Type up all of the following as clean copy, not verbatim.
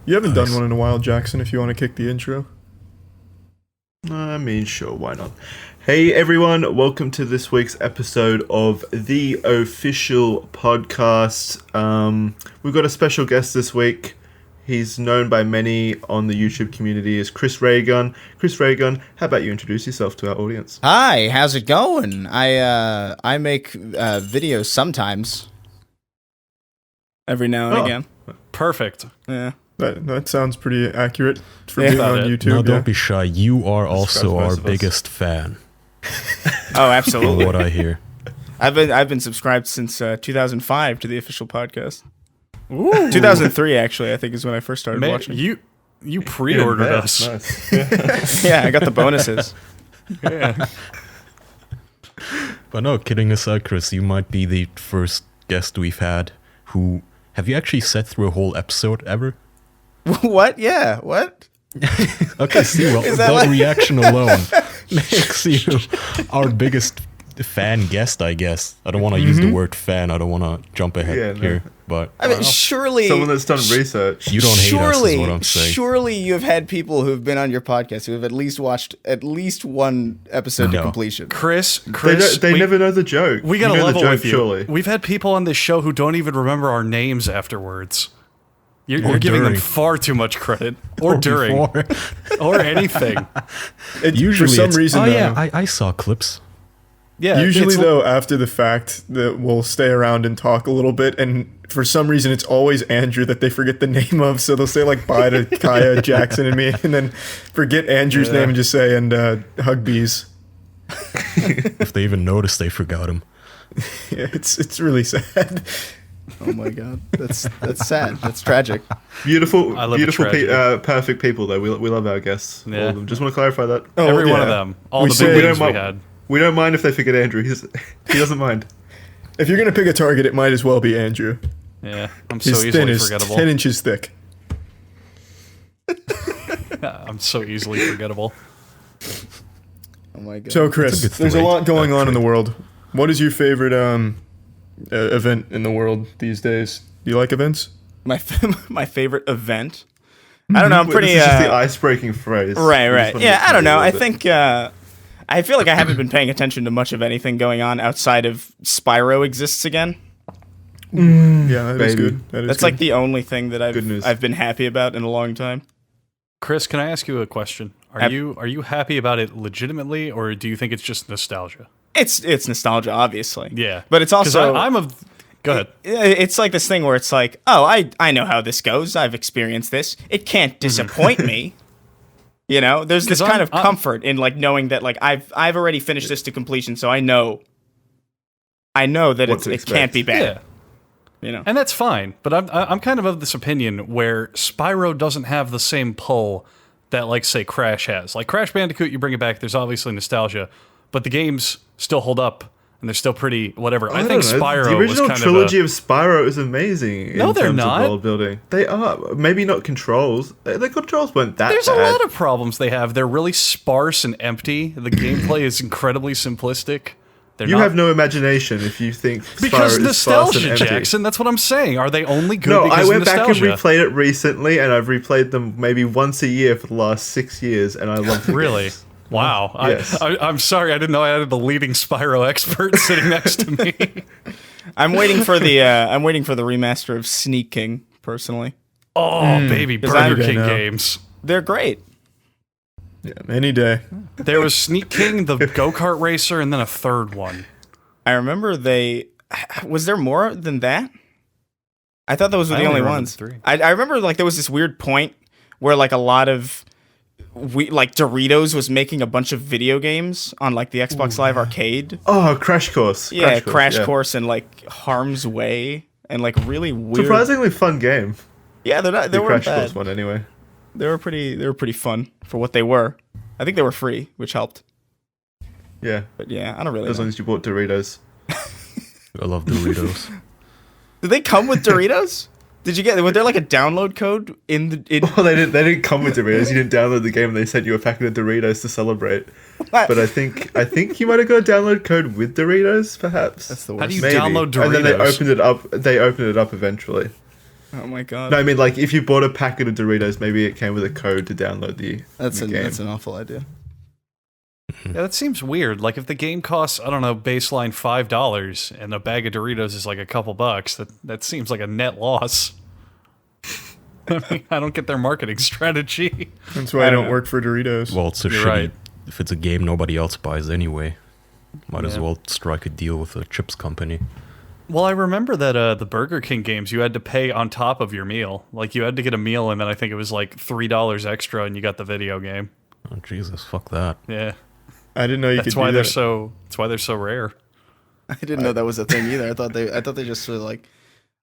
You haven't done one in a while, Jackson, if you want to kick the intro. I mean, sure, why not? Hey everyone, welcome to this week's episode of the official podcast. We've got a special guest this week. He's known by many on the YouTube community as Chris Raygun. Chris Raygun, how about you introduce yourself to our audience? Hi, how's it going? I make videos sometimes. Every now and again. Perfect. Yeah. That sounds pretty accurate for being on YouTube. No, don't be shy. You are also our biggest fan. Oh, absolutely. From what I hear. I've been subscribed since 2005 to the official podcast. Ooh. 2003 actually, I think is when I first started watching. You pre-ordered us. Nice. Yeah, I got the bonuses. Yeah. But no, kidding aside, Chris, you might be the first guest we've had who... Have you actually sat through a whole episode ever? What? Yeah, what? Okay, see, well, the reaction alone makes you our biggest fan guest, I guess. I don't want to use the word fan. I don't want to jump ahead here, but I mean, surely someone that's done research. You don't hate us, is what I'm saying. Surely you've had people who've been on your podcast who have at least watched at least one episode to completion. Chris, they never know the joke. We got a level joke, with you. Surely. We've had people on this show who don't even remember our names afterwards. You're giving them far too much credit. Or during. Or anything. Usually for some reason, I saw clips. Yeah. Usually, though, after the fact, that we'll stay around and talk a little bit, and for some reason, it's always Andrew that they forget the name of, so they'll say, like, bye to Kaya, Jackson, and me, and then forget Andrew's name and just say, and hug bees. If they even notice they forgot him. Yeah, it's really sad. Oh my god, that's sad. That's tragic. Beautiful, perfect people though. We love our guests. Yeah. All of them. Just want to clarify that. Every one of them. All the big names we had. We don't mind if they forget Andrew. He doesn't mind. If you're gonna pick a target, it might as well be Andrew. Yeah, I'm so easily forgettable. 10 inches thick. I'm so easily forgettable. Oh my god. So Chris, there's a lot going on in the world. What is your favorite event in the world these days? Do you like events? My favorite event? I don't know. I'm pretty. This is just the ice-breaking phrase. Right. Yeah, I don't know. I think I feel like I haven't been paying attention to much of anything going on outside of Spyro exists again. Yeah, that is good. That's like the only thing that I've been happy about in a long time. Chris, can I ask you a question? Are you happy about it legitimately, or do you think it's just nostalgia? It's nostalgia, obviously. Yeah, but it's also Go ahead. It's like this thing where it's like, oh, I know how this goes. I've experienced this. It can't disappoint me. You know, there's this kind of comfort in like knowing that like I've already finished this to completion, so I know that it can't be bad. Yeah. You know, and that's fine. But I'm kind of this opinion where Spyro doesn't have the same pull that like say Crash has. Like Crash Bandicoot, you bring it back. There's obviously nostalgia, but the games still hold up. And they're still pretty whatever. I think Spyro the original was trilogy of Spyro is amazing. No, they're not. Of world building. They are. Maybe not controls. The controls weren't that There's bad. a lot of problems they have. They're really sparse and empty. The gameplay is incredibly simplistic. You have no imagination if you think Spyro is sparse and empty. Jackson. That's what I'm saying. Are they only good No, because I went of back nostalgia? and replayed it recently, and I've replayed them maybe once a year for the last 6 years, and I love them. Really? Wow. Yes. I'm sorry. I didn't know I had the leading Spyro expert sitting next to me. I'm waiting for the remaster of Sneak King, personally. Oh, baby, Burger King games. They're great. Yeah, any day. There was Sneak King, the go-kart racer, and then a third one. I remember was there more than that? I thought those were the only ones. I remember like there was this weird point where like a lot of Doritos was making a bunch of video games on like the Xbox Live Arcade. Oh, Crash Course. Yeah, Crash Course and like Harm's Way and like really weird. Surprisingly fun game. Yeah, they weren't Crash bad. Course one anyway. They were pretty fun for what they were. I think they were free, which helped. Yeah. But yeah, I don't really know. As long as you bought Doritos. I love Doritos. Did they come with Doritos? Was there like a download code in the? Well, they didn't come with Doritos. You didn't download the game, and they sent you a packet of Doritos to celebrate. But I think you might have got a download code with Doritos, perhaps. That's the worst. How do you download Doritos? And then they opened it up eventually. Oh my god. No, I mean, like, if you bought a packet of Doritos, maybe it came with a code to download the game. That's an awful idea. Yeah, that seems weird. Like, if the game costs, I don't know, baseline $5, and a bag of Doritos is like a couple bucks, that seems like a net loss. I mean, I don't get their marketing strategy. That's why I don't work for Doritos. Well, it's a You're shitty. right. If it's a game nobody else buys anyway, might as well strike a deal with a chips company. Well, I remember that the Burger King games, you had to pay on top of your meal. Like, you had to get a meal, and then I think it was like $3 extra, and you got the video game. Oh, Jesus, fuck that. Yeah. I didn't know you could do that. That's why they're so rare. I didn't know that was a thing either. I thought they just sort of like,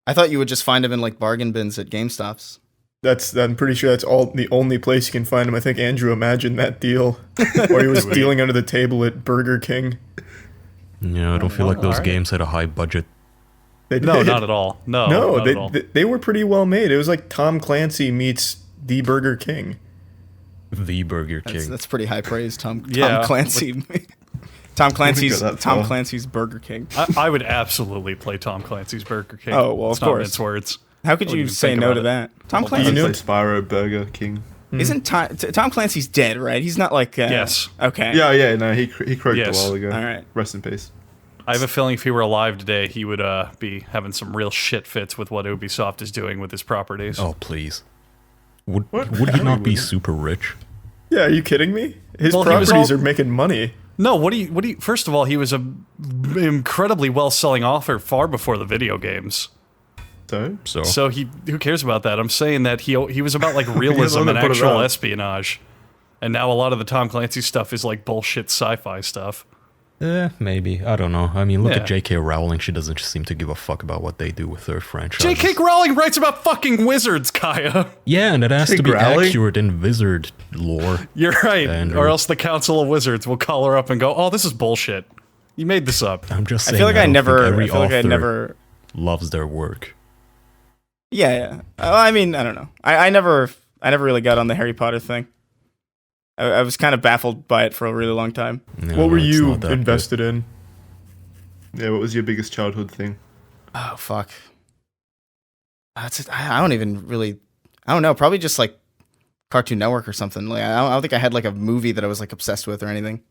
I thought you would just find them in like bargain bins at GameStops. I'm pretty sure that's the only place you can find them. I think Andrew imagined that deal, or he was dealing under the table at Burger King. Yeah, I don't feel like those games had a high budget. No, not at all. No, they were pretty well made. It was like Tom Clancy meets the Burger King. The Burger King. That's pretty high praise, Tom Yeah. Clancy. Tom Clancy's Burger King. I would absolutely play Tom Clancy's Burger King. Oh, well, It's of not course. mince words. How could Wouldn't you even say think no about to it. that? Tom You Clancy know, Spyro Burger King. isn't Tom Clancy's dead, right? He's not like Yes. Okay. Yeah, no, he croaked Yes. a while ago. All right. Rest in peace. I have a feeling if he were alive today, he would be having some real shit fits with what Ubisoft is doing with his properties. Oh, please. Would he not be super rich? Yeah, are you kidding me? His Well, he was properties all- are making money. No, what do you? First of all, he was a incredibly well-selling author far before the video games. So? So who cares about that? I'm saying that he was about like realism and put it actual out. espionage, and now a lot of the Tom Clancy stuff is like bullshit sci-fi stuff. Maybe. I don't know. I mean, look Yeah. at J.K. Rowling. She doesn't seem to give a fuck about what they do with their franchise. J.K. Rowling writes about fucking wizards, Kaya. Yeah, and it has to be Rowling? accurate in wizard lore. You're right, Andrew. or else the Council of Wizards will call her up and go, "Oh, this is bullshit. You made this up." I'm just I saying. feel like I don't think never. every I feel like I author never. loves their work. Yeah. I mean, I don't know. I never really got on the Harry Potter thing. I was kind of baffled by it for a really long time. No, What were it's you not that invested in? Yeah, what was your biggest childhood thing? Oh fuck. I don't even really. I don't know. Probably just like Cartoon Network or something. Like I don't think I had like a movie that I was like obsessed with or anything,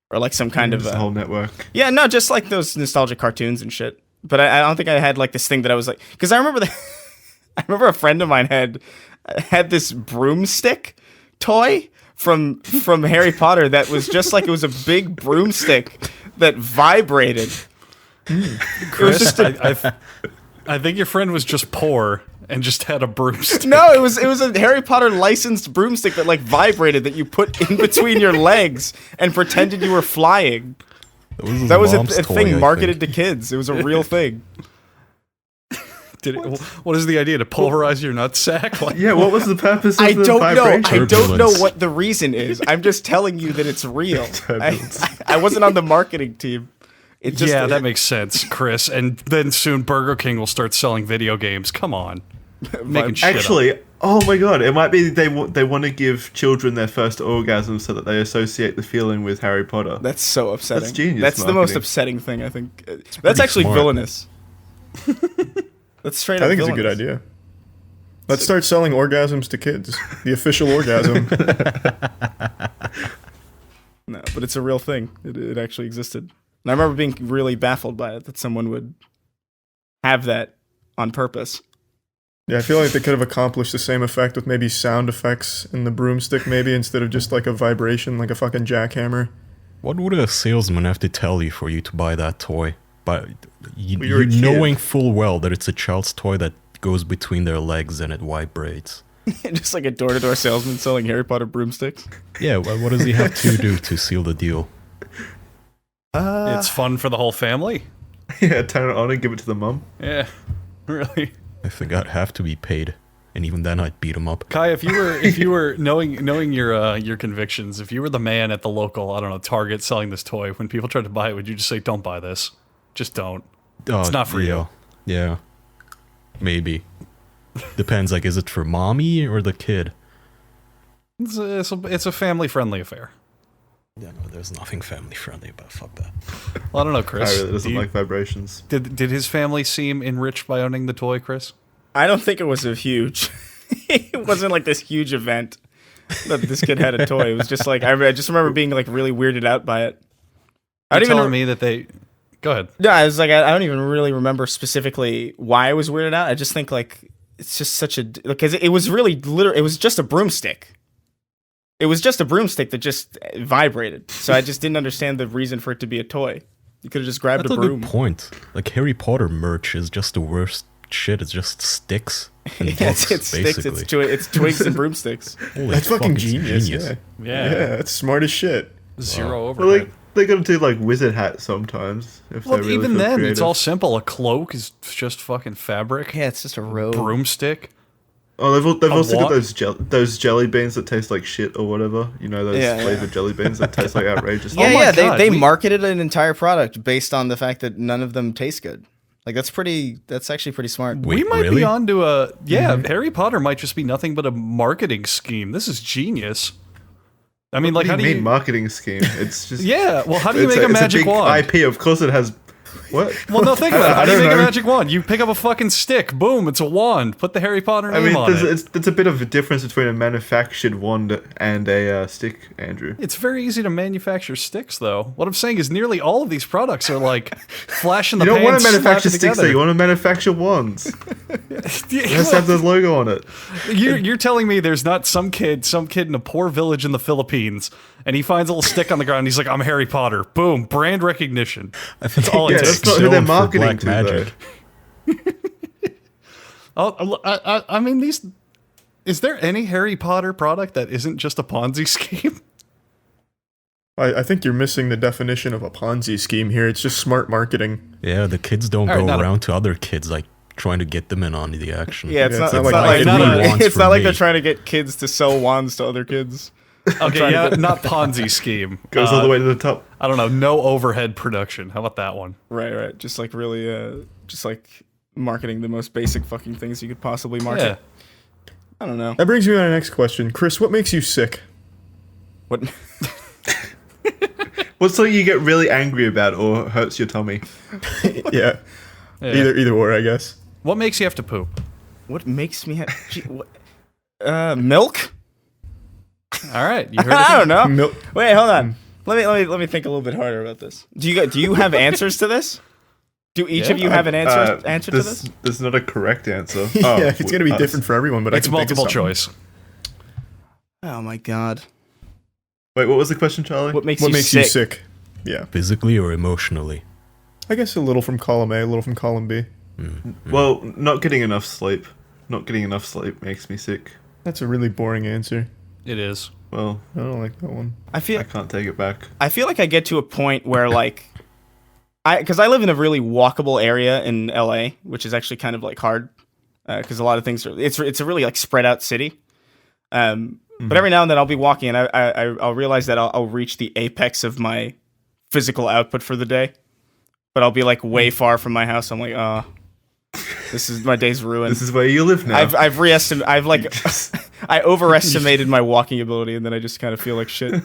or like some kind of the whole network. Yeah, no, just like those nostalgic cartoons and shit. But I don't think I had like this thing that I was like, because I remember I remember a friend of mine had this broomstick toy from Harry Potter that was just like, it was a big broomstick that vibrated. It was just I think your friend was just poor and just had a broomstick. No, it was a Harry Potter licensed broomstick that like vibrated, that you put in between your legs and pretended you were flying. That was a thing marketed to kids. It was a real thing. What is the idea? To pulverize your nutsack? Like, Yeah, what was the purpose of I the don't know. vibration? I don't know Turbulence. what the reason is. I'm just telling you that it's real. Turbulence. I wasn't on the marketing team. It just, yeah, that makes sense, Chris. And then soon Burger King will start selling video games. Come on. Making shit up. Actually, oh my god, it might be they want to give children their first orgasm so that they associate the feeling with Harry Potter. That's so upsetting. That's genius That's the most marketing. upsetting thing, I think. That's pretty actually smart. villainous. That's straight I up think it's a villainous. good idea. Let's start selling orgasms to kids. The official orgasm. No, but it's a real thing. It actually existed. And I remember being really baffled by it, that someone would have that on purpose. Yeah, I feel like they could have accomplished the same effect with maybe sound effects in the broomstick, maybe, instead of just like a vibration, like a fucking jackhammer. What would a salesman have to tell you for you to buy that toy? But you're a you kid. knowing full well that it's a child's toy that goes between their legs and it vibrates. Just like a door-to-door salesman selling Harry Potter broomsticks. Yeah, what does he have to do to seal the deal? It's fun for the whole family. Yeah, turn it on and give it to the mum. Yeah, really. I think I'd have to be paid, and even then I'd beat him up. Kai, if you were knowing your convictions, if you were the man at the local, I don't know, Target selling this toy, when people tried to buy it, would you just say, "Don't buy this. Just don't. It's not for you." Yeah, maybe. Depends. Like, is it for mommy or the kid? It's a family-friendly affair. Yeah, no, there's nothing family friendly about. Fuck that. Well, I don't know, I Chris. really doesn't like vibrations. Did his family seem enriched by owning the toy, Chris? I don't think it was a huge. It wasn't like this huge event that this kid had a toy. It was just like I just remember being like really weirded out by it. You're telling me that they. Go ahead. No, I was like, I don't even really remember specifically why I was weirded out. I just think like it's just such a because it was really literally it was just a broomstick. It was just a broomstick that just vibrated. So I just didn't understand the reason for it to be a toy. You could have just grabbed That's a broom. Good point. Like Harry Potter merch is just the worst shit. It's just sticks. And books, it's sticks. It's twigs and broomsticks. Holy That's fuck, fucking it's genius. Yeah. Yeah, it's smart as shit. Zero Well, overhead. they gotta do like wizard hats sometimes. If Well, they really even feel then, creative. it's all simple. A cloak is just fucking fabric. Yeah, it's just a robe. Broomstick. Oh, they've also got what? those jelly beans that taste like shit or whatever. You know, those flavored jelly beans that taste like outrageous. Yeah, Oh my yeah. God, They marketed an entire product based on the fact that none of them taste good. Like that's actually pretty smart. Wait, We might really? be onto a Harry Potter might just be nothing but a marketing scheme. This is genius. I mean, like, What how do do you you? mean marketing scheme? It's just Yeah. Well, how do you it's make a it's magic big wand? IP, of course, it has. What? Well, no, think about it. How I do you don't make a know. magic wand? You pick up a fucking stick. Boom! It's a wand. Put the Harry Potter I name mean, on it. there's a bit of a difference between a manufactured wand and a stick, Andrew. It's very easy to manufacture sticks, though. What I'm saying is nearly all of these products are like flash in the You don't pan, want to manufacture slapped sticks, though. together. You want to manufacture wands. It has to have the logo on it. You're telling me there's not some kid in a poor village in the Philippines, and he finds a little stick on the ground, and he's like, I'm Harry Potter. Boom, brand recognition. That's all it Yeah, takes. that's not who they're Zoned for marketing black to, magic. Oh, I mean, is there any Harry Potter product that isn't just a Ponzi scheme? I think you're missing the definition of a Ponzi scheme here. It's just smart marketing. Yeah, the kids don't All right, go not a- around to other kids like trying to get them in on the action. Yeah, it's Yeah, not it's like, not like not I like wants it's for not like me. they're trying to get kids to sell wands to other kids. Okay, yeah, not Ponzi scheme. Goes all the way to the top. I don't know, no overhead production. How about that one? Right. Just like really, just like marketing the most basic fucking things you could possibly market. Yeah. I don't know. That brings me to my next question. Chris, what makes you sick? What? What's something you get really angry about or hurts your tummy? Yeah. Yeah. Either or, I guess. What makes you have to poop? What makes me? Milk? All right, you heard it. I don't know. Mil- Wait, hold on. Let me think a little bit harder about this. Do you have answers to this? Do each of you have an answer to this? There's not a correct answer. yeah, it's going to be different for everyone, but It's I can think of multiple something. choice. Oh my god. Wait, what was the question, Charlie? What makes What you makes sick? you sick? Yeah. Physically or emotionally? I guess a little from column A, a little from column B. Well, not getting enough sleep. Not getting enough sleep makes me sick. That's a really boring answer. It is. Well, I don't like that one. I feel I can't take it back. I feel like I get to a point where like because I live in a really walkable area in LA, which is actually kind of like hard because a lot of things are it's a really like spread out city. But every now and then I'll be walking and I'll realize that I'll reach the apex of my physical output for the day, but I'll be like way far from my house. I'm like, oh, this is my day's ruined. This is where you live now. I overestimated my walking ability, and then I just kind of feel like shit.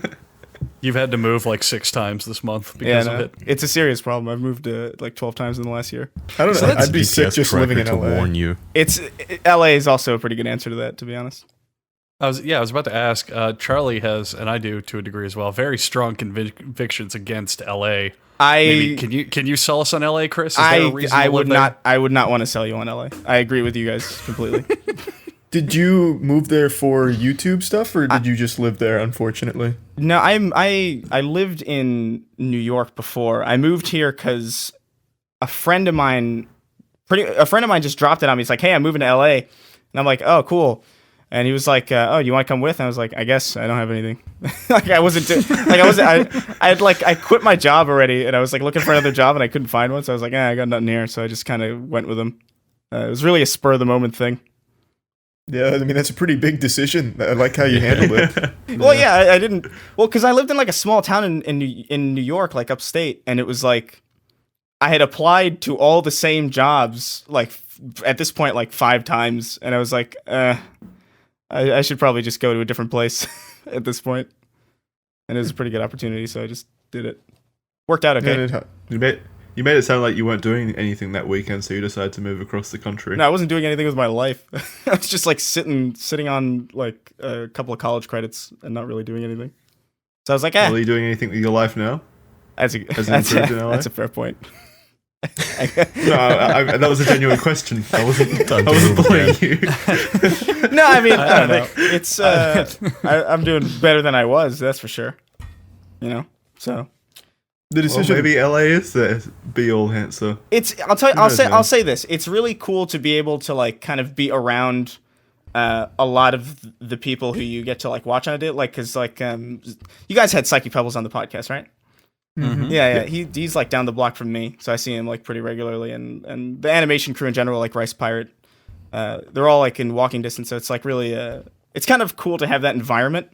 You've had to move like 6 times this month Yeah, because of it. it's a serious problem. I've moved like 12 times in the last year. I don't know. that's I'd be sick GPS just living in tracker to LA. warn you. LA is also a pretty good answer to that, to be honest. I was about to ask. Charlie has, and I do to a degree as well, very strong convictions against LA. Maybe, can you sell us on LA, Chris? Is there a reason I to would live there? not. I would not want to sell you on LA. I agree with you guys completely. Did you move there for YouTube stuff, or did you just live there? Unfortunately, No, I lived in New York before. I moved here because a friend of mine just dropped it on me. He's like, "Hey, I'm moving to LA," and I'm like, "Oh, cool." And he was like, "Oh, you want to come with?" And I was like, "I guess I don't have anything." I quit my job already, and I was like looking for another job, and I couldn't find one. So I was like, I got nothing here. So I just kind of went with him. It was really a spur of the moment thing. yeah. I mean, that's a pretty big decision. I like how you handled it. Well, yeah, I didn't. Well, because I lived in like a small town in New York, like upstate, and it was like I had applied to all the same jobs, like at this point, like 5 times, and I was like, I should probably just go to a different place at this point. And it was a pretty good opportunity, so I just did it. Worked out okay. You You made it sound like you weren't doing anything that weekend, so you decided to move across the country. No, I wasn't doing anything with my life. I was just like sitting on like a couple of college credits and not really doing anything. So I was like, Are you doing anything with your life now? That's a fair point. No, that was a genuine question. I wasn't bullying you. No, I mean, I don't know. It's I'm doing better than I was. That's for sure. You know, so the decision. Well, maybe LA is the be-all answer. I'll say this. It's really cool to be able to like kind of be around a lot of the people who you get to like watch on a day, like because like you guys had Psychic Pebbles on the podcast, right? Mm-hmm. Yeah. He's like down the block from me, so I see him like pretty regularly, and the animation crew in general, like Rice Pirate, they're all like in walking distance, so it's like really it's kind of cool to have that environment.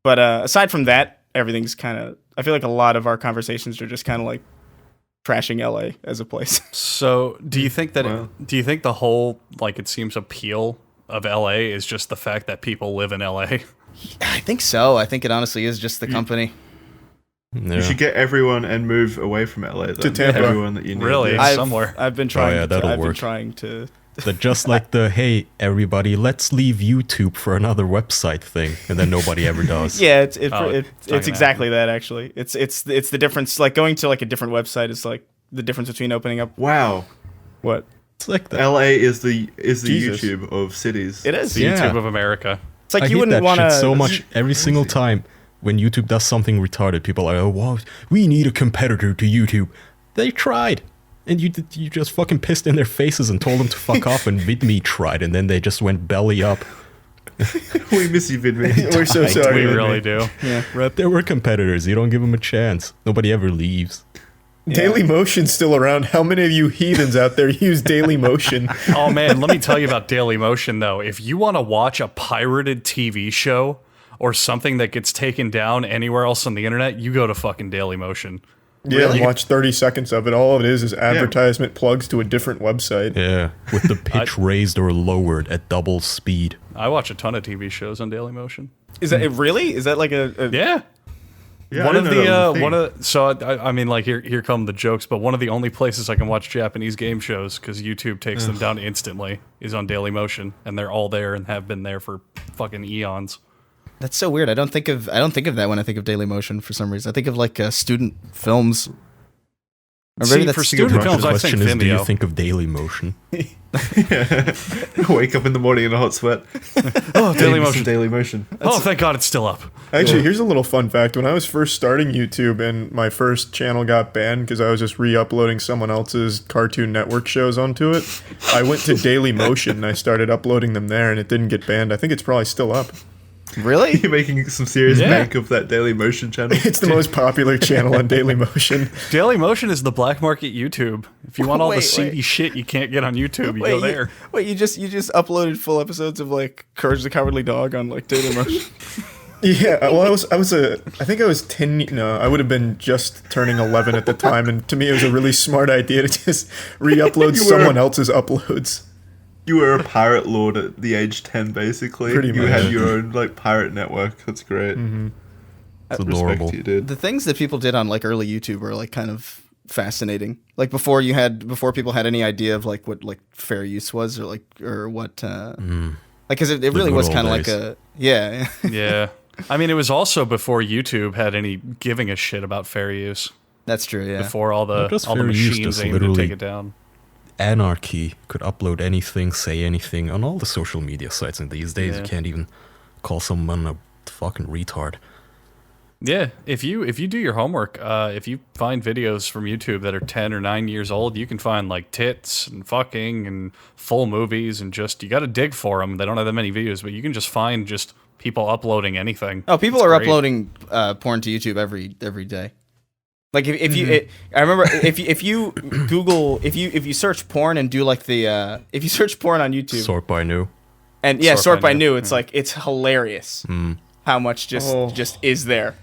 But aside from that, everything's kind of, I feel like a lot of our conversations are just kind of like trashing LA as a place. So do you think that do you think the whole, like, it seems appeal of LA is just the fact that people live in LA? I think so. I think it honestly is just the company. Yeah. You should get everyone and move away from LA then. To Tampa. Everyone that you need. Really? Somewhere. I've been trying. That'll work. Been trying to. But just like the, hey, everybody, let's leave YouTube for another website thing, and then nobody ever does. Yeah, it's exactly that actually. It's the difference. Like going to like a different website is like the difference between opening up. Wow. What? It's like that. LA is the YouTube of cities. It is the YouTube of America. It's like I you hate wouldn't that want shit to so much. Every single time when YouTube does something retarded, people are, oh, wow, we need a competitor to YouTube. They tried. And you just fucking pissed in their faces and told them to fuck off, and VidMe tried, and then they just went belly up. We miss you, VidMe. We're so sorry. We really do. Yeah. Right, there were competitors. You don't give them a chance. Nobody ever leaves. Dailymotion's still around. How many of you heathens out there use Dailymotion? Oh man, let me tell you about Dailymotion though. If you want to watch a pirated TV show or something that gets taken down anywhere else on the internet, you go to fucking Dailymotion. Yeah, really? Watch 30 seconds of it. All of it is advertisement plugs to a different website. Yeah, with the pitch raised or lowered at double speed. I watch a ton of TV shows on Dailymotion. Is that really? Is that like a yeah? Yeah, I mean, like here come the jokes, but one of the only places I can watch Japanese game shows, because YouTube takes them down instantly, is on Dailymotion, and they're all there and have been there for fucking eons. That's so weird. I don't think of that when I think of Dailymotion for some reason. I think of like student films. Or maybe that's for student films. I think Vimeo. Do you think of Dailymotion? Wake up in the morning in a hot sweat. Oh, Dailymotion. Dailymotion. Oh, thank God it's still up. Actually, here's a little fun fact. When I was first starting YouTube and my first channel got banned because I was just re-uploading someone else's Cartoon Network shows onto it, I went to Dailymotion and I started uploading them there, and it didn't get banned. I think it's probably still up. Really? You're making some serious bank of that Dailymotion channel. It's the most popular channel on Dailymotion. Dailymotion is the black market YouTube. If you want all the seedy shit you can't get on YouTube, you go there. You just uploaded full episodes of like Courage the Cowardly Dog on like Dailymotion. Yeah, well, I think I was 10, no, I would have been just turning 11 at the time, and to me it was a really smart idea to just re-upload someone else's uploads. You were a pirate lord at the age 10, basically. Pretty much. You had your own like pirate network. That's great. Mm-hmm. It's adorable. You, dude. The things that people did on like early YouTube were like kind of fascinating. Like before people had any idea of like what like fair use was or what like because it really was kind of like a yeah. I mean, it was also before YouTube had any giving a shit about fair use. That's true. Yeah. Before all the machines aimed to take it down. Anarchy could upload anything, say anything on all the social media sites, and these days you can't even call someone a fucking retard. Yeah, if you do your homework, if you find videos from YouTube that are 10 or 9 years old, you can find like tits and fucking and full movies, and just you got to dig for them. They don't have that many videos, but you can just find just people uploading anything. Oh, people are uploading porn to YouTube every day. Like if you, I remember if you Google if you search porn and do like the if you search porn on YouTube, sort by new, and sort by new, it's like it's hilarious how much just is there.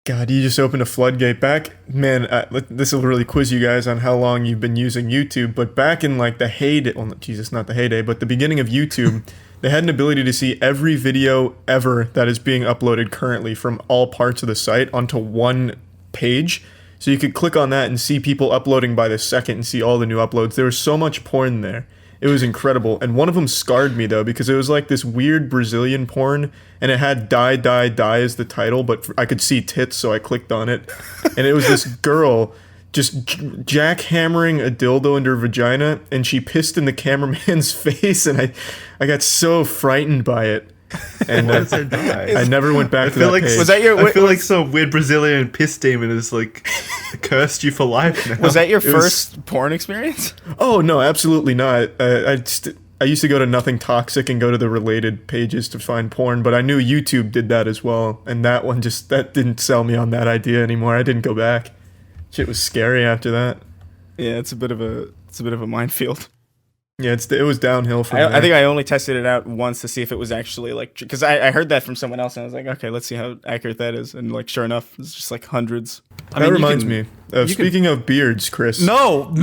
God, you just opened a floodgate back. Man, this will really quiz you guys on how long you've been using YouTube, but back in like the heyday, well, Jesus, not the heyday, but the beginning of YouTube, they had an ability to see every video ever that is being uploaded currently from all parts of the site onto one page. So you could click on that and see people uploading by the second and see all the new uploads. There was so much porn there. It was incredible. And one of them scarred me, though, because it was like this weird Brazilian porn, and it had Die, Die, Die as the title, but I could see tits, so I clicked on it. And it was this girl just jackhammering a dildo into her vagina, and she pissed in the cameraman's face, and I got so frightened by it. And I never went back to that page. Was that your? I feel like some weird Brazilian piss demon has like cursed you for life now. Was that your first porn experience? Oh no, absolutely not. I used to go to Nothing Toxic and go to the related pages to find porn, but I knew YouTube did that as well, and that didn't sell me on that idea anymore. I didn't go back. Shit was scary after that. Yeah, it's a bit of a minefield. Yeah, it was downhill from there. I think I only tested it out once to see if it was actually like, because I heard that from someone else and I was like, okay, let's see how accurate that is. And like, sure enough, it's just like hundreds. That reminds me. Speaking of beards, Chris. No,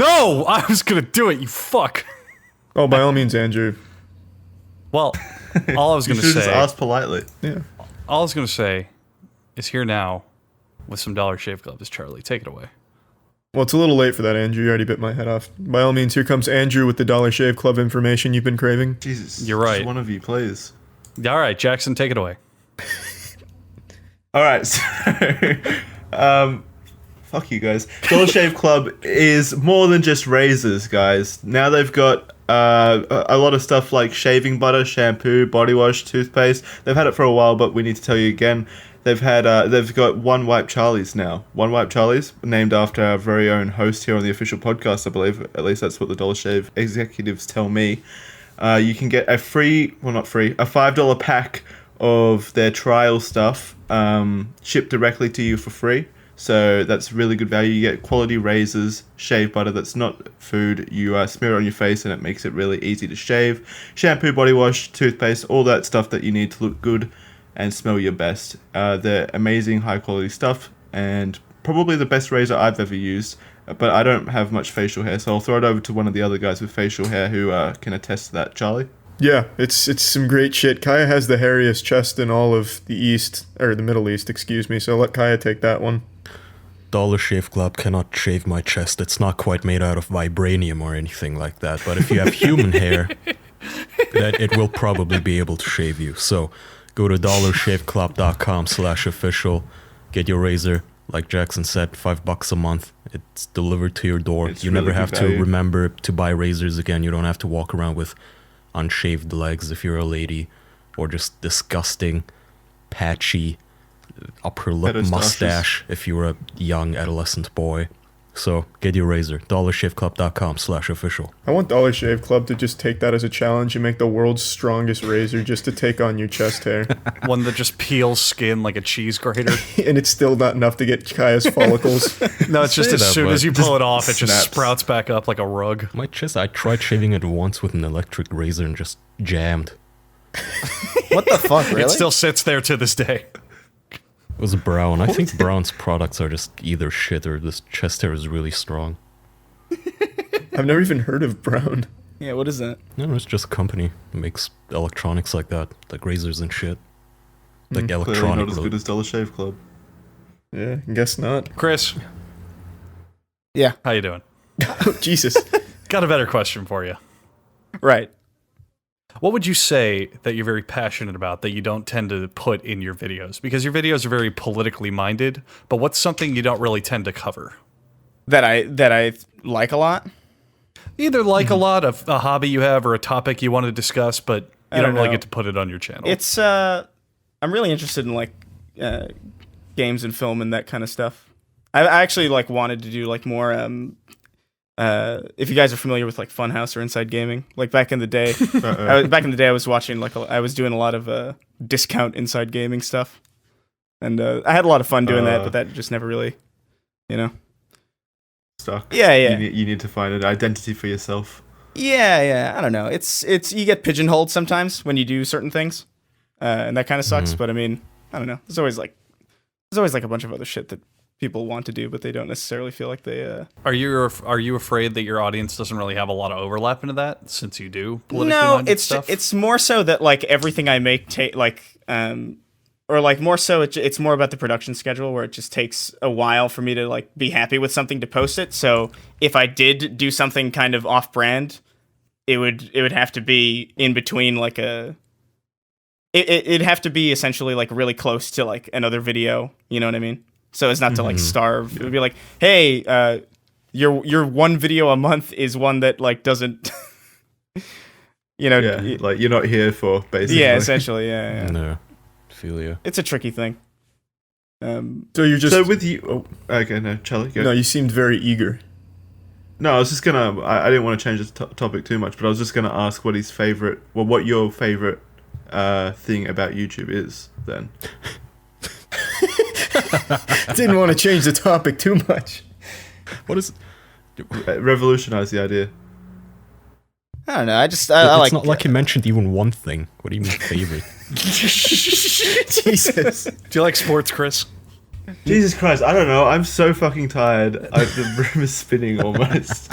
I was gonna do it. You fuck. Oh, by all means, Andrew. Well, all I was gonna say. Just ask politely. Yeah. All I was gonna say is here now with some Dollar Shave Club is Charlie. Take it away. Well, it's a little late for that, Andrew. You already bit my head off. By all means, here comes Andrew with the Dollar Shave Club information you've been craving. Jesus. You're right. Just one of you, please. All right, Jackson, take it away. All right, so fuck you guys. Dollar Shave Club is more than just razors, guys. Now they've got a lot of stuff like shaving butter, shampoo, body wash, toothpaste. They've had it for a while, but we need to tell you again. They've got One Wipe Charlies now. One Wipe Charlies, named after our very own host here on the official podcast, I believe. At least that's what the Dollar Shave executives tell me. You can get a $5 pack of their trial stuff shipped directly to you for free. So that's really good value. You get quality razors, shave butter that's not food. You smear it on your face and it makes it really easy to shave. Shampoo, body wash, toothpaste, all that stuff that you need to look good and smell your best. They're amazing, high quality stuff, and probably the best razor I've ever used. But I don't have much facial hair, so I'll throw it over to one of the other guys with facial hair who can attest to that. Charlie? Yeah, it's some great shit. Kaya has the hairiest chest in all of the Middle East, excuse me, so let Kaya take that one. Dollar Shave Club cannot shave my chest. It's not quite made out of vibranium or anything like that, but if you have human hair, then it will probably be able to shave you. So go to dollarshaveclub.com/official. Get your razor. Like Jackson said, $5 a month. It's delivered to your door. It's you really never have good to value. remember to buy razors again. You don't have to walk around with unshaved legs if you're a lady, or just disgusting, patchy upper lip Pedostashes. mustache if you're a young adolescent boy. So get your razor. dollarshaveclub.com/official. I want Dollar Shave Club to just take that as a challenge and make the world's strongest razor just to take on your chest hair. One that just peels skin like a cheese grater. And it's still not enough to get Kaya's follicles. No, it's just Say as that, soon but as you pull it off, it just snaps. sprouts back up like a rug. My chest, I tried shaving it once with an electric razor and just jammed. What the fuck, really? It still sits there to this day. It was brown. I think Brown's products are just either shit or this chest hair is really strong. I've never even heard of Brown. Yeah, what is that? No, it's just a company that makes electronics like that, like razors and shit. Like Clearly electronic. not as good as Dollar Shave Club. Yeah, guess not. Chris, Yeah. how you doing? Oh, Jesus. Got a better question for you. Right. What would you say that you're very passionate about that you don't tend to put in your videos? Because your videos are very politically minded, but what's something you don't really tend to cover? That I like a lot. Either like a lot of a hobby you have or a topic you want to discuss, but you don't really know. get to put it on your channel. It's I'm really interested in like games and film and that kind of stuff. I actually like wanted to do like more if you guys are familiar with like Funhouse or Inside Gaming, like back in the day, I was watching like I was doing a lot of discount Inside Gaming stuff, and I had a lot of fun doing that, but that just never really, Stuck. Yeah. You need to find an identity for yourself. Yeah. I don't know. It's you get pigeonholed sometimes when you do certain things, and that kind of sucks. But I mean, I don't know. There's always like a bunch of other shit that people want to do, but they don't necessarily feel like they. Are you afraid that your audience doesn't really have a lot of overlap into that since you do politically No, minded stuff? it's more so that like everything I make or like more so it's more about the production schedule, where it just takes a while for me to like be happy with something to post it. So if I did do something kind of off brand, it would have to be in between like it'd have to be essentially like really close to like another video, you know what I mean? So as not to like starve. It would be like, hey, your one video a month is one that like doesn't like you're not here for, basically. Yeah, essentially, yeah. No, feel you. It's a tricky thing. So you're just... So with you... Oh, okay, no, Charlie, go. No, you seemed very eager. No, I was just gonna... I didn't want to change the topic too much, but I was just gonna ask what your favorite thing about YouTube is, then. Didn't want to change the topic too much. What is... Revolutionize the idea. I don't know. I It's like. not like you mentioned even one thing. What do you mean favorite? Jesus. Do you like sports, Chris? Jesus Christ, I don't know. I'm so fucking tired. The room is spinning almost.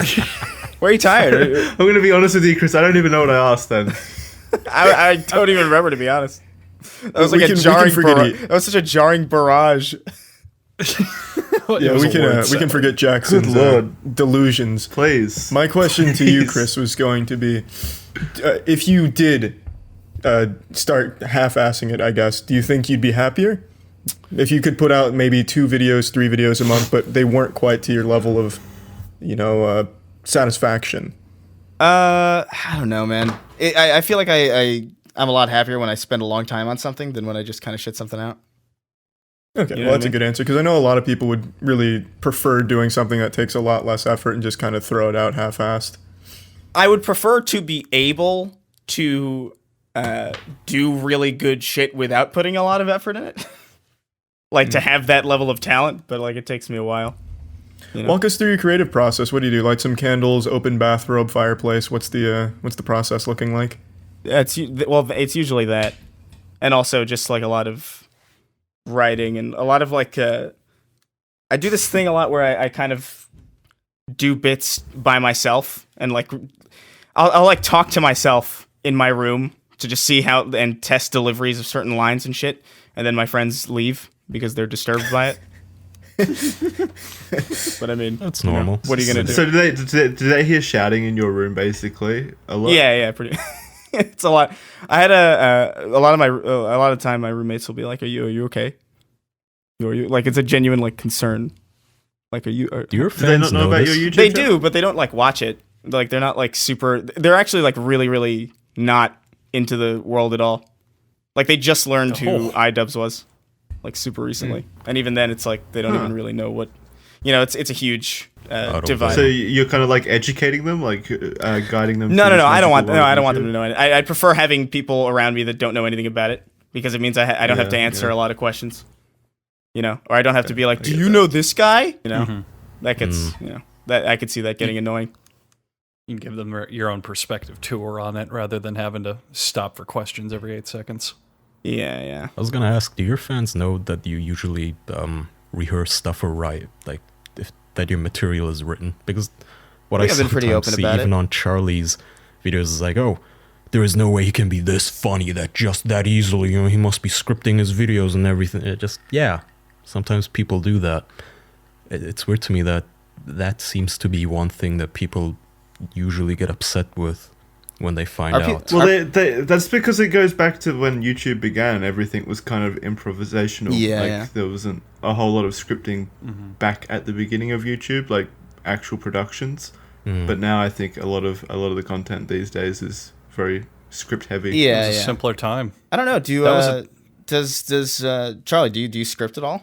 Why are you tired? I'm going to be honest with you, Chris. I don't even know what I asked then. I don't even remember, to be honest. That was like that was such a jarring barrage. Yeah, we can forget Jackson's delusions. Please. My question to you, Chris, was going to be, if you did start half-assing it, I guess, do you think you'd be happier? If you could put out maybe 2 videos, 3 videos a month, but they weren't quite to your level of, satisfaction. I don't know, man. I feel like I'm a lot happier when I spend a long time on something than when I just kind of shit something out. Okay, well, that's a good answer, because I know a lot of people would really prefer doing something that takes a lot less effort and just kind of throw it out half-assed. I would prefer to be able to do really good shit without putting a lot of effort in it. Like, to have that level of talent, but, like, it takes me a while. You know? Walk us through your creative process. What do you do? Light some candles, open bathrobe, fireplace? What's the process looking like? Yeah, it's usually that. And also just, like, a lot of writing and a lot of like I do this thing a lot where I kind of do bits by myself and like I'll like talk to myself in my room to just see how and test deliveries of certain lines and shit, and then my friends leave because they're disturbed by it. But I mean, that's normal. What are you gonna do? So do they hear shouting in your room basically a lot? Yeah, pretty. It's a lot. I had a lot of time my roommates will be like, "Are you okay? Are you like?" It's a genuine like concern. Like, do your fans they not know about your YouTube They channel? do, but they don't like watch it. Like, they're not like super. They're actually like really, really not into the world at all. Like, they just learned who iDubbbz was, like super recently, and even then, it's like they don't even really know what. You know, it's a huge divide. So you're kind of like educating them, like guiding them. No. I don't want them to know it. I prefer having people around me that don't know anything about it, because it means I don't have to answer a lot of questions. You know, or I don't have to be like, "Do you know this guy?" You know, that gets that I could see that getting annoying. You can give them your own perspective tour on it rather than having to stop for questions every 8 seconds. Yeah. I was gonna ask, do your fans know that you usually rehearse stuff or write, like that your material is written? Because what I sometimes see, even on Charlie's videos, is like, oh, there is no way he can be this funny that easily. You know, he must be scripting his videos and everything. It just, sometimes people do that. It's weird to me that seems to be one thing that people usually get upset with when they find out. Well, that's because it goes back to when YouTube began. Everything was kind of improvisational. There wasn't a whole lot of scripting back at the beginning of YouTube, like actual productions. But now I think a lot of the content these days is very script heavy. It was a simpler time. I don't know. Does Charlie, do you script at all?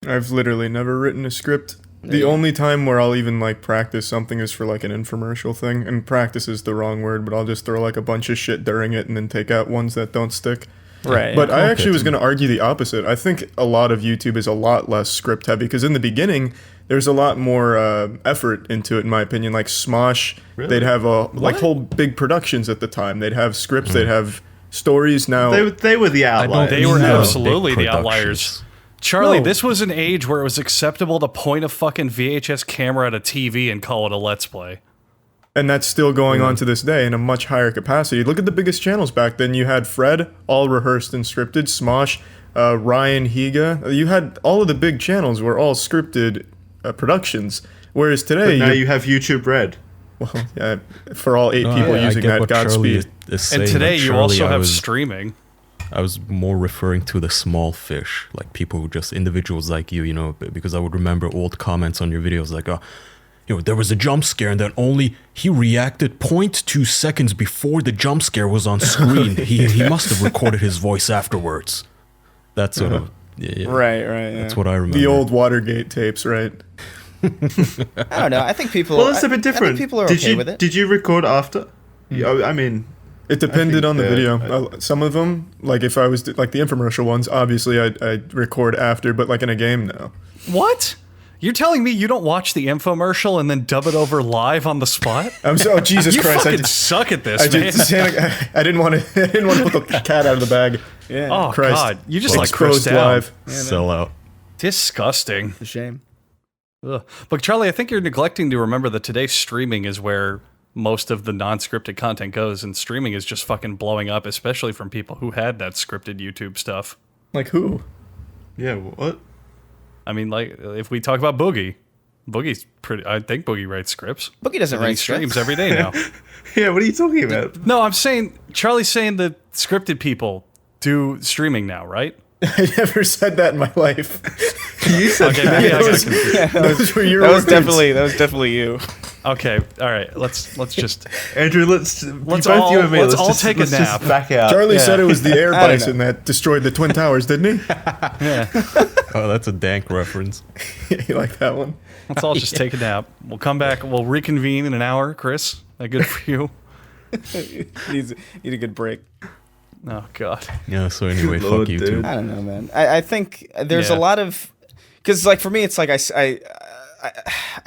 I've literally never written a script. The only time where I'll even like practice something is for like an infomercial thing, and practice is the wrong word, but I'll just throw like a bunch of shit during it and then take out ones that don't stick. Right. But I actually was going to argue the opposite. I think a lot of YouTube is a lot less script heavy, because in the beginning there's a lot more effort into it, in my opinion. Like Smosh, they'd have like whole big productions at the time. They'd have scripts, they'd have stories. Now they were the outliers. They were absolutely the outliers. Charlie, this was an age where it was acceptable to point a fucking VHS camera at a TV and call it a Let's Play. And that's still going on to this day in a much higher capacity. Look at the biggest channels back then. You had Fred, all rehearsed and scripted. Smosh, Ryan Higa. You had all of the big channels were all scripted productions, whereas today But now you have YouTube Red. well, yeah, for all 8 people using that, Godspeed. And today you also have streaming. I was more referring to the small fish, like people who just individuals like you know, because I would remember old comments on your videos like, there was a jump scare and then only he reacted 0.2 seconds before the jump scare was on screen. he must have recorded his voice afterwards. That sort of... Yeah. Right. That's what I remember. The old Watergate tapes, right? I don't know. I think people. Well, it's a bit different. I think people are okay with it. Did you record after? I mean... It depended on the video. Some of them, like if I was like the infomercial ones, obviously I'd record after, but like in a game, no. What? You're telling me you don't watch the infomercial and then dub it over live on the spot? I'm so Jesus You Christ! fucking suck at this, man. I didn't want to put the cat out of the bag. Yeah. Oh Christ. God, you just like Exposed Chris down. live. Sell out. Disgusting. It's a shame. Ugh. But Charlie, I think you're neglecting to remember that today streaming is where most of the non-scripted content goes, and streaming is just fucking blowing up, especially from people who had that scripted YouTube stuff. Like who? Yeah, what? I mean, like, if we talk about Boogie's pretty... I think Boogie writes scripts. Boogie doesn't He write streams scripts. every day now. Yeah, what are you talking about? No, I'm saying... Charlie's saying that scripted people do streaming now, right? I never said that in my life. You said Okay, maybe I got was- confused. Those were your That was words. definitely you. Okay, all right. Let's just... Andrew, let's Let's both all- you and me. let's all just, take a let's nap. Just back out. Charlie said it was the air I don't bison that destroyed the Twin Towers, didn't he? Yeah, Oh, that's a dank reference. You like that one? let's all just take a nap. We'll come back. We'll reconvene in an hour, Chris. That good for you? Need a good break. Oh, God. Yeah, so anyway, Lord, fuck you dude. too. I don't know, man. I think there's Yeah. a lot of, because like for me, it's like I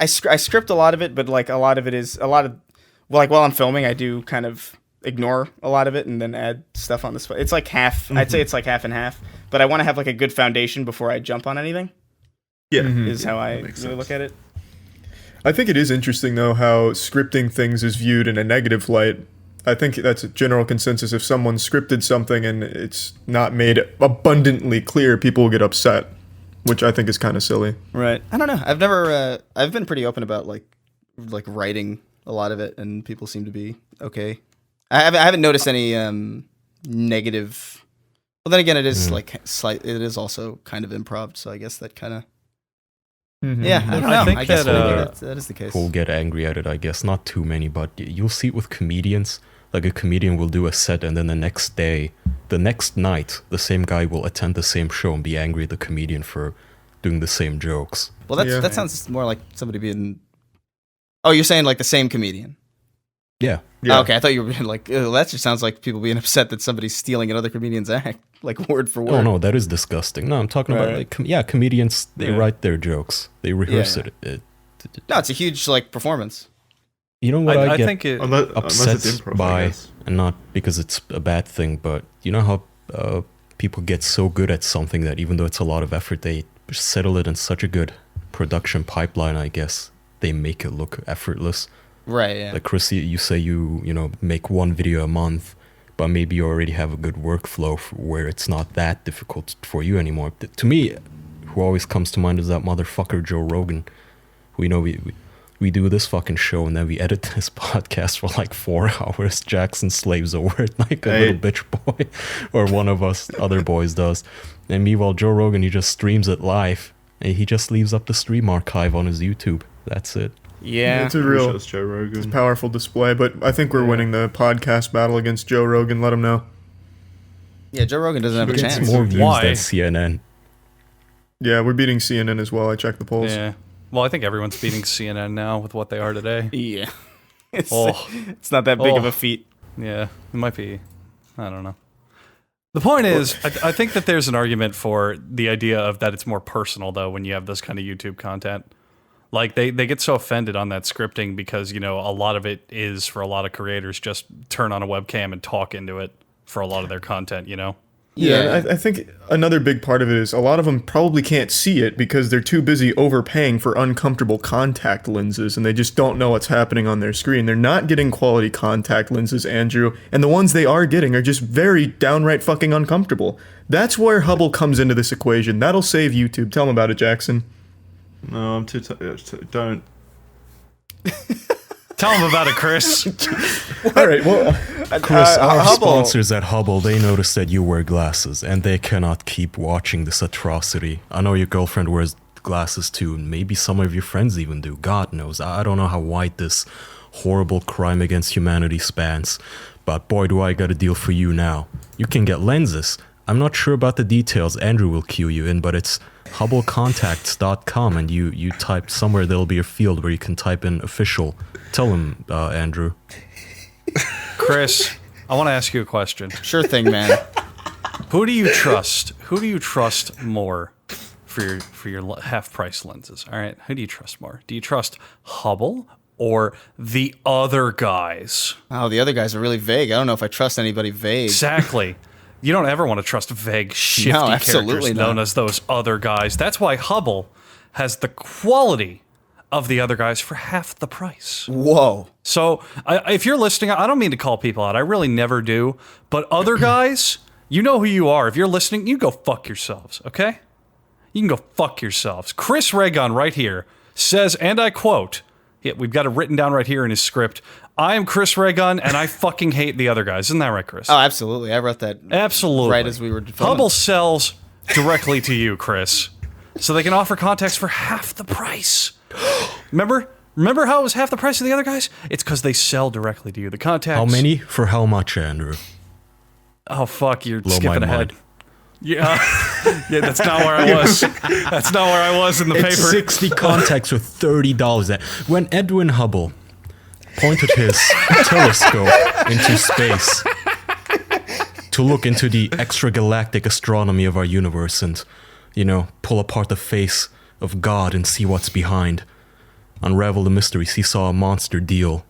script a lot of it, but like a lot of it is a lot of, well, like while I'm filming, I do kind of ignore a lot of it and then add stuff on the spot. It's like half. I'd say it's like half and half. But I want to have like a good foundation before I jump on anything. Yeah. Is how I makes really sense. look at it. I think it is interesting though how scripting things is viewed in a negative light. I think that's a general consensus. If someone scripted something and it's not made abundantly clear, people will get upset, which I think is kind of silly. Right. I don't know. I've been pretty open about like writing a lot of it, and people seem to be okay. I haven't noticed any negative. Well, then again, it is like slight. It is also kind of improv, so I guess that kind of. Yeah, I don't know. I think I guess that, that is the case. People get angry at it, I guess. Not too many, but you'll see it with comedians. Like a comedian will do a set, and then the next night, the same guy will attend the same show and be angry at the comedian for doing the same jokes. Well, that sounds more like somebody being. Oh, you're saying like the same comedian? Yeah. Yeah. Oh, okay, I thought you were being like. That just sounds like people being upset that somebody's stealing another comedian's act, like word for word. Oh no, that is disgusting. No, I'm talking about Right. like comedians. They write their jokes. They rehearse Yeah. it. No, it's a huge like performance. You know what I I get think it. Unless upset it's improv, I by, guess. and not because it's a bad thing, but you know how people get so good at something that even though it's a lot of effort, they settle it in such a good production pipeline. I guess they make it look effortless. Right. Yeah. Like Chris, you say you make one video a month, but maybe you already have a good workflow where it's not that difficult for you anymore. To me, who always comes to mind is that motherfucker Joe Rogan. We do this fucking show and then we edit this podcast for like 4 hours. Jackson slaves over it like a little bitch boy, or one of us other boys does. And meanwhile, Joe Rogan, he just streams it live and he just leaves up the stream archive on his YouTube. That's it. Yeah. It's a real It's Joe Rogan. powerful display, but I think we're winning the podcast battle against Joe Rogan. Let him know. Yeah, Joe Rogan doesn't have a He gets chance. more views Why? than CNN. Yeah, we're beating CNN as well. I checked the polls. Yeah. Well, I think everyone's beating CNN now with what they are today. Yeah. It's, Oh. it's not that big of Oh. a feat. Yeah, it might be. I don't know. The point is, I think that there's an argument for the idea of that it's more personal, though, when you have this kind of YouTube content. Like, they get so offended on that scripting because, a lot of it is, for a lot of creators, just turn on a webcam and talk into it for a lot of their content, Yeah, I think another big part of it is a lot of them probably can't see it because they're too busy overpaying for uncomfortable contact lenses and they just don't know what's happening on their screen. They're not getting quality contact lenses, Andrew, and the ones they are getting are just very downright fucking uncomfortable. That's where Hubble comes into this equation. That'll save YouTube. Tell them about it, Jackson. No, I'm too don't. Tell them about it, Chris. All right, well, Chris, our Hubble. sponsors at Hubble, they noticed that you wear glasses, and they cannot keep watching this atrocity. I know your girlfriend wears glasses too, and maybe some of your friends even do. God knows. I don't know how wide this horrible crime against humanity spans, but boy, do I got a deal for you now. You can get lenses. I'm not sure about the details. Andrew will cue you in, but it's HubbleContacts.com, and you type somewhere there'll be a field where you can type in official. Tell him, Andrew. Chris, I want to ask you a question. Sure thing, man. Who do you trust? Who do you trust more for your half-price lenses? All right, who do you trust more? Do you trust Hubble or the other guys? Oh, the other guys are really vague. I don't know if I trust anybody vague. Exactly. You don't ever want to trust vague, shifty absolutely characters not. known as those other guys. That's why Hubble has the quality of the other guys for half the price. Whoa. So if you're listening, I don't mean to call people out. I really never do. But other guys, you know who you are. If you're listening, you go fuck yourselves, okay? You can go fuck yourselves. Chris Regon right here says, and I quote, we've got it written down right here in his script, I am Chris Regon, and I fucking hate the other guys. Isn't that right, Chris? Oh, absolutely. I wrote that Absolutely. right as we were filming. Hubble sells directly to you, Chris. So they can offer contacts for half the price. Remember how it was half the price of the other guys? It's because they sell directly to you. The contacts. How many? For how much, Andrew? Oh, fuck, you're Blow skipping my ahead. mind. Yeah. Yeah, that's not where I was. That's not where I was in the It's paper. 60 contacts for $30. When Edwin Hubble pointed his telescope into space to look into the extragalactic astronomy of our universe and, pull apart the face of God and see what's behind, unravel the mysteries, he saw a monster deal.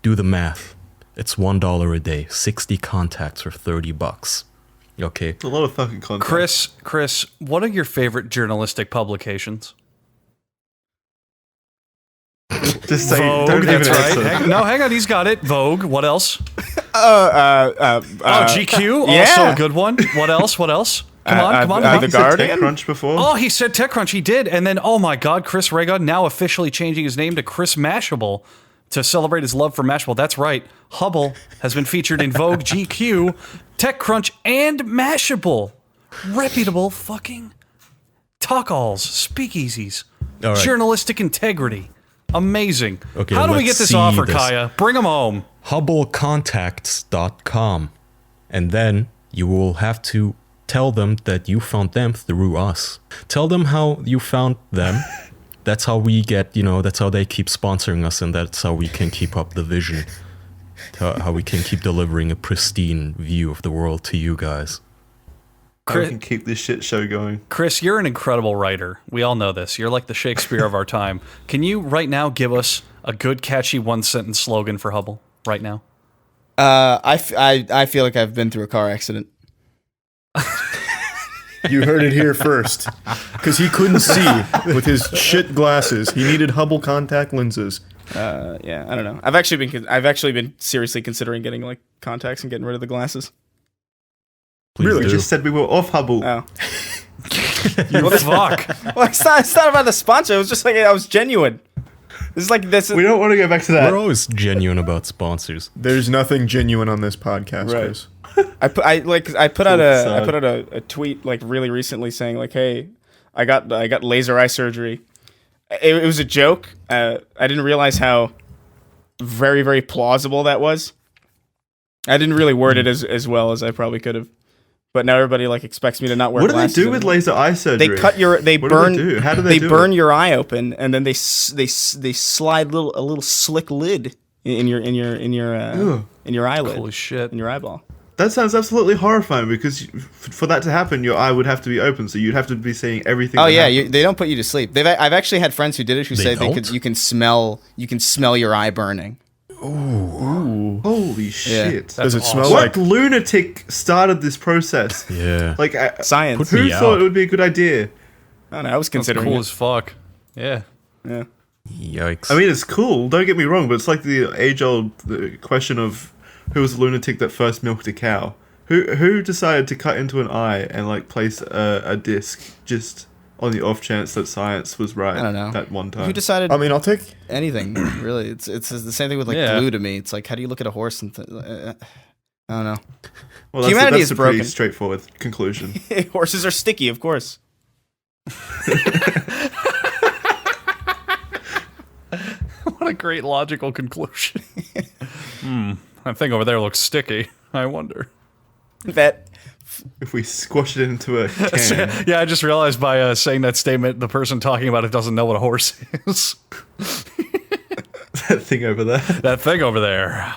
Do the math. It's $1 a day, 60 contacts for $30. Okay. It's a lot of fucking content. Chris, what are your favorite journalistic publications? Just say, Vogue, don't that's even right. answer. Hang on, he's got it. Vogue, what else? GQ, yeah. also a good one. What else? Come on. The You said Guardian? TechCrunch before. Oh, he said TechCrunch, he did. And then, oh my God, Chris Regon now officially changing his name to Chris Mashable to celebrate his love for Mashable. That's right. Hubble has been featured in Vogue, GQ, TechCrunch, and Mashable. Reputable fucking talk-alls, speakeasies, All right. journalistic integrity. Amazing. Okay, How do we let's get this see offer, this. Kaya? Bring him home. HubbleContacts.com. And then you will have to tell them that you found them through us. Tell them how you found them. That's how we get, that's how they keep sponsoring us, and that's how we can keep up the vision. How we can keep delivering a pristine view of the world to you guys. I can keep this shit show going. Chris, you're an incredible writer. We all know this. You're like the Shakespeare of our time. Can you right now give us a good, catchy one-sentence slogan for Hubble right now? I feel like I've been through a car accident. You heard it here first. Because he couldn't see with his shit glasses. He needed Hubble contact lenses. Yeah, I don't know. I've actually been seriously considering getting like contacts and getting rid of the glasses. Please Really? We do. just said we were off Hubble. Oh. Fuck. Well, it's not about the sponsor. It was just like I was genuine. This is like this. We don't want to go back to that. We're always genuine about sponsors. There's nothing genuine on this podcast, Right. Chris. I put out sad. a tweet like really recently saying like, hey, I got laser eye surgery. It was a joke. I didn't realize how very, very plausible that was. I didn't really word it as well as I probably could have. But now everybody like expects me to not wear What do they glasses. do with laser eye surgery? They cut your. They What burn. do they do? How do they do burn it? your eye open, and then they slide a little slick lid in your eyelid, Holy shit. in your eyeball. That sounds absolutely horrifying because for that to happen, your eye would have to be open, so you'd have to be seeing everything. Oh that yeah, happens. they don't put you to sleep. I've actually had friends who did it who They say don't? you can smell your eye burning. Ooh. Holy shit. Does it awesome. smell What like... lunatic started this process? Yeah. Like, Science. who me thought out. it would be a good idea? I don't know. I was That's considering cool it. as fuck. Yeah. Yeah. Yikes. I mean, it's cool. Don't get me wrong, but it's like the age-old question of who was the lunatic that first milked a cow. Who decided to cut into an eye and like place a disc just on the off chance that science was right? I don't know. That one time. Who decided I mean, I'll take... anything, really? It's the same thing with like glue to me. It's like, how do you look at a horse and I don't know. Well, Humanity that's is a pretty broken. straightforward conclusion. Horses are sticky, of course. What a great logical conclusion. That thing over there looks sticky. I wonder. That If we squash it into a can. Yeah, I just realized by saying that statement, the person talking about it doesn't know what a horse is. That thing over there. That thing over there.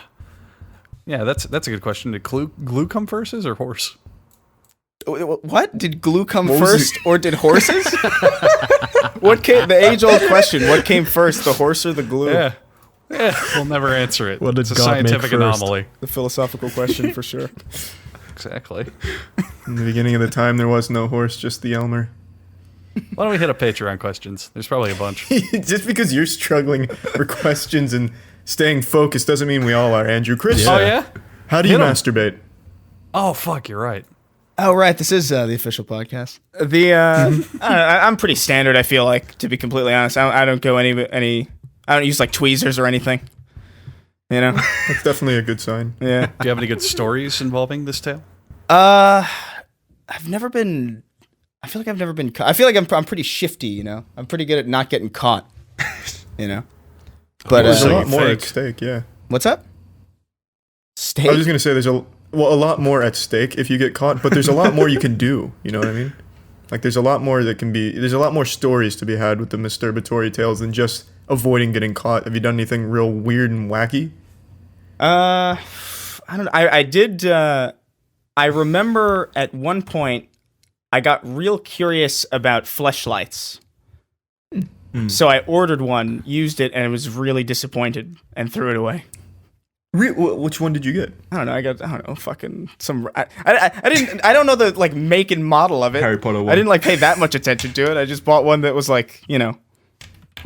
Yeah, that's a good question. Did glue come first or horse? what did glue come first, or did horses? What came? The age-old question: what came first, the horse or the glue? Yeah. We'll never answer it. What did It's a God make scientific first? anomaly. The philosophical question for sure. Exactly. In the beginning of the time, there was no horse, just the Elmer. Why don't we hit up Patreon questions? There's probably a bunch. Just because you're struggling for questions and staying focused doesn't mean we all are, Andrew. Chris, Oh, yeah? how do you Hit 'em. masturbate? Oh, fuck, you're right. Oh right, this is the official podcast. I don't know, I'm pretty standard. I feel like, to be completely honest, I don't go any. I don't use like tweezers or anything. You know. That's definitely a good sign. Yeah. Do you have any good stories involving this tale? I've never been. I feel like I've never been caught. I feel like I'm pretty shifty. You know, I'm pretty good at not getting caught. You know. But There's a so lot more at fake. stake, yeah. what's up? Steak. I was just gonna say there's a lot more at stake if you get caught, but there's a lot more you can do. You know what I mean? Like there's a lot more there's a lot more stories to be had with the masturbatory tales than just avoiding getting caught. Have you done anything real weird and wacky? I don't know. I did. I remember at one point I got real curious about fleshlights. So I ordered one, used it, and was really disappointed and threw it away. Which one did you get? I don't know, fucking some. I don't know the like make and model of it. Harry Potter one. I didn't like pay that much attention to it. I just bought one that was like, you know,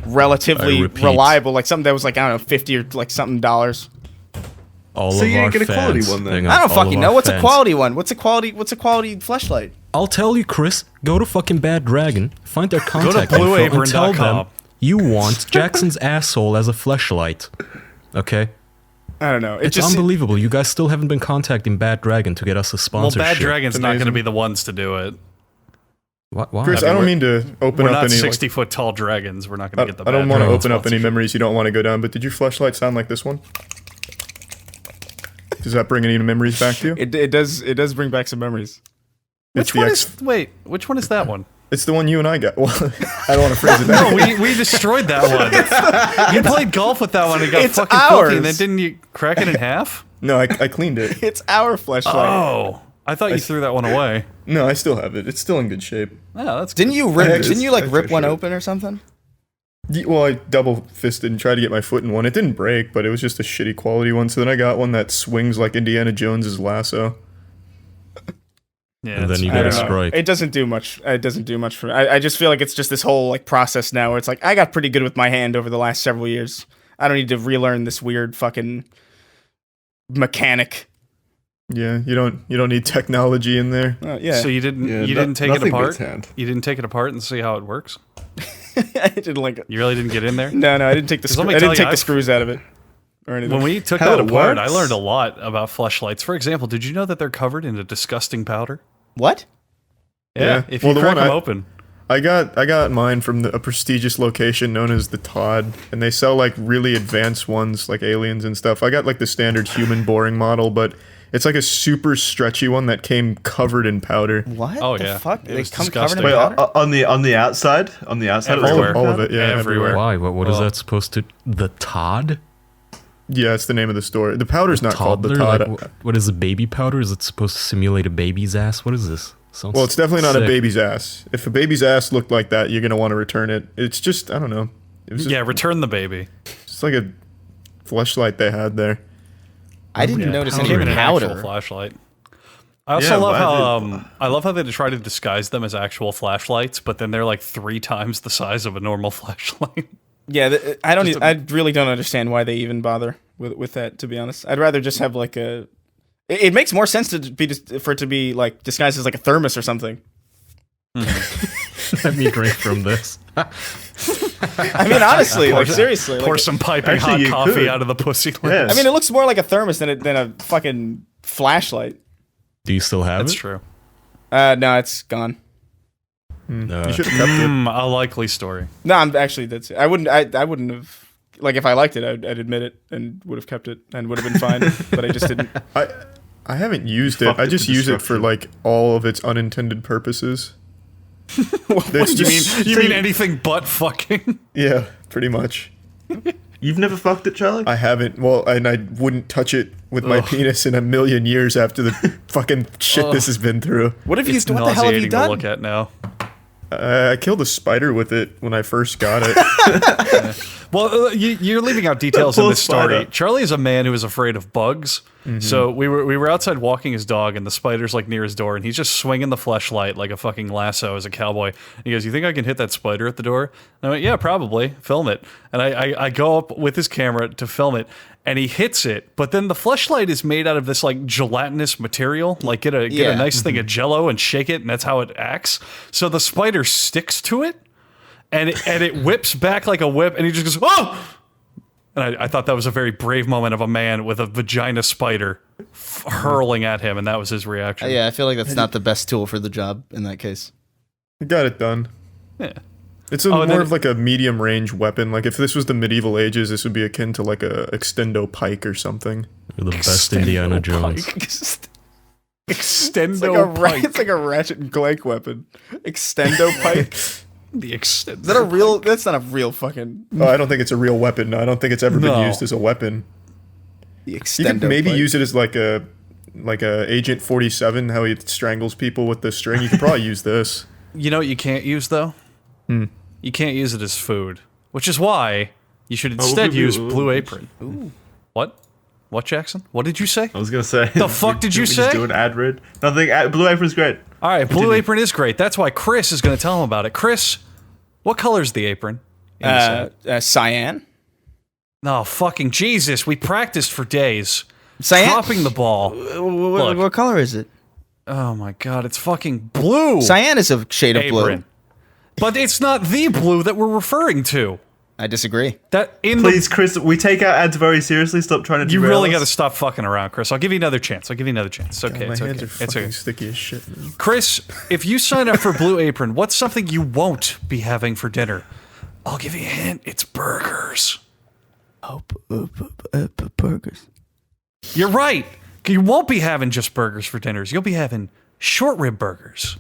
relatively I repeat. reliable, like something that was like, I don't know, $50 or like something dollars. All So of you our didn't get a quality fans, one then? hang on, I don't all of fucking our know. What's a fans. quality one? What's a quality fleshlight? I'll tell you, Chris. Go to fucking Bad Dragon, find their contact info, and tell them blueapron.com. you want Jackson's asshole as a fleshlight. Okay? I don't know. It's unbelievable. You guys still haven't been contacting Bad Dragon to get us a Well, sponsorship. Bad Dragon's not going to amazing. be the ones to do it. Why? Chris, I don't mean to open We're up not any. 60-foot tall dragons. We're not going to get the I don't Bad want to Dragon open up any sponsorship. memories you don't want to go down. But did your flashlight sound like this one? Does that bring any memories back to you? It does bring back some memories. It's Which one is that one? It's the one you and I got. Well, I don't want to phrase it that No, way. we destroyed that one. You played golf with that one and got It's fucking ours. filthy, and then didn't you crack it in half? No, I cleaned it. It's our fleshlight. Oh, I thought you threw that one away. No, I still have it. It's still in good shape. Oh, that's Didn't good. you rip? Actually, Didn't you like actually, rip one sure. open or something? Well, I double fisted and tried to get my foot in one. It didn't break, but it was just a shitty quality one. So then I got one that swings like Indiana Jones's lasso. Yeah, And then you I get a don't know. strike. It doesn't do much. It doesn't do much for. I just feel like it's just this whole like process now where it's like I got pretty good with my hand over the last several years. I don't need to relearn this weird fucking mechanic. Yeah, you don't need technology in there. Yeah. So you didn't Yeah, you didn't take it nothing apart. beats hand. You didn't take it apart and see how it works. I didn't like it. You really didn't get in there. No, I didn't take the. Let me I tell didn't you, take the I've- screws out of it or anything. When we took How that it apart, works? I learned a lot about fleshlights. For example, did you know that they're covered in a disgusting powder? What? Yeah. If Well, you the crack one them I- open. I got mine from a prestigious location known as the Todd, and they sell like really advanced ones like aliens and stuff. I got like the standard human boring model, but it's like a super stretchy one that came covered in powder. What? Oh, the yeah. fuck? It They was come disgusting. covered in Wait, powder? on the outside? On the outside? Everywhere. All of it, yeah, Everywhere. everywhere. Why? What is Oh. that supposed to? The Todd? Yeah, it's the name of the store. The powder's not called the Toddler? Todd. Like, what is a baby powder? Is it supposed to simulate a baby's ass? What is this? Sounds Well, it's definitely not a sick. baby's ass. If a baby's ass looked like that, you're gonna want to return it. It's just I don't know. It was just, Yeah, return the baby. it's like a fleshlight they had there. I didn't notice any Came in an actual powder. flashlight. I also love how they try to disguise them as actual flashlights, but then they're like 3 times the size of a normal flashlight. Yeah, I really don't understand why they even bother with that. To be honest, I'd rather just have like a. It makes more sense for it to be like disguised as like a thermos or something. Let me drink from this. I mean, honestly, like seriously, Pour like, some piping hot coffee out of the pussy. Yes. I mean, it looks more like a thermos than a fucking flashlight. Do you still have That's it? true. No, it's gone. You should have kept it. A likely story. No, I'm actually that's. I wouldn't have. Like if I liked it, I'd admit it and would have kept it and would have been fine. But I just didn't. I haven't used it. I just use it for like all of its unintended purposes. You mean anything but fucking? Yeah, pretty much. You've never fucked it, Charlie? I haven't. Well, and I wouldn't touch it with my penis in a million years after the fucking shit this has been through. What have you? It's What the hell have you nauseating to done? look at now. I killed a spider with it when I first got it. Well, you're leaving out details in Poor this story. spider. Charlie is a man who is afraid of bugs. So we were outside walking his dog, and the spider's like near his door, and he's just swinging the fleshlight like a fucking lasso as a cowboy. And he goes, "You think I can hit that spider at the door?" And I went, "Yeah, probably. Film it." And I go up with his camera to film it, and he hits it. But then the fleshlight is made out of this like gelatinous material. Like get a nice thing of Jello and shake it, and that's how it acts. So the spider sticks to it. And it whips back like a whip, and he just goes, "Oh!" And I thought that was a very brave moment of a man with a vagina spider hurling at him, and that was his reaction. Yeah, I feel like that's not the best tool for the job in that case. I got it done. Yeah. It's more of like a medium range weapon. Like if this was the medieval ages, this would be akin to like a extendo pike or something. You're the best Indiana Jones. Extendo pike. It's like a Ratchet and Clank weapon. Extendo pike. The extendo. Is that a real? That's not a real fucking. Oh, I don't think it's a real weapon. No, I don't think it's ever been used as a weapon. The You extendo. could maybe pike. use it as like a Agent 47, how he strangles people with the string. You could probably use this. You know what you can't use, though? You can't use it as food, which is why you should instead use Blue Apron. Ooh. What? What, Jackson? What did you say? I was going to say. The fuck did you Just say? do an ad read. Nothing. Blue Apron's great. All right, Blue Apron is great. That's why Chris is going to tell him about it. Chris, what color's the apron? Cyan. Oh, fucking Jesus. We practiced for days. Cyan. Dropping the ball. Look. What color is it? Oh, my God. It's fucking blue. Cyan is a shade of Apron. blue. But it's not the blue that we're referring to. I disagree. That in Please, Chris, we take our ads very seriously. Stop trying to You derail really us. got to stop fucking around, Chris. I'll give you another chance. It's okay. My It's hands okay. are It's fucking okay. sticky as shit, man. Chris, if you sign up for Blue Apron, what's something you won't be having for dinner? I'll give you a hint. It's burgers. Burgers. You're right. You won't be having just burgers for dinners. You'll be having short rib burgers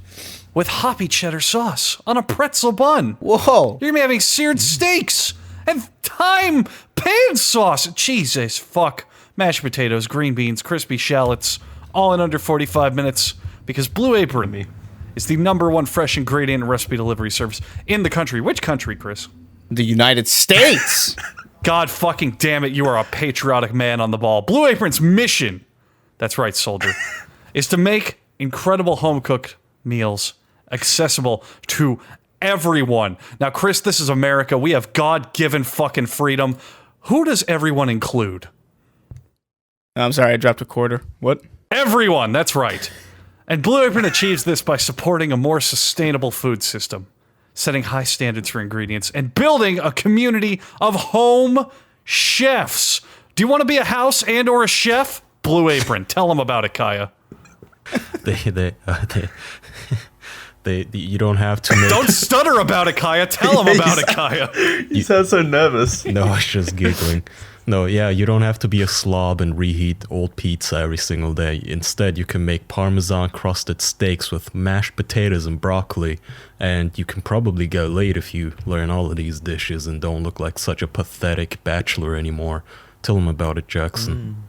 with hoppy cheddar sauce on a pretzel bun. Whoa. You're gonna be having seared steaks and thyme pan sauce. Jesus, fuck. Mashed potatoes, green beans, crispy shallots, all in under 45 minutes because Blue Apron is the #1 fresh ingredient and recipe delivery service in the country. Which country, Chris? The United States. God fucking damn it, you are a patriotic man on the ball. Blue Apron's mission, that's right, soldier, is to make incredible home-cooked meals accessible to everyone. Now, Chris, this is America. We have God-given fucking freedom. Who does everyone include? I'm sorry, I dropped a quarter. What? Everyone, that's right. And Blue Apron achieves this by supporting a more sustainable food system, setting high standards for ingredients, and building a community of home chefs. Do you want to be a house and or a chef? Blue Apron. Tell them about it, Kaya. You don't have to make... Don't stutter about it, Kaya. Tell them about it, Kaya. You sound so nervous. No, I was just giggling. No, yeah, you don't have to be a slob and reheat old pizza every single day. Instead, you can make Parmesan-crusted steaks with mashed potatoes and broccoli, and you can probably go late if you learn all of these dishes and don't look like such a pathetic bachelor anymore. Tell them about it, Jackson.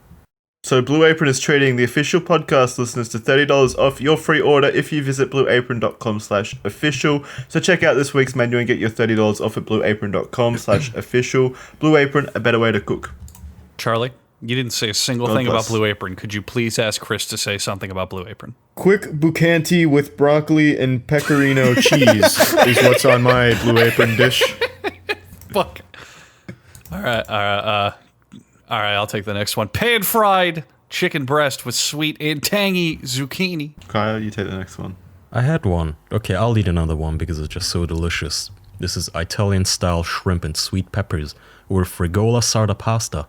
So Blue Apron is treating the official podcast listeners to $30 off your free order if you visit blueapron.com/official. So check out this week's menu and get your $30 off at blueapron.com/official. Blue Apron, a better way to cook. Charlie, you didn't say a single God thing about bless. Blue Apron. Could you please ask Chris to say something about Blue Apron? Quick bucanti with broccoli and pecorino cheese is what's on my Blue Apron dish. Fuck. All right, I'll take the next one. Pan-fried chicken breast with sweet and tangy zucchini. Kaya, you take the next one. I had one. Okay, I'll eat another one because it's just so delicious. This is Italian-style shrimp and sweet peppers with frigola sarda pasta.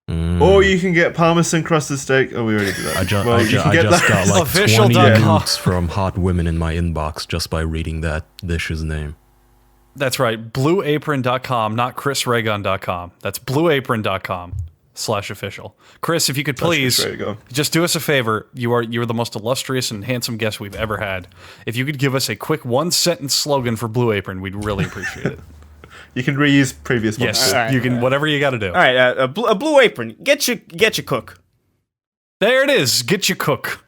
Or you can get Parmesan crusted steak. Oh, we already did that. I just you can get got that. like Official 20 .com. nudes from hot women in my inbox just by reading that dish's name. That's right, blueapron.com, not chrisreagan.com. That's blueapron.com/official. Chris, if you could please There you go. just do us a favor. You're the most illustrious and handsome guest we've ever had. If you could give us a quick one-sentence slogan for Blue Apron, we'd really appreciate it. You can reuse previous ones. Yes, too. Alright, you can, whatever you got to do. All right, a Blue Apron. Get your cook. There it is. Get your cook.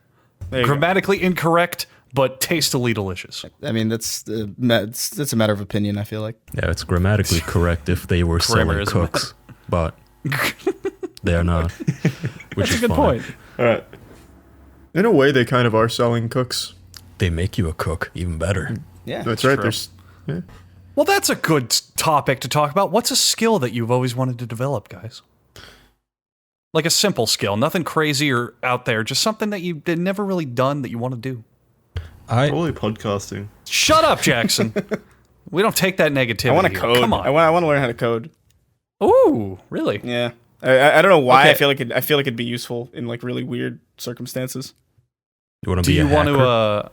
There you go. Grammatically incorrect, but tastily delicious. I mean, that's a matter of opinion, I feel like. Yeah, it's grammatically correct if they were selling Grammarism. cooks, but they are not. Which That's a is good fine. point. All right. In a way, they kind of are selling cooks. They make you a cook, even better. Yeah. That's right. true. There's Well, that's a good topic to talk about. What's a skill that you've always wanted to develop, guys? Like a simple skill, nothing crazy or out there, just something that you've never really done that you want to do. Probably podcasting. Shut up, Jackson. We don't take that negativity. I want to here. code. Come on. I want to learn how to code. Ooh, really? Yeah. I don't know why. Okay. I feel like it'd be useful in like really weird circumstances. You want to Do be you a want hacker? to?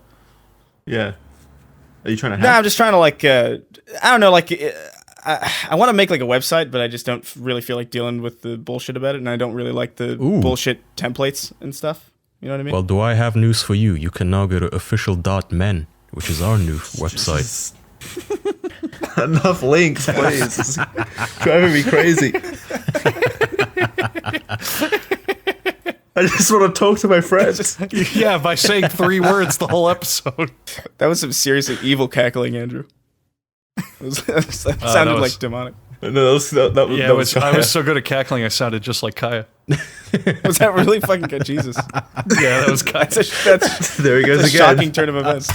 Yeah. Are you trying to No, hack? I'm just trying to like I don't know, like I want to make like a website, but I just don't really feel like dealing with the bullshit about it, and I don't really like the Ooh. bullshit templates and stuff. You know what I mean? Well, do I have news for you? You can now go to official.men, which is our new website. Enough links, please. It's driving me crazy. I just want to talk to my friends. Yeah, by saying 3 words the whole episode. That was some seriously evil cackling, Andrew. That sounded was- like demonic. No, that was Yeah, that was I was so good at cackling, I sounded just like Kaya. Was that really fucking good? Jesus. Yeah, that was Kaya. That's There he goes a again. shocking turn of events.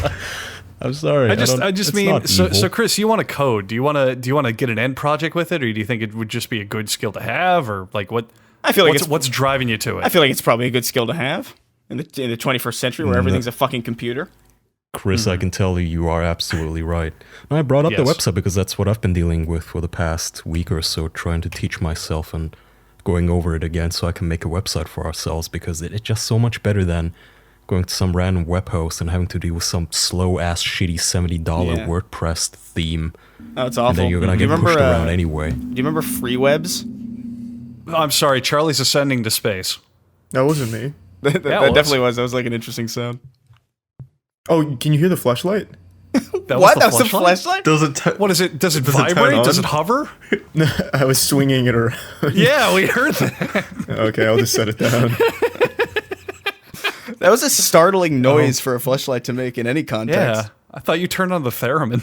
I'm sorry. I just it's mean, not so evil. Chris, you want to code? Do you want to get an end project with it, or do you think it would just be a good skill to have, or like what? I feel like what's driving you to it? I feel like it's probably a good skill to have in the 21st century where everything's a fucking computer. Chris, I can tell you are absolutely right. And I brought up the Yes. website because that's what I've been dealing with for the past week or so, trying to teach myself and going over it again so I can make a website for ourselves, because it's just so much better than going to some random web host and having to deal with some slow-ass, shitty $70 Yeah. WordPress theme. Oh, it's awful. And then you're going to Do you get pushed remember, around anyway. Do you remember free webs? I'm sorry, Charlie's ascending to space. that wasn't me. that Yeah, it was. definitely was. That was like an interesting sound. Oh, can you hear the fleshlight? That What? the That was a fleshlight? flashlight? Does it? What is it? Does it Does it turn vibrate? Does on? it hover? I was swinging it around. Yeah, we heard that. Okay, I'll just set it down. That was a startling noise for a flashlight to make in any context. Yeah, I thought you turned on the theremin.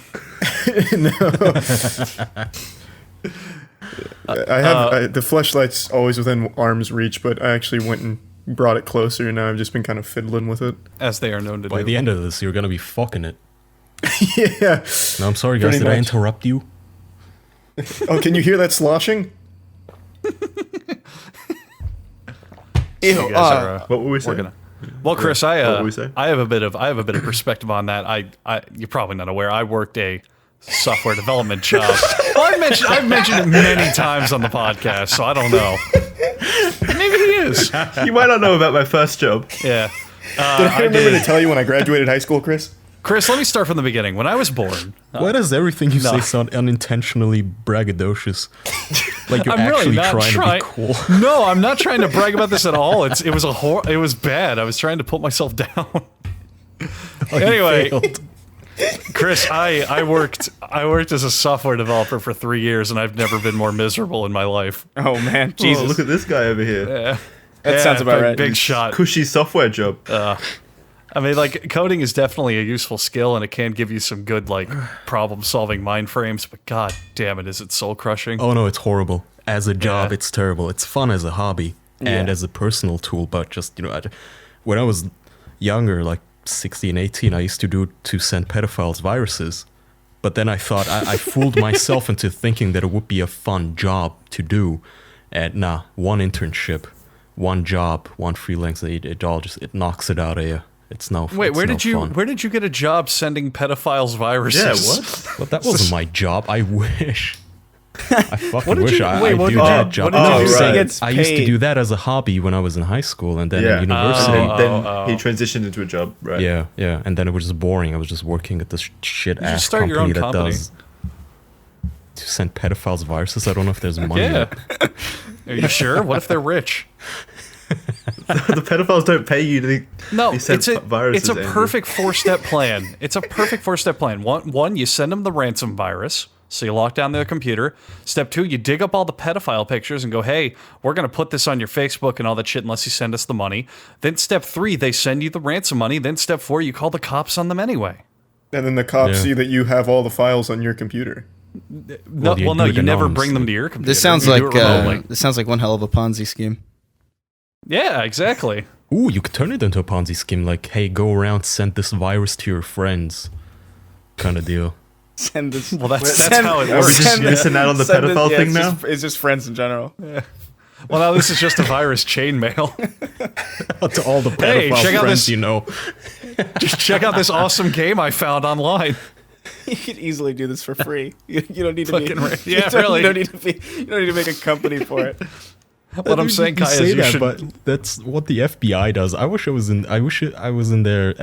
The fleshlight's always within arm's reach, but I actually went and brought it closer, and now I've just been kind of fiddling with it. As they are known to By do. the end of this, you're going to be fucking it. Yeah. No, I'm sorry, guys. Pretty Did I much. interrupt you? Oh, can you hear that sloshing? Ew. You guys are, What were we saying? we're gonna. Well, Chris, What were we saying? I have a bit of perspective on that. You're probably not aware. I worked a software development job. Well, I've mentioned it many times on the podcast, so I don't know. Maybe he is. You might not know about my first job. Yeah. Did I remember to tell you when I graduated high school, Chris? Chris, let me start from the beginning. When I was born, Why does everything you no. say sound unintentionally braggadocious? Like you're I'm really actually not trying to be cool. No, I'm not trying to brag about this at all. It was bad. I was trying to put myself down. Anyway, Failed. Chris, I worked as a software developer for 3 years, and I've never been more miserable in my life. Oh man, Jesus. Oh, look at this guy over here. Yeah. That sounds about right. Big shot. Cushy software job. I mean, like, coding is definitely a useful skill, and it can give you some good, like, problem-solving mind frames, but god damn it, is it soul-crushing. Oh no, it's horrible. as a job, Yeah. it's terrible. It's fun as a hobby and as a personal tool, but just, when I was younger, like 16, 18, I used to send pedophiles viruses. But then I thought, I fooled myself into thinking that it would be a fun job to do. And nah, one internship, one job, one freelance, it knocks it out of you. It's no fun. Wait, where did you get a job sending pedophiles viruses? Yeah, what? Well, that wasn't my job. I wish. I fucking What did wish you- I wait, what do did that you- job. what did No, you I'm do? saying Gets I used to paid. do that as a hobby when I was in high school, and then Yeah. at university. Then Oh. he transitioned into a job, right? Yeah, and then it was just boring. I was just working at this shit You should ass start your own company that company. does to send pedophiles viruses. I don't know if there's money. Yeah. yet. Are you sure? What if they're rich? The pedophiles don't pay you to. No, He sent viruses, it's a Andrew. perfect four-step plan. It's a perfect four-step plan. One, you send them the ransom virus, so you lock down their computer. Step 2, you dig up all the pedophile pictures and go, hey, we're going to put this on your Facebook and all that shit unless you send us the money. Then step 3, they send you the ransom money. Then step 4, you call the cops on them anyway. And then the cops Yeah. see that you have all the files on your computer. Well, you do it you never bring anonymously. them to your computer. This sounds You like do it remotely. this sounds like one hell of a Ponzi scheme. Yeah, exactly. Ooh, you could turn it into a Ponzi scheme. Like, hey, go around, send this virus to your friends, kind of deal. Send this. Well, that's send- how it Are we works. just missing out on the send pedophile yeah, thing it's now? It's just friends in general. Well, now this is just a virus chainmail. To all the Hey, pedophile check out friends this- you know. Just check out this awesome game I found online. You could easily do this for free. You don't need to be. Fucking right. you Yeah, don't- really. You don't need to be. You don't need to make a company for it. What I'm saying, You Kai, say is you that, should. but that's what the FBI does. I wish I was in their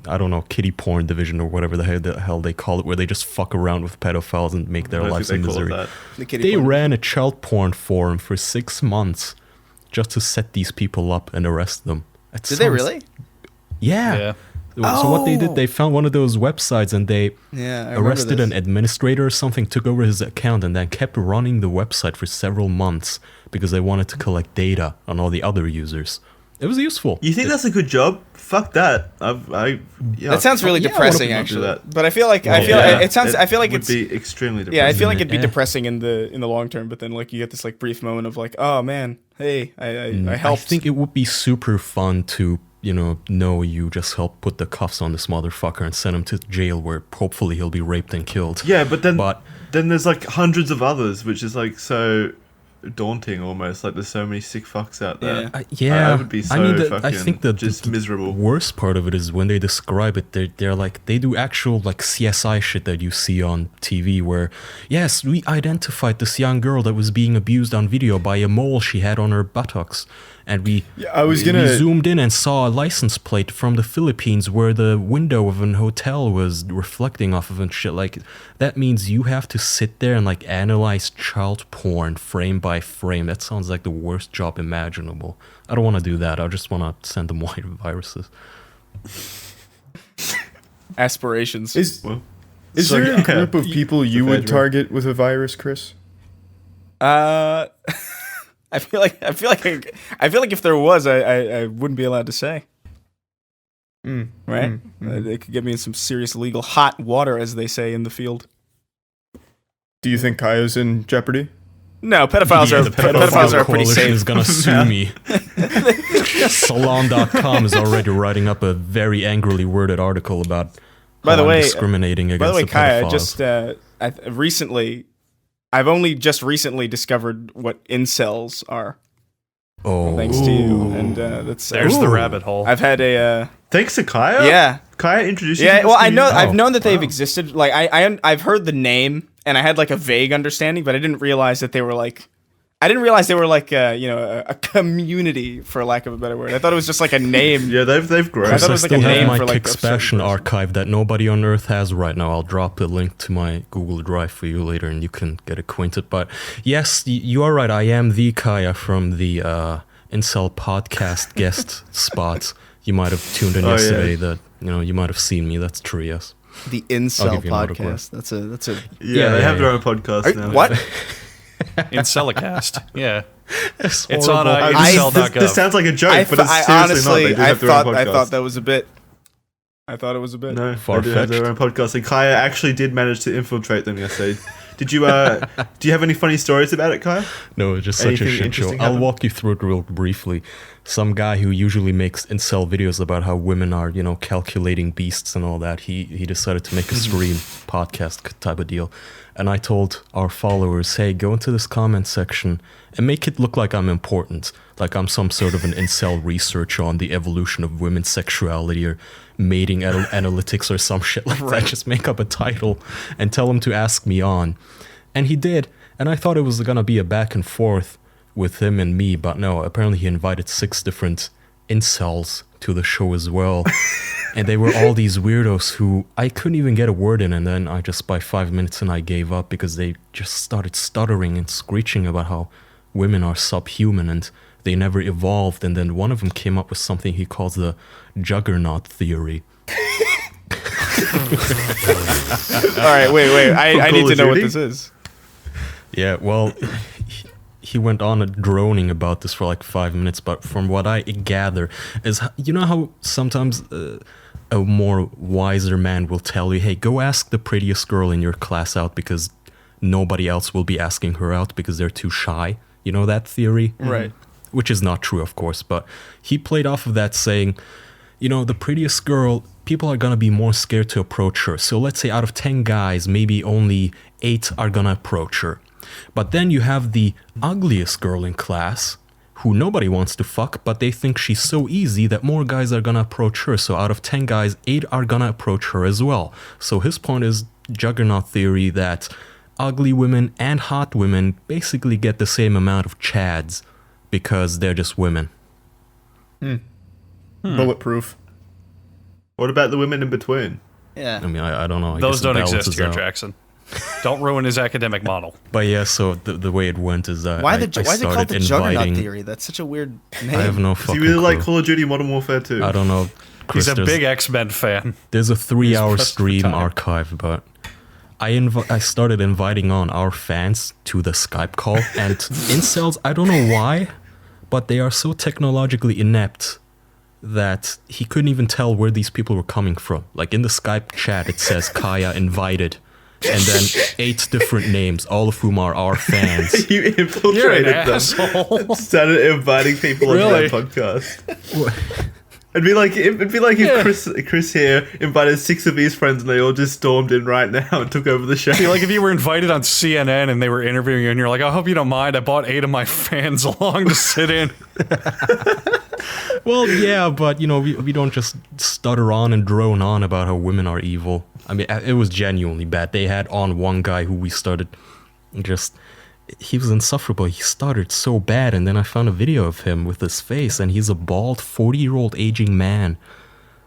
I don't know, kiddie porn division or whatever the hell they call it, where they just fuck around with pedophiles and make their I don't lives a think they call it misery. that. The kitty They porn. ran a child porn forum for 6 months just to set these people up and arrest them. It Did they sounds- really? Yeah. Yeah. So what they did, they found one of those websites and they Yeah, I remember arrested this. an administrator or something, took over his account, and then kept running the website for several months because they wanted to collect data on all the other users. It was useful. You think that's a good job? Fuck that. Yeah, That sounds really Yeah, I depressing, wanna do actually. that. But I feel like Yeah, it sounds. I feel like would it's. be extremely depressing. Yeah, I feel like it'd be Yeah. depressing in the long term, but then like you get this like brief moment of like, oh man, hey, I helped. I think it would be super fun to, know you just helped put the cuffs on this motherfucker and send him to jail where hopefully he'll be raped and killed. Yeah, but then But there's like hundreds of others, which is like so daunting almost. Like there's so many sick fucks out there. Yeah. I would be so I fucking think that just the miserable. worst part of it is when they describe it, they're like, they do actual like CSI shit that you see on TV where, yes, we identified this young girl that was being abused on video by a mole she had on her buttocks. And we zoomed in and saw a license plate from the Philippines where the window of an hotel was reflecting off of and shit. Like, that means you have to sit there and like analyze child porn frame by frame. That sounds like the worst job imaginable. I don't want to do that. I just want to send them white viruses. Aspirations. Is Well, is so, there a yeah, group of people you would federal. target with a virus, Chris? I feel like if there was, I wouldn't be allowed to say. Right? They could get me in some serious legal hot water, as they say in the field. Do you think Kaya's in jeopardy? No, pedophiles Yeah, are the pedophiles are pretty Coalition safe. is gonna sue me. Salon.com is already writing up a very angrily worded article about By the how I'm way, discriminating against the Kaya, pedophiles. I've only just recently discovered what incels are, Oh, thanks to you, and that's There's the rabbit hole. I've had a thanks to Kaya. yeah. Kaya introduced you. Yeah, to well, this I know community? I've known that they've existed. Like I've heard the name and I had like a vague understanding, but I didn't realize that they were like a community, for lack of a better word. I thought it was just like a name. Yeah, they've grown. I thought it I was like still a have name my for, like, a Kickstation certain person. archive that nobody on Earth has right now. I'll drop the link to my Google Drive for you later, and you can get acquainted. But yes, you are right. I am the Kaya from the Incel podcast guest spot. You might have tuned in yesterday. Yeah. That you might have seen me. That's true. Yes. The I'll Incel give you an autograph. podcast. That's a Yeah, they have their own podcast now. What? In Celicast. Yeah. It's It's on horrible. incel.gov. This sounds like a joke, but it's I seriously honestly, not. They do I have their own thought podcast. that was a bit. I thought it was a bit. No, they do have their own podcast. And Kaya actually did manage to infiltrate them yesterday. Did you do you have any funny stories about it, Kyle? No, it's just such a Anything shit show. interesting I'll happen? walk you through it real briefly. Some guy who usually makes incel videos about how women are, calculating beasts and all that, he decided to make a stream podcast type of deal. And I told our followers, hey, go into this comment section and make it look like I'm important. Like I'm some sort of an incel researcher on the evolution of women's sexuality or mating analytics or some shit like that. Just make up a title and tell him to ask me on. And he did. And I thought it was going to be a back and forth with him and me, but no, apparently he invited 6 different incels to the show as well. And they were all these weirdos who I couldn't even get a word in, and then I just, by 5 minutes in, I gave up because they just started stuttering and screeching about how women are subhuman and they never evolved. And then one of them came up with something he calls the juggernaut theory. All right, wait. I need to know what Duty? this is. Yeah, well, he went on droning about this for like 5 minutes, but from what I gather is, you know how sometimes a more wiser man will tell you, hey, go ask the prettiest girl in your class out because nobody else will be asking her out because they're too shy. You know that theory? Right. Which is not true, of course, but he played off of that saying, the prettiest girl, people are going to be more scared to approach her. So let's say out of 10 guys, maybe only 8 are going to approach her. But then you have the ugliest girl in class who nobody wants to fuck, but they think she's so easy that more guys are gonna approach her. So out of 10 guys, 8 are gonna approach her as well. So his point is juggernaut theory that ugly women and hot women basically get the same amount of chads because they're just women. Bulletproof. What about the women in between? Yeah. I mean, I don't know. I Those guess it don't exist balances here, out. Jackson. Don't ruin his academic model. But yeah, so the way it went is Why I is it called started the Juggernaut inviting. theory? That's such a weird name. I have no Do fucking you really like clue. Call of Duty Modern Warfare 2? I don't know. Chris, He's a there's- big X-Men fan. There's a 3-hour pressed for stream time. archive, but I started inviting on our fans to the Skype call, and incels, I don't know why, but they are so technologically inept that he couldn't even tell where these people were coming from. Like in the Skype chat, it says Kaya invited, and then 8 different names, all of whom are our fans. You You're an infiltrated them. asshole. Started inviting people Really? onto that podcast. It'd be like if Chris here invited 6 of his friends and they all just stormed in right now and took over the show. Like if you were invited on CNN and they were interviewing you and you're like, I hope you don't mind, I bought 8 of my fans along to sit in. Well, yeah, but we don't just stutter on and drone on about how women are evil. I mean, it was genuinely bad. They had on one guy who we started he was insufferable. He stuttered so bad, and then I found a video of him with his face, and he's a bald 40-year-old aging man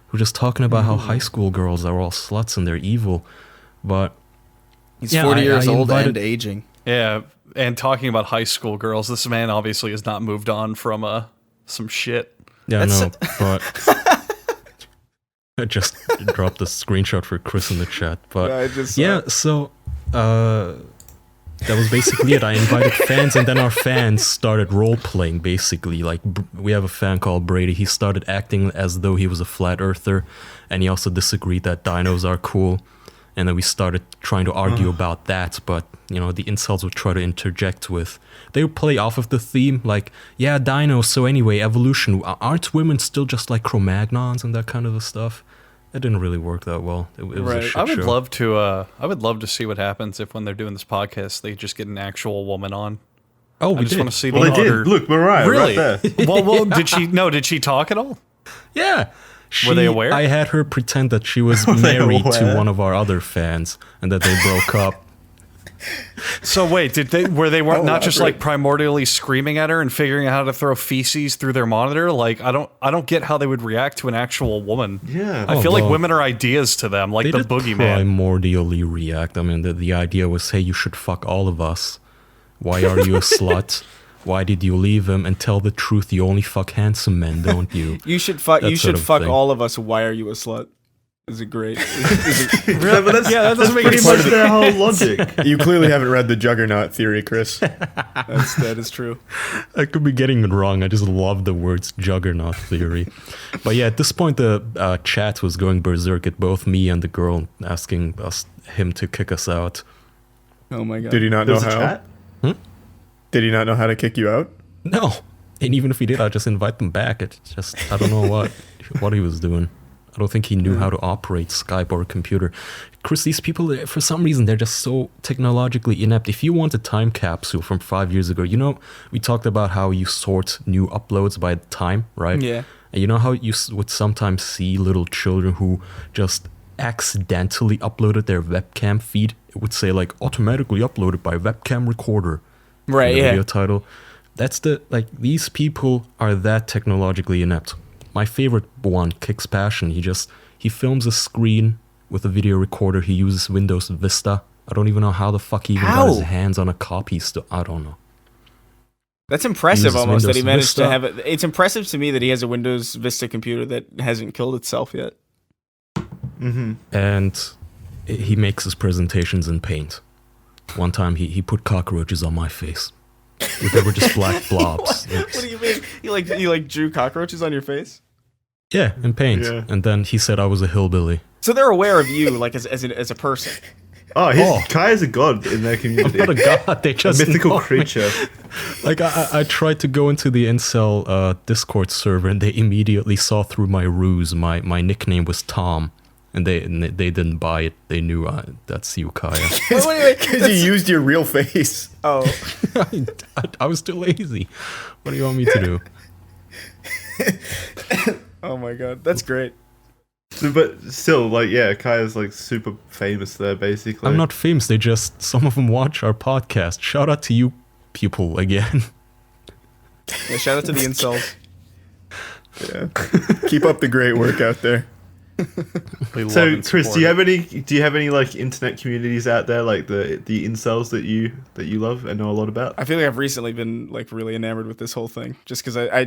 who's just talking about how high school girls are all sluts and they're evil. But He's yeah, 40 years I old invited- and aging. Yeah, and talking about high school girls, this man obviously has not moved on from some shit. yeah, That's no, but I just dropped a screenshot for Chris in the chat. But I just yeah, so that was basically it. I invited fans, and then our fans started role-playing, basically. Like, we have a fan called Brady. He started acting as though he was a flat earther, and he also disagreed that dinos are cool. And then we started trying to argue about that, but, the incels would try to interject with... They would play off of the theme, like, yeah, dinos, so anyway, evolution. Aren't women still just like Cro-Magnons and that kind of stuff? It didn't really work that well. It was a Right. shit I would show. love to see what happens if when they're doing this podcast they just get an actual woman on. Oh, I we just did. want to see Well, the they other... did. Look, Mariah, Really? right there. well, did she talk at all? Yeah. Were they aware? I had her pretend that she was Were they married to aware? one of our other fans and that they broke up. So wait, were they not just like elaborate. primordially screaming at her and figuring out how to throw feces through their monitor? Like I don't get how they would react to an actual woman. Yeah. I feel like well, women are ideas to them, like They the did boogeyman. primordially react. I mean, the idea was, hey, you should fuck all of us. Why are you a slut? Why did you leave him? And tell the truth, you only fuck handsome men, don't you? You should fuck. That You sort should of fuck thing. all of us. Why are you a slut? Is it great? Yeah, but that's, Yeah, that doesn't make pretty any much sense. their whole logic. You clearly haven't read the Juggernaut theory, Chris. That is true. I could be getting it wrong. I just love the words juggernaut theory. But yeah, at this point, the chat was going berserk at both me and the girl, asking him to kick us out. Oh my god. Did he not know There's a how? chat? Did he not know how to kick you out? No. And even if he did, I'd just invite them back. It's just, I don't know what he was doing. I don't think he knew how to operate Skype or a computer. Chris, these people, for some reason, they're just so technologically inept. If you want a time capsule from 5 years ago, you know, we talked about how you sort new uploads by time, right? Yeah. And you know how you would sometimes see little children who just accidentally uploaded their webcam feed? It would say, like, automatically uploaded by webcam recorder. Right, The yeah. video title. That's these people are that technologically inept. My favorite one, Kicks Passion, he films a screen with a video recorder. He uses Windows Vista. I don't even know how the fuck he even got his hands on a copy still. I don't know. That's impressive Uses almost that he Windows managed to Vista. have it. It's impressive to me that he has a Windows Vista computer that hasn't killed itself yet. And he makes his presentations in Paint. One time he put cockroaches on my face. They were just black blobs. What do you mean? You like drew cockroaches on your face? Yeah, in Paint. Yeah. And then he said I was a hillbilly. So they're aware of you, like as a person. Kai is a god in their community. Not a god, they A just mythical know. creature. Like, I tried to go into the Incel Discord server, and they immediately saw through my ruse. My nickname was Tom, and they didn't buy it. They knew that's you, Kaya. Wait. Because you used your real face. Oh, I was too lazy. What do you want me to do? oh my god, that's great. But still, like, yeah, Kaya's like super famous there, basically. I'm not famous. Some of them watch our podcast. Shout out to you people again. Yeah, shout out to the incels. Yeah. Keep up the great work out there. We love So, and Chris, support do you it. have any like internet communities out there, like the incels that you love and know a lot about? I feel like I've recently been like really enamored with this whole thing, just because I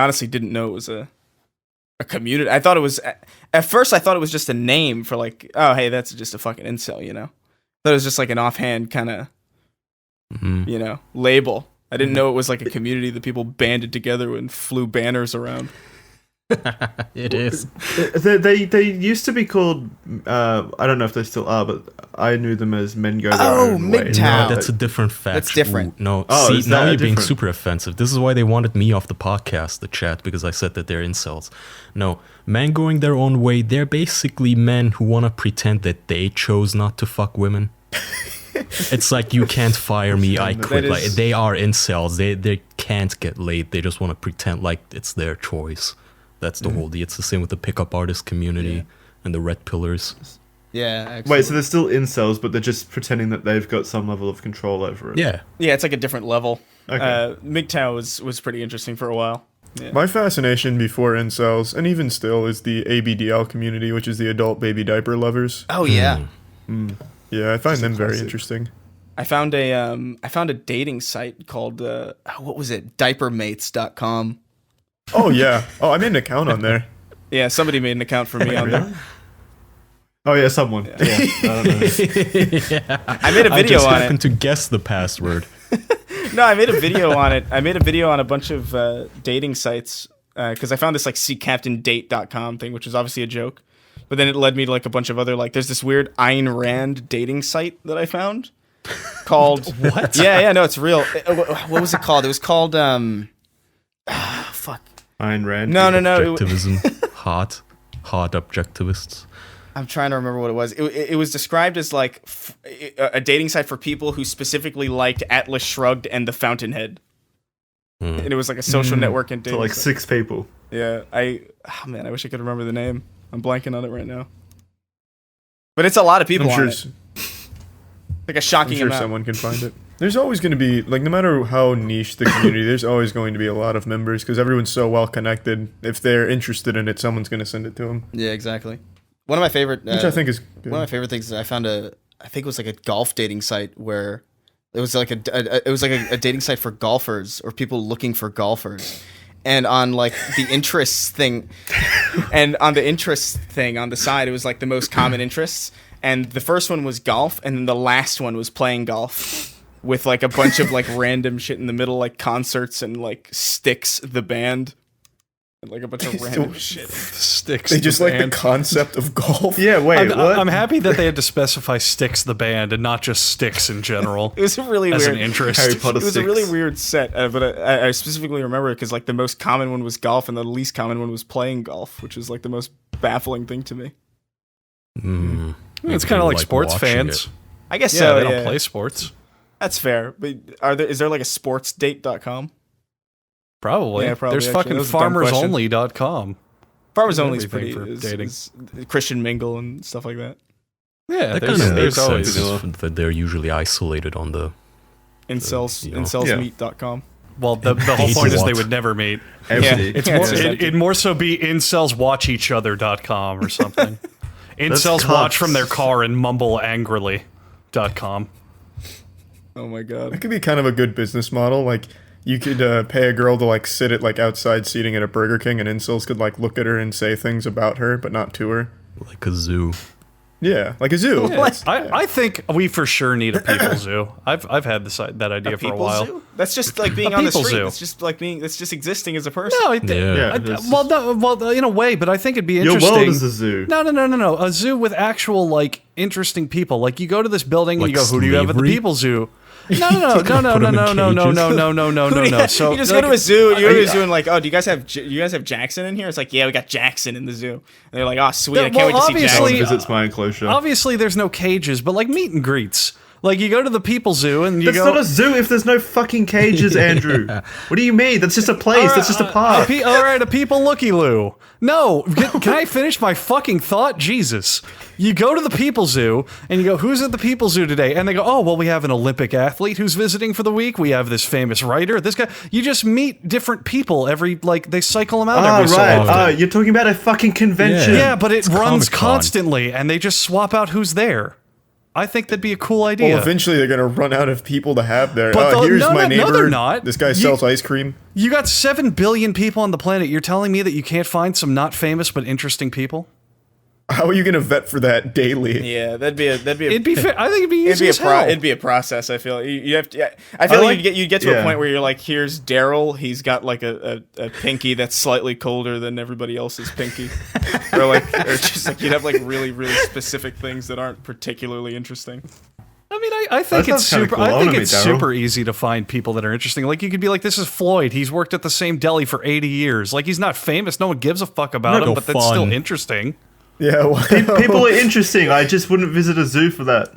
honestly didn't know it was a community. I thought it was at first. I thought it was just a name for like, oh hey, that's just a fucking incel, you know. I thought it was just like an offhand kind of, you know, label. I didn't know it was like a community that people banded together and flew banners around. It is. They used to be called. I don't know if they still are, but I knew them as Men Go Their Own Way. MGTOW. No, that's a different fact. That's different. Ooh, no, Oh, see, is now that you're being different? super offensive. This is why they wanted me off the podcast, the chat, because I said that they're incels. No, men going their own way, they're basically men who want to pretend that they chose not to fuck women. It's like, you can't fire me, I quit. is- Like, they are incels. They can't get laid. They just want to pretend like it's their choice. That's the whole deal. It's the same with the pickup artist community and the red pillars. Yeah. Wait, so they're still incels, but they're just pretending that they've got some level of control over it. Yeah. Yeah, it's like a different level. Okay. MGTOW was pretty interesting for a while. Yeah. My fascination before incels, and even still, is the ABDL community, which is the adult baby diaper lovers. Oh yeah. Yeah, I find them very classic. interesting. I found a dating site called what was it? Diapermates.com. Oh yeah. Oh, I made an account on there. Yeah, somebody made an account for me on there. Oh yeah, someone. Yeah, I don't know. I made a I video just on happened it. to guess the password. No, I made a video on it. I made a video on a bunch of dating sites because I found this like seecaptaindate.com thing, which is obviously a joke. But then it led me to like a bunch of other like there's this weird Ayn Rand dating site that I found called What? Yeah, no, it's real. What was it called? It was called fuck. Ayn Rand. No. Objectivism. Hot objectivists. I'm trying to remember what it was. It was described as like a dating site for people who specifically liked Atlas Shrugged and The Fountainhead. And it was like a social network and So dating like site. 6 people. Yeah, I wish I could remember the name. I'm blanking on it right now. But it's a lot of people I'm on sure, it. Like a shocking I'm sure amount. someone can find it. There's always going to be, like, no matter how niche the community, there's always going to be a lot of members because everyone's so well connected. If they're interested in it, someone's going to send it to them, Yeah, exactly. One of my favorite, which I think is good. one of my favorite things is I found I think it was like a golf dating site where it was like a dating site for golfers or people looking for golfers. And on like the interests thing, on the side, it was like the most common interests. And the first one was golf, and then the last one was playing golf with like a bunch of like random shit in the middle, like concerts and like Styx the band. And like a bunch of random shit. Sticks. They just the like the band. concept of golf. Yeah, wait, what? I'm happy that they had to specify Styx the band and not just Styx in general. It was a really as weird an interest. Harry Potter It was a 6. really weird set, but I specifically remember it because like the most common one was golf and the least common one was playing golf, which is like the most baffling thing to me. It's kind of like sports fans. I guess Yeah, so. they don't Yeah, play sports. that's fair. But is there like a sportsdate.com? Probably. Yeah, probably, There's actually. fucking That was a dumb question. farmersonly.com. Farmers Only is Everything pretty for dating. is Christian Mingle and stuff like that. Yeah, That there's, kind of there's makes always sense that they're usually isolated on the. Incels, you know. incelsmeet.com. Well, the whole Hate point is what? they would never meet. Empty. It's Yeah, more, it's just empty. it'd more so be incelswatcheachother.com or something. Incels cunts. watch from their car and mumble angrily.com. Oh my god. That could be kind of a good business model. Like, you could pay a girl to like sit at like outside seating at a Burger King, and incels could like look at her and say things about her, but not to her. Like a zoo. Yeah, like a zoo. I think we for sure need a people zoo. I've had that idea for a People while. zoo? That's just like being A on the people street. zoo. It's just like being. It's just existing as a person. No, Yeah. in a way, but I think it'd be Your interesting. world is a zoo. No. A zoo with actual like interesting people. Like you go to this building and Like you go, "Who do you have at the slavery? people zoo?" No. Put 'em in cages? So You just go to a zoo. You go to a zoo and like, oh, do you guys have Jackson in here? It's like, yeah, we got Jackson in the zoo. And they're like, oh, sweet, I can't wait to see obviously- Someone Jackson. visits my enclosure. obviously there's no cages, but like meet and greets. Like you go to the people zoo and you That's go. not a zoo if there's no fucking cages, Andrew. What do you mean? That's just a place. That's just a park. All right, a people looky-loo. No, can I finish my fucking thought? Jesus. You go to the people zoo, and you go, who's at the people zoo today? And they go, oh, well, we have an Olympic athlete who's visiting for the week. We have this famous writer. This guy. You just meet different people they cycle them out every so right. often. You're talking about a fucking convention. Yeah, but it runs Comic-Con. constantly, and they just swap out who's there. I think that'd be a cool idea. Well, eventually they're gonna run out of people to have there. But Here's no, my no, neighbor. they're not. This guy You- sells ice cream. You got 7 billion people on the planet. You're telling me that you can't find some not famous but interesting people? How are you gonna vet for that daily? Yeah, that'd be a It'd be. I think it'd be easy as hell. it'd be a process. I feel you have to. I feel like you'd get to a point where you're like, here's Daryl. He's got like a pinky that's slightly colder than everybody else's pinky, or just like you'd have like really specific things that aren't particularly interesting. I mean, I think That it's sounds kinda super. cool. I I wanna think meet it's Daryl. super easy to find people that are interesting. Like you could be like, this is Floyd. He's worked at the same deli for 80 years. Like he's not famous. No one gives a fuck about him, No but that's still fun. interesting. Yeah. Well, People are interesting. I just wouldn't visit a zoo for that.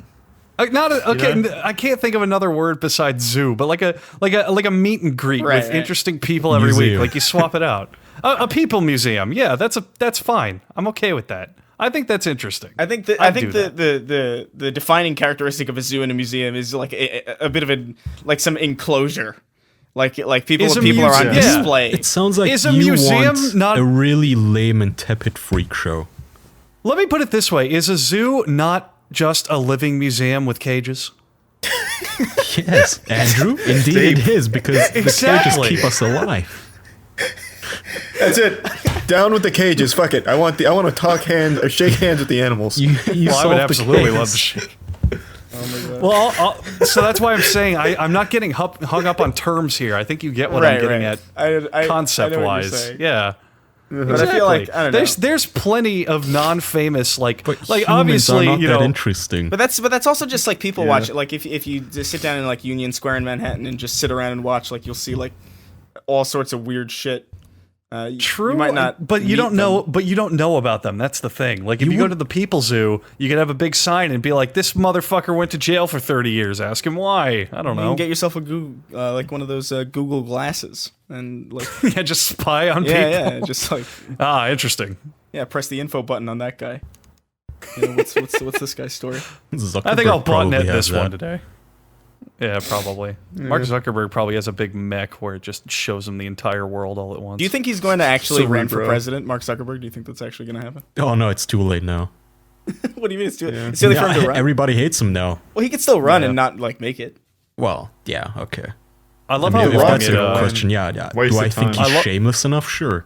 I can't think of another word besides zoo, but like a meet and greet Right, with right. interesting people every week. Museum. Like you swap it out. A people museum. Yeah, that's fine. I'm okay with that. I think that's interesting. I think the defining characteristic of a zoo and a museum is like a bit of some enclosure. Like people Is a are on museum- display. It sounds like Is a you museum want not- a really lame and tepid freak show. Let me put it this way: is a zoo not just a living museum with cages? Yes, Andrew. Indeed, it is because Exactly. the cages keep us alive. That's it. Down with the cages. Fuck it. I want to shake hands with the animals. You Well, I would solved the absolutely case. love the shit. Well, so that's why I'm saying I'm not getting hung up on terms here. I think you get what I'm getting at I concept know what you're wise. saying. Yeah. But I feel like I don't know. There's plenty of non-famous But like humans obviously are not you that know interesting. But that's also just like people watch it. Like if you just sit down in like Union Square in Manhattan and just sit around and watch, like you'll see like all sorts of weird shit. true, You might not, but you meet don't know. them. But you don't know about them. That's the thing. Like if you go to the People Zoo, you could have a big sign and be like, "This motherfucker went to jail for 30 years. Ask him why." I don't You know. can get yourself a Google, like one of those Google glasses, and like Yeah, just spy on people. yeah, just like Interesting. press the info button on that guy. You know, what's this guy's story? I think I'll Zuckerberg botnet probably this has one that. today. Yeah, probably. Mark Zuckerberg probably has a big mech where it just shows him the entire world all at once. Do you think he's going to actually run for Cerebro. president, Mark Zuckerberg? Do you think that's actually going to happen? Oh no, it's too late now. What do you mean it's too? It's silly for him to run. Everybody hates him now. Well, he could still run and not like make it. Well, yeah, okay. I love I mean, how if long that's it, the question, yeah. Waste Do I of think time. he's shameless enough? Sure.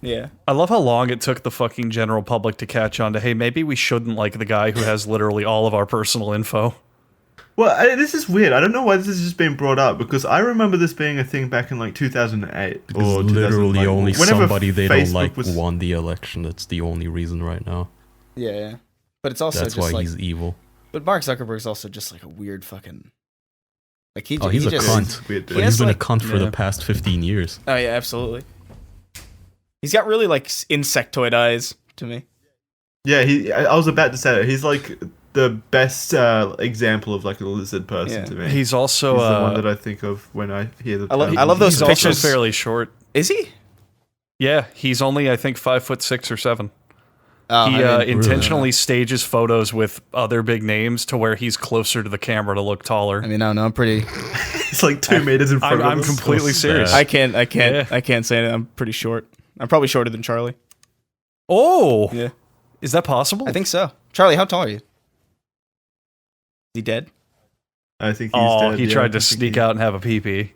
Yeah. I love how long it took the fucking general public to catch on to, hey, maybe we shouldn't like the guy who has literally all of our personal info. Well, this is weird. I don't know why this is just being brought up because I remember this being a thing back in like 2008 Because or literally only whenever somebody they don't like was- won the election. That's the only reason right now. Yeah. But it's also That's just why like, he's evil. but Mark Zuckerberg's also just like a weird fucking. Like He's he a just, cunt. Weird dude. But he's has, been like- a cunt for Yeah. the past 15 years. Oh yeah, absolutely. He's got really like insectoid eyes to me. Yeah, I was about to say it. He's like the best example of like a lizard person Yeah. to me. He's also He's the one that I think of when I hear the. I love- term I love those he's lizard. also pictures. fairly short. Is he? Yeah, he's only I think 5'6" or 7. Oh, He I mean, intentionally stages photos with other big names to where he's closer to the camera to look taller. I mean, I don't know. I'm pretty. It's like 2 meters in front I'm of us. completely So serious. sad. Yeah. I can't say it. I'm pretty short. I'm probably shorter than Charlie. Oh, Yeah, is that possible? I think so. Charlie, how tall are you? Is he dead? I think he's Oh, dead. he yeah, tried I to think sneak he- out and have a pee-pee.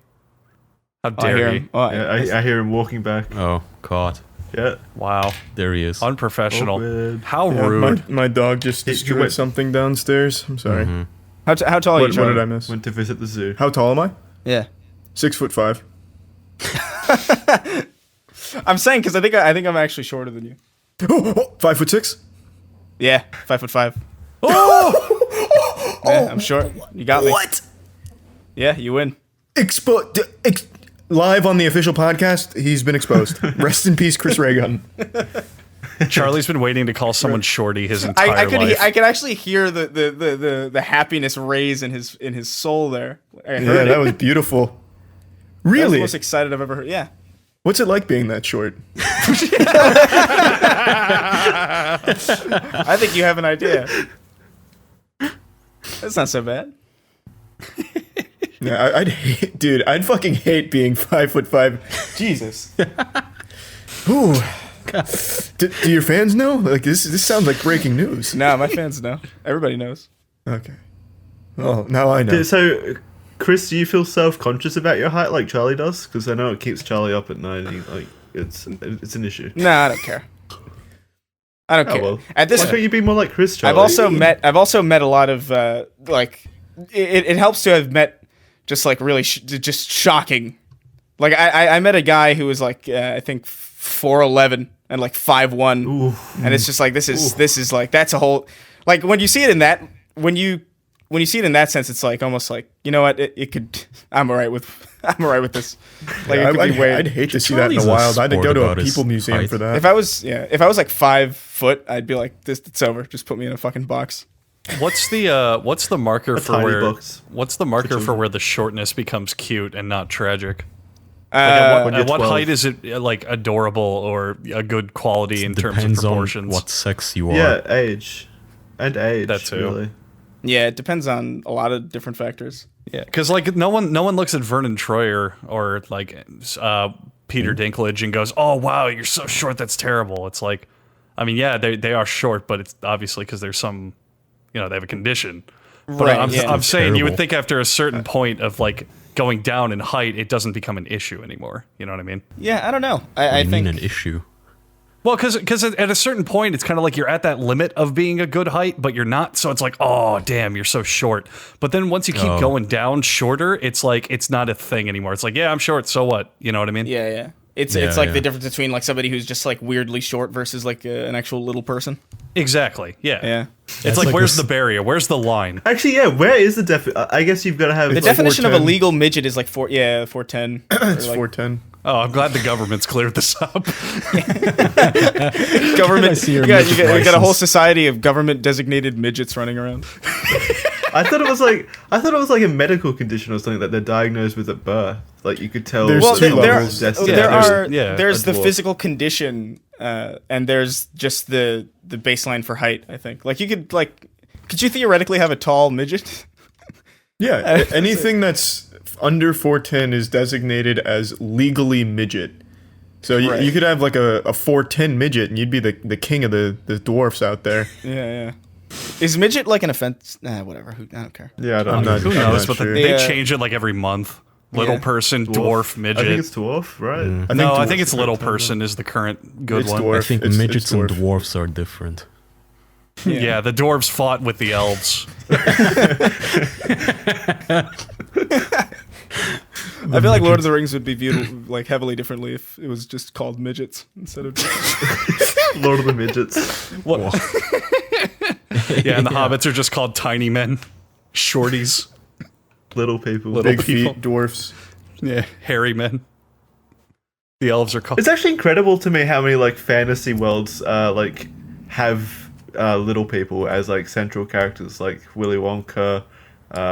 How Oh, I hear dare he? him. Oh, Yeah, I hear him walking back. Oh, God. Yeah. Wow. There he is. Unprofessional. Awkward. How Yeah, rude. my dog just You destroyed went- something downstairs. I'm sorry. Mhm. how tall are you, What Charlie? did I miss? Went to visit the zoo. How tall am I? Yeah, 6'5". I'm saying because I think I'm actually shorter than you. 5'6". Yeah, 5'5". Oh, yeah, I'm short. You got me. What? Yeah, you win. Live on the official podcast, he's been exposed. Rest in peace, Chris Raygun. Charlie's been waiting to call someone shorty his entire I could life. I could actually hear the happiness raise in his soul there. I heard Yeah, it. that was beautiful. That was the Really? most excited I've ever heard. Yeah. What's it like being that short? I think you have an idea. That's not so bad. Yeah, I'd hate, dude. I'd fucking hate being 5'5". Jesus. Ooh. Do your fans know? Like this sounds like breaking news. No, my fans know. Everybody knows. Okay. Well, now I know. So, Chris, do you feel self-conscious about your height like Charlie does? Because I know it keeps Charlie up at night. And it's an issue. No, I don't care. I don't Oh care. well. At this, Why can't you be more like Chris, Charlie? I've also met a lot of like. It helps to have met just like really just shocking. Like I met a guy who was like I think 4'11" and like 5'1", Ooh. and it's just like this is like that's a whole like when you see it in that when you see it in that sense, it's like almost like, you know what, it could I'm alright with this. Like it could be way. I'd hate to see that in Charlie's the a wild. I'd sport go to a about his people museum height. for that. If I was like 5 foot, I'd be like this. It's over. Just put me in a fucking box. What's the marker for tiny where box. what's the marker for where the shortness becomes cute and not tragic? Uh, At what 12. height is it like adorable or a good quality in terms of Depends on proportions? what sex you are. Yeah, age. And age, That too. really. yeah, it depends on a lot of different factors. Yeah, because like no one looks at Vernon Troyer or like Peter Dinklage and goes, "Oh wow, you're so short. That's terrible." It's like, I mean, yeah, they are short, but it's obviously because there's some, they have a condition. But Right, I'm, yeah. I'm saying you would Terrible. think after a certain point of like going down in height, it doesn't become an issue anymore. You know what I mean? Yeah, I don't know. I I think mean an issue. Well, because at a certain point, it's kind of like you're at that limit of being a good height, but you're not. So it's like, oh, damn, you're so short. But then once you keep Oh. going down shorter, it's like it's not a thing anymore. It's like, yeah, I'm short. So what? You know what I mean? yeah. It's Yeah, like yeah. the difference between like somebody who's just like weirdly short versus like an actual little person. Exactly. Yeah. Yeah. It's like, like where's this- the barrier? Where's the line? Actually, yeah, where is the I guess you've got to have... The like, definition of a 4'10". legal midget is like 4'10". It's Or, like, 4'10". Oh, I'm glad the government's cleared this up. government. I see your You got midget a whole license? society of government designated midgets running around. I thought it was like a medical condition or something that they're diagnosed with at birth. Like you could tell. There's Well, two there levels. That's- there there's- are yeah, there's a the dwarf. physical condition and there's just the baseline for height. I think like you could you theoretically have a tall midget? Yeah, anything that's under 4'10" is designated as legally midget. So Right. you could have like a 4'10" midget, and you'd be the king of the dwarfs out there. Yeah. Is midget like an offense? Nah, whatever. I don't care. Yeah, I don't I'm know. not- Who I'm knows? not But sure. they Yeah. change it like every month. Little Yeah. person, dwarf, midget. I think it's dwarf, right? I dwarf think it's is little the correct person is the current good It's one. dwarf. I think It's midgets and dwarf. dwarfs are different. Yeah, the dwarves fought with the elves. I feel like Lord of the Rings would be viewed like heavily differently if it was just called midgets instead of Lord of the Midgets. What? Yeah, and the hobbits are just called tiny men, shorties, Little people. Little Big people. feet, dwarfs. Yeah, hairy men. The elves are called. It's actually incredible to me how many like fantasy worlds like have little people as like central characters, like Willy Wonka,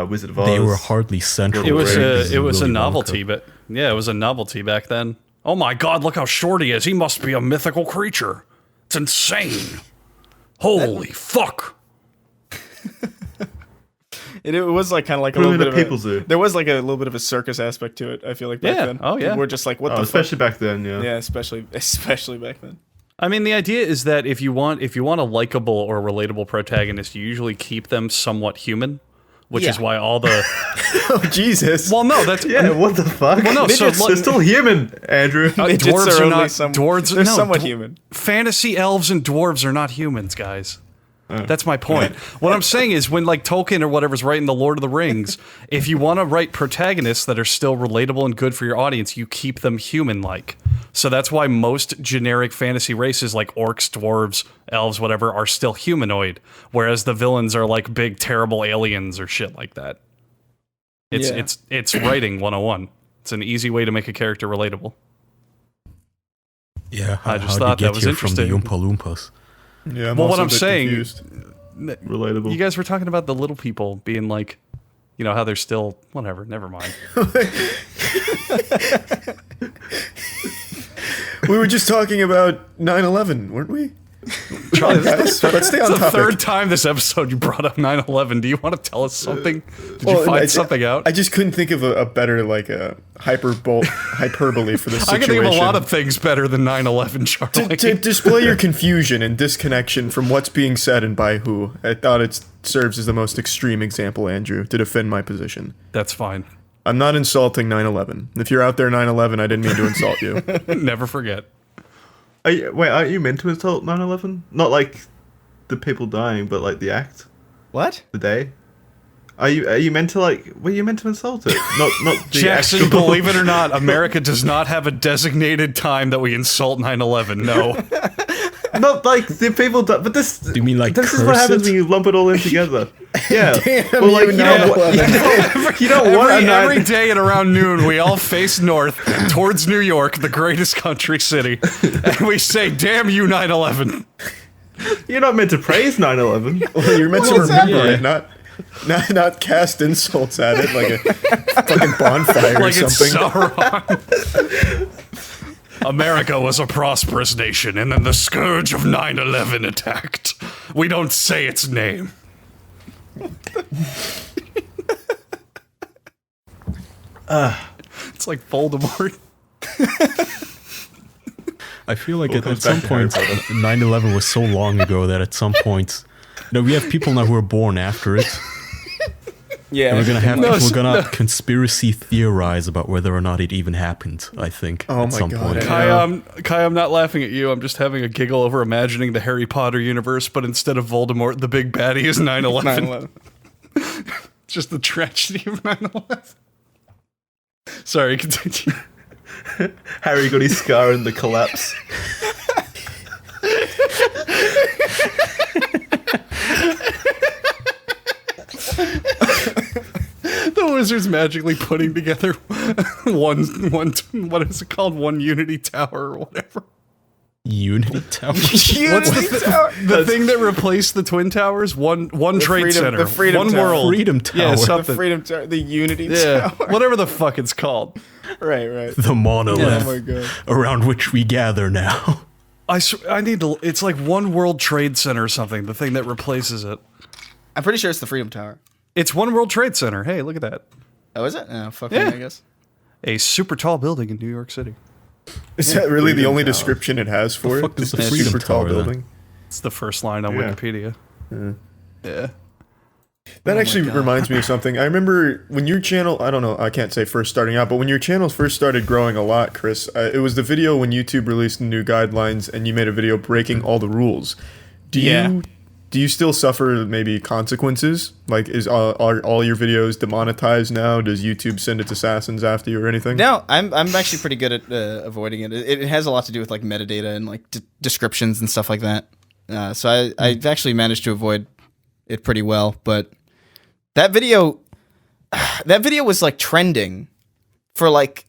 Wizard of Oz. They were hardly central. It was right? a Willy novelty, Wonka. but yeah, it was a novelty back then. Oh my God! Look how short he is. He must be a mythical creature. It's insane. Holy fuck! it was like kind of like a Put 'em little in bit a of people zoo. There was like a little bit of a circus aspect to it. I feel like back Yeah. then. Oh, yeah. We're just like, what Oh, the especially fuck? back then, yeah. Yeah, especially back then. I mean, the idea is that if you want a likable or relatable protagonist, you usually keep them somewhat human, which is Yeah. why all the Oh, Jesus. well, no, that's Yeah, what the fuck? Well, no, so Midgets, look- they're still human, Andrew. Midgets dwarves are are only not some- dwarves. They're no, somewhat human. Fantasy elves and dwarves are not humans, guys. That's my point. What I'm saying is, when like Tolkien or whatever's writing the Lord of the Rings, if you want to write protagonists that are still relatable and good for your audience, you keep them human-like. So that's why most generic fantasy races like orcs, dwarves, elves, whatever, are still humanoid, whereas the villains are like big, terrible aliens or shit like that. It's writing 101. It's an easy way to make a character relatable. Yeah, I just how'd thought you that get was here from the interesting. Oompa Loompas? Yeah, I'm Well, what also a I'm bit saying- confused. Relatable. You guys were talking about the little people being like, you know, how they're still whatever. Never mind. We were just talking about 9/11, weren't we? Charlie, Guys, let's stay on it's the topic. third time this episode you brought up 9/11. Do you want to tell us something? Did you Well, find something out? I just couldn't think of a better like a hyperbole for this I situation. can think of a lot of things better than 9/11, Charlie. to display your confusion and disconnection from what's being said and by who. I thought it serves as the most extreme example, Andrew, to defend my position. That's fine. I'm not insulting 9/11. If you're out there 9/11, I didn't mean to insult you. Never forget. Aren't you meant to insult 9/11? Not like the people dying, but like the act, What? the day. Are you meant to like? Were you meant to insult it? Not the Jackson, actual. believe it or not, America does not have a designated time that we insult 9/11. No. Not like the people, but this. Do you mean like this is curse what happens it? when you lump it all in together? Yeah. Damn well, like you, you don't, 9/11. you don't want a nine- Every day at around noon, we all face north towards New York, the greatest country city, and we say, "Damn you, 9/11." You're not meant to praise 9/11. Well, you're meant to Well, remember exactly. it, not cast insults at it like a fucking bonfire or Like it's something. so wrong. America was a prosperous nation, and then the scourge of 9/11 attacked. We don't say its name. It's like Voldemort. I feel like Well, at it comes some back to Harry point, 9/11 was so long ago that at some point, we have people now who are born after it. Yeah. And we're gonna have No, we're so- gonna conspiracy theorize about whether or not it even happened. I think Oh at my some God, point. I- Kai, I'm not laughing at you. I'm just having a giggle over imagining the Harry Potter universe, but instead of Voldemort, the big baddie is 9/11. 9/11. Just the tragedy of 9/11. Sorry, continue. Harry got his scar in the collapse. The wizard's magically putting together one what is it called? One Unity Tower or whatever. Unity Tower. What's the thing that replaced the Twin Towers? One Trade Freedom- Center. the Freedom one Tower. world. Freedom Tower. Yeah, The something. Freedom Tower, the Unity Yeah, Tower. whatever the fuck it's called. Right, right. The monolith Oh my god. around which we gather now. I need to. It's like One World Trade Center or something. The thing that replaces it. I'm pretty sure it's the Freedom Tower. It's One World Trade Center. Hey, look at that. Oh, is it? Oh, fuck Yeah. me, I guess. A super tall building in New York City. Is that really the Freedom only Tower. description it has for fuck it? is Just the a Freedom super tall Tower, then? building. It's the first line on Yeah. Wikipedia. Yeah. That actually God. reminds me of something. I remember when your channel, I don't know, I can't say first starting out, but when your channel first started growing a lot, Chris, it was the video when YouTube released new guidelines and you made a video breaking all the rules. Do Yeah. you do you still suffer maybe consequences? Like, are all your videos demonetized now? Does YouTube send its assassins after you or anything? No, I'm actually pretty good at avoiding it. It has a lot to do with like metadata and like descriptions and stuff like that. So I've actually managed to avoid it pretty well. But that video was like trending for like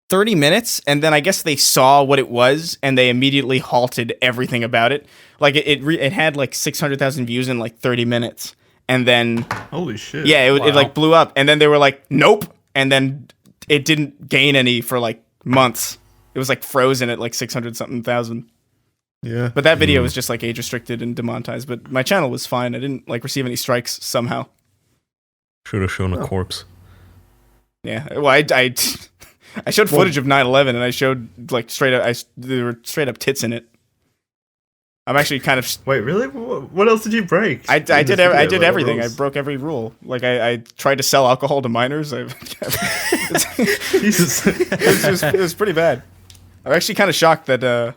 30 minutes, and then I guess they saw what it was and they immediately halted everything about it. Like it had like 600,000 views in like 30 minutes, and then holy shit, yeah, it like blew up, and then they were like, nope, and then it didn't gain any for like months. It was like frozen at like 600 something thousand. Yeah, but that video was just like age restricted and demonetized. But my channel was fine. I didn't like receive any strikes somehow. Should have shown a corpse. Yeah, well, I showed footage of 9/11, and I showed like there were straight up tits in it. I'm actually kind of. Wait, really? What else did you break? I did everything. I broke every rule. Like I tried to sell alcohol to minors. Jesus, it was pretty bad. I'm actually kind of shocked that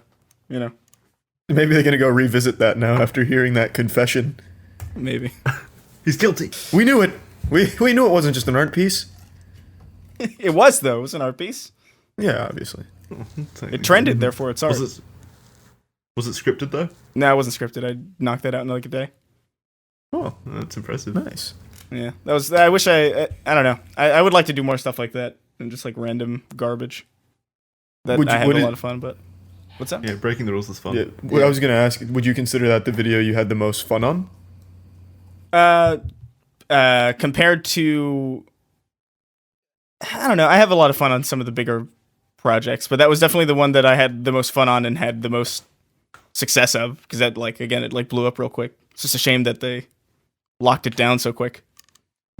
maybe they're gonna go revisit that now after hearing that confession. Maybe he's guilty. We knew it. We knew it wasn't just an art piece. It was though. It was an art piece. Yeah, obviously. It trended, therefore it's art. Was it scripted though? No, it wasn't scripted. I knocked that out in like a day. Oh, that's impressive. Nice. Yeah, that was. I wish I don't know. I would like to do more stuff like that than just like random garbage. I had a lot of fun, but what's up? Yeah, breaking the rules is fun. Yeah, what I was gonna ask, would you consider that the video you had the most fun on? Compared to, I don't know. I have a lot of fun on some of the bigger projects, but that was definitely the one that I had the most fun on and had the most success of, because that it blew up real quick. It's just a shame that they locked it down so quick.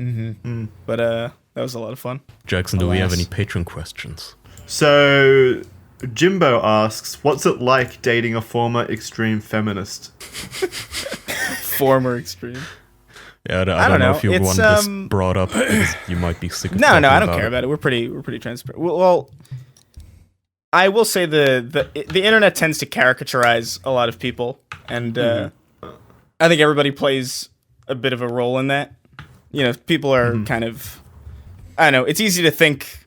Mm-hmm. But that was a lot of fun. Jackson, do we have any Patreon questions? So Jimbo asks, what's it like dating a former extreme feminist? Former extreme. Yeah, I don't know if you want this brought up. You might be sick of No, I don't about care about it. We're pretty transparent. Well, I will say the internet tends to caricaturize a lot of people, and I think everybody plays a bit of a role in that. You know, people are kind of, I don't know. It's easy to think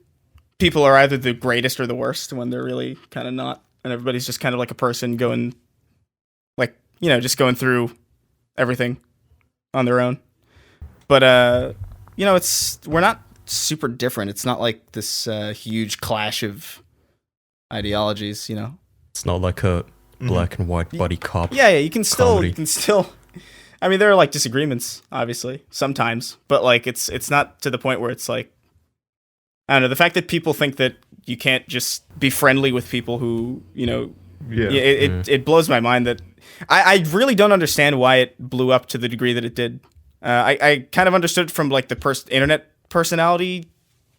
people are either the greatest or the worst when they're really kind of not, and everybody's just kind of like a person going, like, just going through everything on their own. But we're not super different. It's not like this huge clash of ideologies, It's not like a black and white buddy cop. Yeah, you can still comedy. I mean, there are like disagreements, obviously, sometimes, but like it's not to the point where it's like, I don't know, the fact that people think that you can't just be friendly with people who, it blows my mind that I really don't understand why it blew up to the degree that it did. I kind of understood from like the internet personality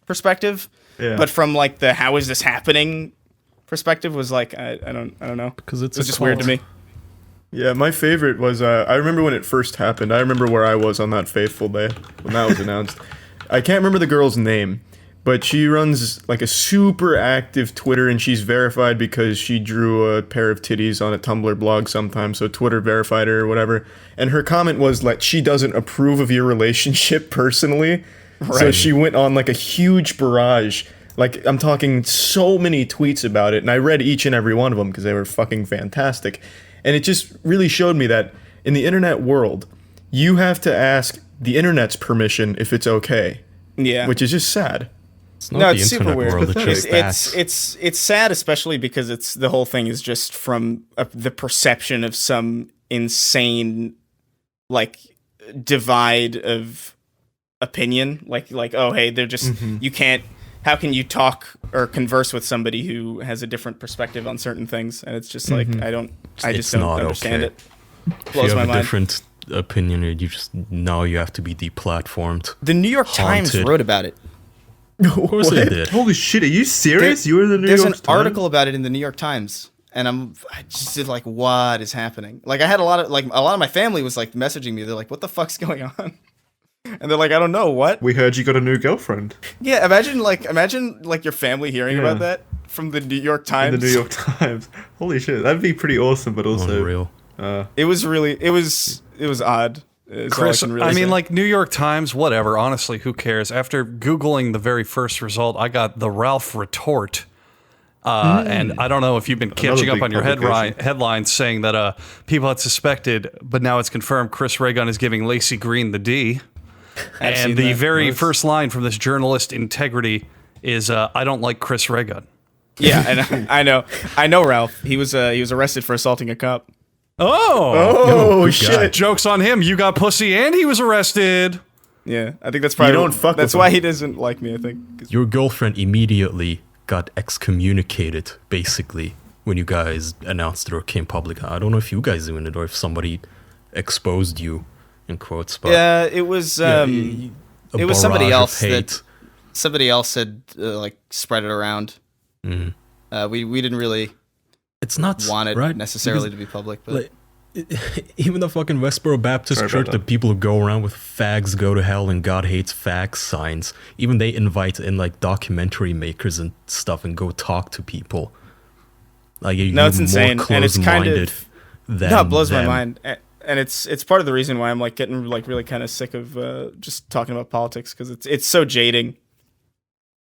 perspective, but from like the how is this happening perspective was like I don't know, because it's just weird to me. Yeah, my favorite was I remember when it first happened. I remember where I was on that fateful day when that was announced. I can't remember the girl's name, but she runs like a super active Twitter, and she's verified because she drew a pair of titties on a Tumblr blog sometime, so Twitter verified her or whatever. And her comment was like, she doesn't approve of your relationship personally. Right. So she went on like a huge barrage. Like, I'm talking so many tweets about it, and I read each and every one of them because they were fucking fantastic. And it just really showed me that in the internet world, you have to ask the internet's permission if it's okay. Yeah. Which is just sad. It's super weird. It's sad, especially because the whole thing is just from the perception of some insane, like, divide of opinion. Like oh, hey, they're just you can't. How can you talk or converse with somebody who has a different perspective on certain things? And it's just like I just don't understand it. Blows my mind. Different opinion, you have to be deplatformed. The New York Times wrote about it. Of course they did. Holy shit, are you serious? You were in the New York Times? There's an article about it in the New York Times, and I just did like, what is happening? Like, I had a lot of my family was like messaging me. They're like, what the fuck's going on? And they're like, I don't know, what? We heard you got a new girlfriend. Yeah, imagine your family hearing about that from the New York Times. In the New York Times. Holy shit, that'd be pretty awesome, but also unreal. It was odd. Chris, I mean, like New York Times, whatever. Honestly, who cares? After Googling the very first result, I got the Ralph retort. And I don't know if you've been catching up on your headlines saying that people had suspected, but now it's confirmed Chris Ray Gun is giving Lacey Green the D. And the very first line from this journalist integrity is, I don't like Chris Ray Gun. Yeah, and I know Ralph. He was arrested for assaulting a cop. Oh shit! Joke's on him. You got pussy, and he was arrested. Yeah, I think that's probably that's why he doesn't like me. I think your girlfriend immediately got excommunicated, basically, when you guys announced it or came public. I don't know if you guys doing it or if somebody exposed you, in quotes. But yeah, it was somebody else that somebody else had like spread it around. Mm-hmm. We didn't really. It's not want it right? necessarily to be public, but even the fucking Westboro Baptist Church, the people who go around with "fags go to hell" and "God hates fags" signs, even they invite in like documentary makers and stuff and go talk to people. Like, no, it's insane, and it's kind of it blows my mind, and it's part of the reason why I'm like getting like really kind of sick of just talking about politics, because it's so jading,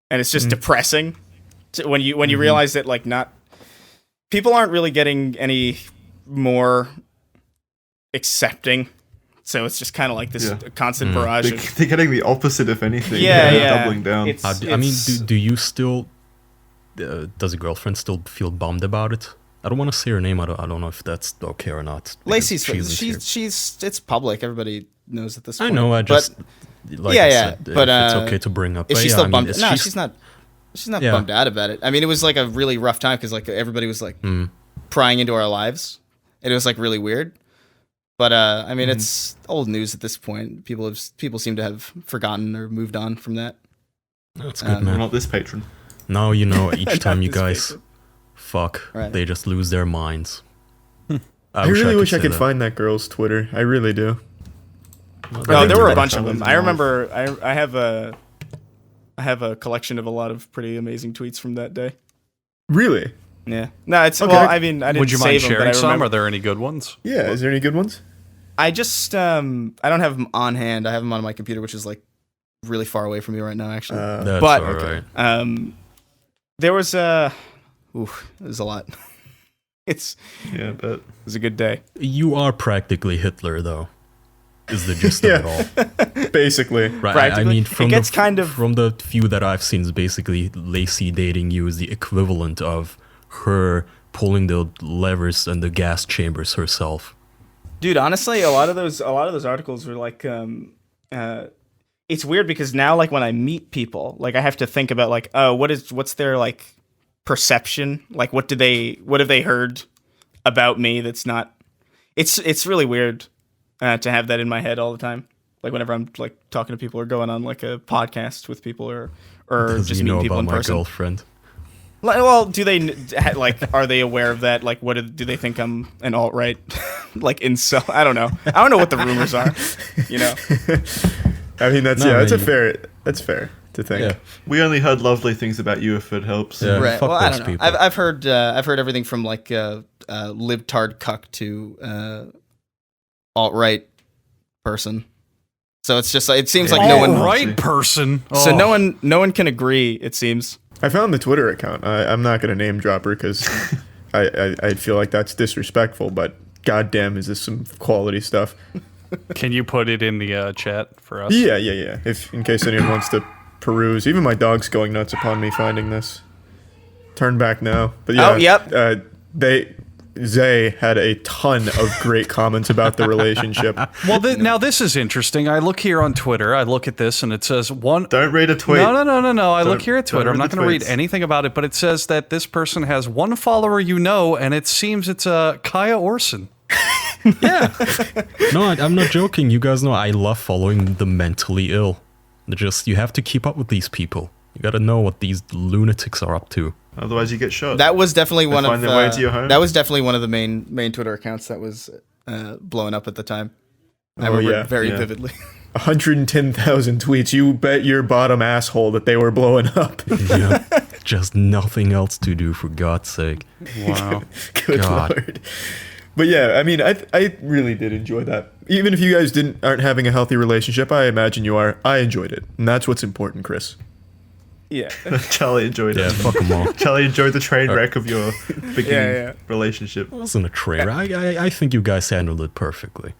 and it's just depressing when you realize that like people aren't really getting any more accepting, so it's just kind of like this constant barrage. They're getting the opposite, if anything. Yeah. Doubling down. I mean, do you still? Does your girlfriend still feel bummed about it? I don't want to say her name. I don't know if that's okay or not. Lacey's she's it's public. Everybody knows at this point. I know. I just but it's okay to bring up. Is she still bummed? No, she's not. She's not bummed out about it. I mean, it was like a really rough time because like everybody was like prying into our lives, and it was like really weird. But I mean, it's old news at this point. People seem to have forgotten or moved on from that. That's good, man. Not this patron. Now you know. Each time you guys fuck, they just lose their minds. I really wish I could find that girl's Twitter. I really do. No, there were a bunch of them. I remember. I have a collection of a lot of pretty amazing tweets from that day. Really? Yeah. No, it's okay. Well, I mean, I didn't. Would you mind save sharing them, some? Are there any good ones? Yeah. Is there any good ones? I just I don't have them on hand. I have them on my computer, which is like really far away from me right now, actually. That's all right. There was it was a lot. But it was a good day. You are practically Hitler, though. Is the gist of it all. Basically. Right. I mean, from from the few that I've seen, is basically Lacey dating you is the equivalent of her pulling the levers and the gas chambers herself. Dude, honestly, a lot of those articles were like it's weird because now like when I meet people, like I have to think about like, oh, what's their like perception? Like what have they heard about me that's not it's really weird. To have that in my head all the time, like whenever I'm like talking to people or going on like a podcast with people or just meeting people in person. My girlfriend. Well, do they like? Are they aware of that? Like, do they think I'm an alt-right, like incel? I don't know. I don't know what the rumors are. You know. I mean, that's fair to think. Yeah. We only heard lovely things about you, if it helps. Yeah, right. Well, I don't know. People. I've heard everything from like libtard cuck to alt-right person. So it's just it seems like no one right person. So no one can agree, it seems. I found the Twitter account. I'm not going to name drop her because I feel like that's disrespectful, but goddamn, is this some quality stuff. Can you put it in the chat for us? Yeah. If in case anyone wants to peruse. Even my dog's going nuts upon me finding this. Turn back now. But yeah, yep. Zay had a ton of great comments about the relationship. Well, now this is interesting. I look here on Twitter. I look at this, and it says one. Don't read a tweet. No. I look here at Twitter. I'm not going to read anything about it, but it says that this person has one follower and it seems it's Kaya Orson. Yeah. No, I'm not joking. You guys know I love following the mentally ill. You have to keep up with these people. You got to know what these lunatics are up to. Otherwise, you get shot. That was definitely one of their way to your home. That was definitely one of the main Twitter accounts that was blowing up at the time. I remember very vividly. 110,000 tweets. You bet your bottom asshole that they were blowing up. Yeah. Just nothing else to do, for God's sake. Wow. Good Lord. But yeah, I mean, I really did enjoy that. Even if you guys aren't having a healthy relationship, I imagine you are. I enjoyed it, and that's what's important, Chris. Yeah. Charlie enjoyed Yeah, it. fuck them all. Charlie enjoyed the train wreck of your beginning relationship. It wasn't a traitor. I think you guys handled it perfectly.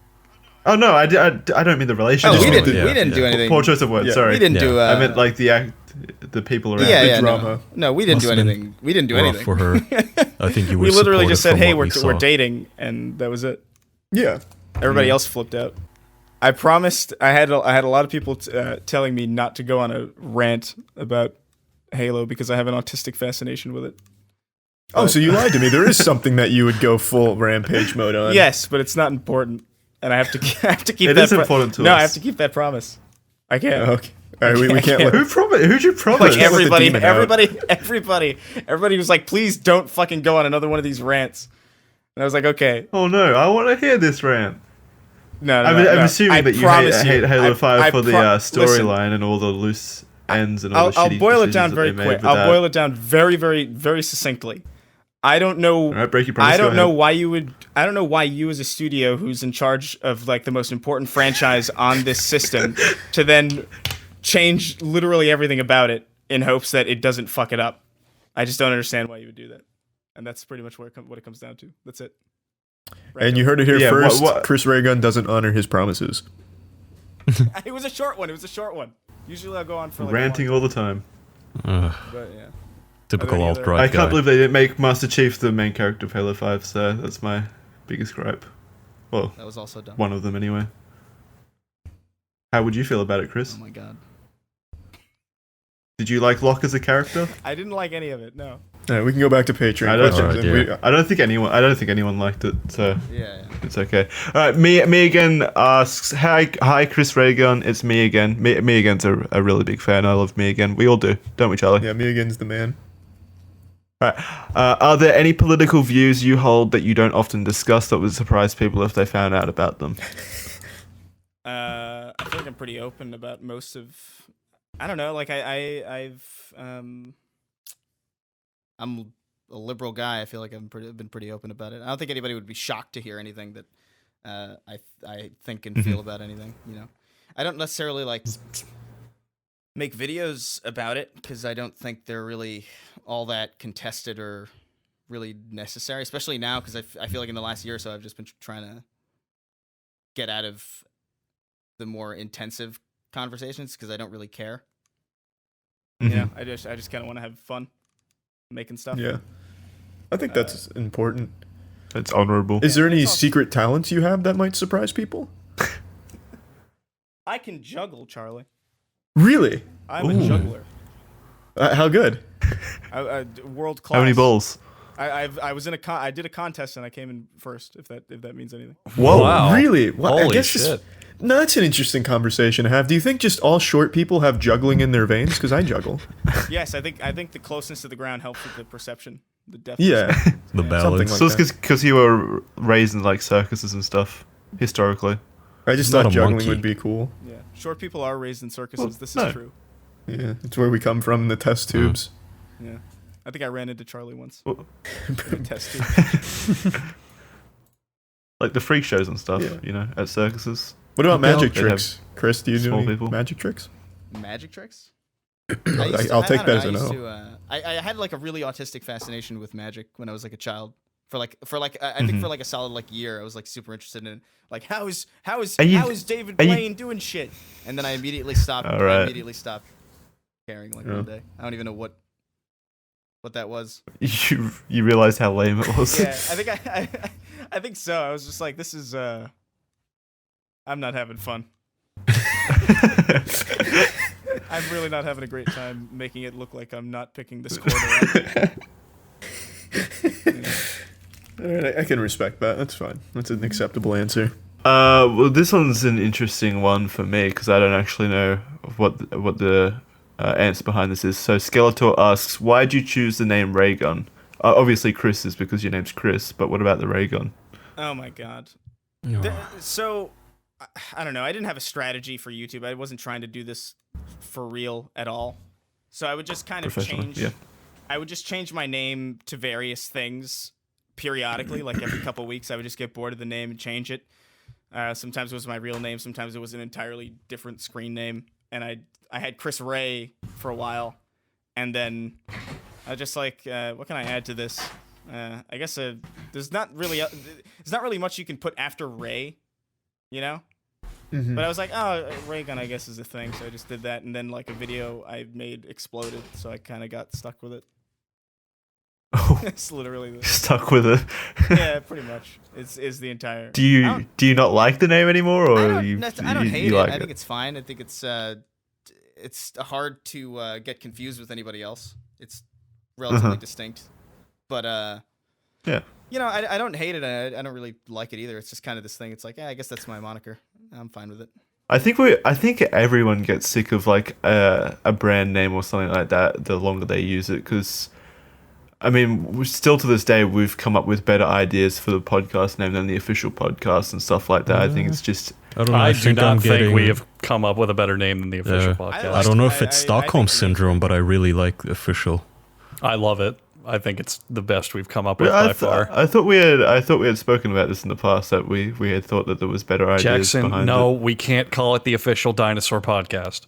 Oh no, I don't mean the relationship. Oh, we just didn't do anything. Poor choice of words. Yeah. Sorry, We didn't do. I meant like the people around. Yeah, drama. No, we didn't do Must've been anything. We didn't do rough anything. for her. I think you were. We literally just said, supportive "Hey, from what we we're saw. dating," and that was it. Yeah. Everybody else flipped out. I promised. I had a lot of people telling me not to go on a rant about Halo because I have an autistic fascination with it. Oh, so you lied to me. There is something that you would go full rampage mode on. Yes, but it's not important, and I have to keep It that. is important to no, us. I have to keep that promise. I can't. Okay. All right, we can't let. Who'd you promise? Like Can't let the demon out. everybody was like, please don't fucking go on another one of these rants. And I was like, okay, Oh no, I want to hear this rant. no. I'm assuming that you promise hate Halo 5 for the listen, storyline and all the loose ends and all the I'll shitty boil it decisions down that very they made quick. with I'll that. boil it down very, very, very succinctly. I don't know. All right, break your promise. I don't go know ahead. why you would. I don't know why you, as a studio who's in charge of like the most important franchise on this system, to then change literally everything about it in hopes that it doesn't fuck it up. I just don't understand why you would do that, and that's pretty much what it comes down to. That's it. And you heard it here Yeah, first. what- Chris Raygun doesn't honor his promises. It was a short one. Usually I'll go on for like ranting a all the time. long, but yeah. Typical Are alt there any right I guy. can't believe they didn't make Master Chief the main character of Halo 5, so that's my biggest gripe. Well, That was also dumb. one of them anyway. How would you feel about it, Chris? Oh my god. Did you like Locke as a character? I didn't like any of it. No. All right, we can go back to Patreon I don't- questions. Alright, and yeah. I don't think anyone liked it, so Yeah. it's okay. All right, me again asks, hi Chris Raygun, it's me again. Me again's a really big fan. I love me again. We all do, don't we, Charlie? Yeah, me again's the man. All right. Are there any political views you hold that you don't often discuss that would surprise people if they found out about them? I feel like I'm pretty open about most of. I don't know. Like I'm a liberal guy. I feel like I've been pretty open about it. I don't think anybody would be shocked to hear anything that I think and feel about anything. You know, I don't necessarily like make videos about it because I don't think they're really all that contested or really necessary, especially now because I feel like in the last year or so I've just been trying to get out of the more intensive conversations because I don't really care. You know, I just kind of want to have fun making stuff. Yeah. I think that's important. It's honorable. Is there any that's awesome. secret talents you have that might surprise people? I can juggle, Charlie. Really? I'm a juggler. How good? World class. How many balls? I was in I did a contest and I came in first. If that means anything. Whoa, Wow. really? Well, Holy this- shit. No, that's an interesting conversation to have. Do you think just all short people have juggling in their veins? Because I juggle. Yes, I think the closeness to the ground helps with the perception, the depth. Yeah. The balance. like So it's that. because you were raised in like circuses and stuff historically. I just Not thought a juggling monkey. would be cool. Yeah. Short people are raised in circuses. Well, This is no. true. Yeah, it's where we come from, the test tubes. Yeah. I think I ran into Charlie once. Well- In a test tube. Like the freak shows and stuff, Yeah. you know, at circuses. What about Well, magic they tricks? Chris, do you do small any people. magic tricks? Magic tricks? I'll take that as a no. I had like a really autistic fascination with magic when I was like a child. I think for like a solid like year, I was like super interested in like how is David are you- Blaine doing shit? And then I immediately stopped. All right. I immediately stopped caring like Yeah. one day. I don't even know what that was. You realized how lame it was. Yeah, I think so. I was just like, this is I'm not having fun. I'm really not having a great time making it look like I'm not picking this quarter. All right, I can respect that. That's fine. That's an acceptable answer. Well, this one's an interesting one for me because I don't actually know what the answer behind this is. So Skeletor asks, why did you choose the name Raygun? Obviously, Chris is because your name's Chris, but what about the Raygun? Oh my god. Oh. So I don't know. I didn't have a strategy for YouTube. I wasn't trying to do this for real at all. So I would just kind of Professional, change. yeah. I would just change my name to various things periodically, like every couple weeks, I would just get bored of the name and change it. Sometimes it was my real name, sometimes it was an entirely different screen name. And I had Chris Ray for a while, and then I was just like, what can I add to this? I guess there's not really much you can put after Ray, you know. Mm-hmm. But I was like, oh, Raygun, I guess, is a thing, so I just did that, and then like a video I made exploded, so I kind of got stuck with it. Oh, it's literally stuck with it. Yeah, pretty much. Is the entire. Do you not like the name anymore, or I don't hate it. Like I think it's fine. I think it's hard to get confused with anybody else. It's relatively distinct, but yeah. You know, I don't hate it. I don't really like it either. It's just kind of this thing. It's like, yeah, I guess that's my moniker. I'm fine with it. I think everyone gets sick of like a brand name or something like that the longer they use it, because I mean, still to this day, we've come up with better ideas for the podcast name than the official podcast and stuff like that. I think it's just. I don't know. I do not think we have come up with a better name than the official podcast. I don't know if it's Stockholm Syndrome, but I really like the official. I love it. I think it's the best we've come up with by far. I thought we had spoken about this in the past, that we had thought that there was better ideas Jackson, behind no, it. we can't call it the official dinosaur podcast.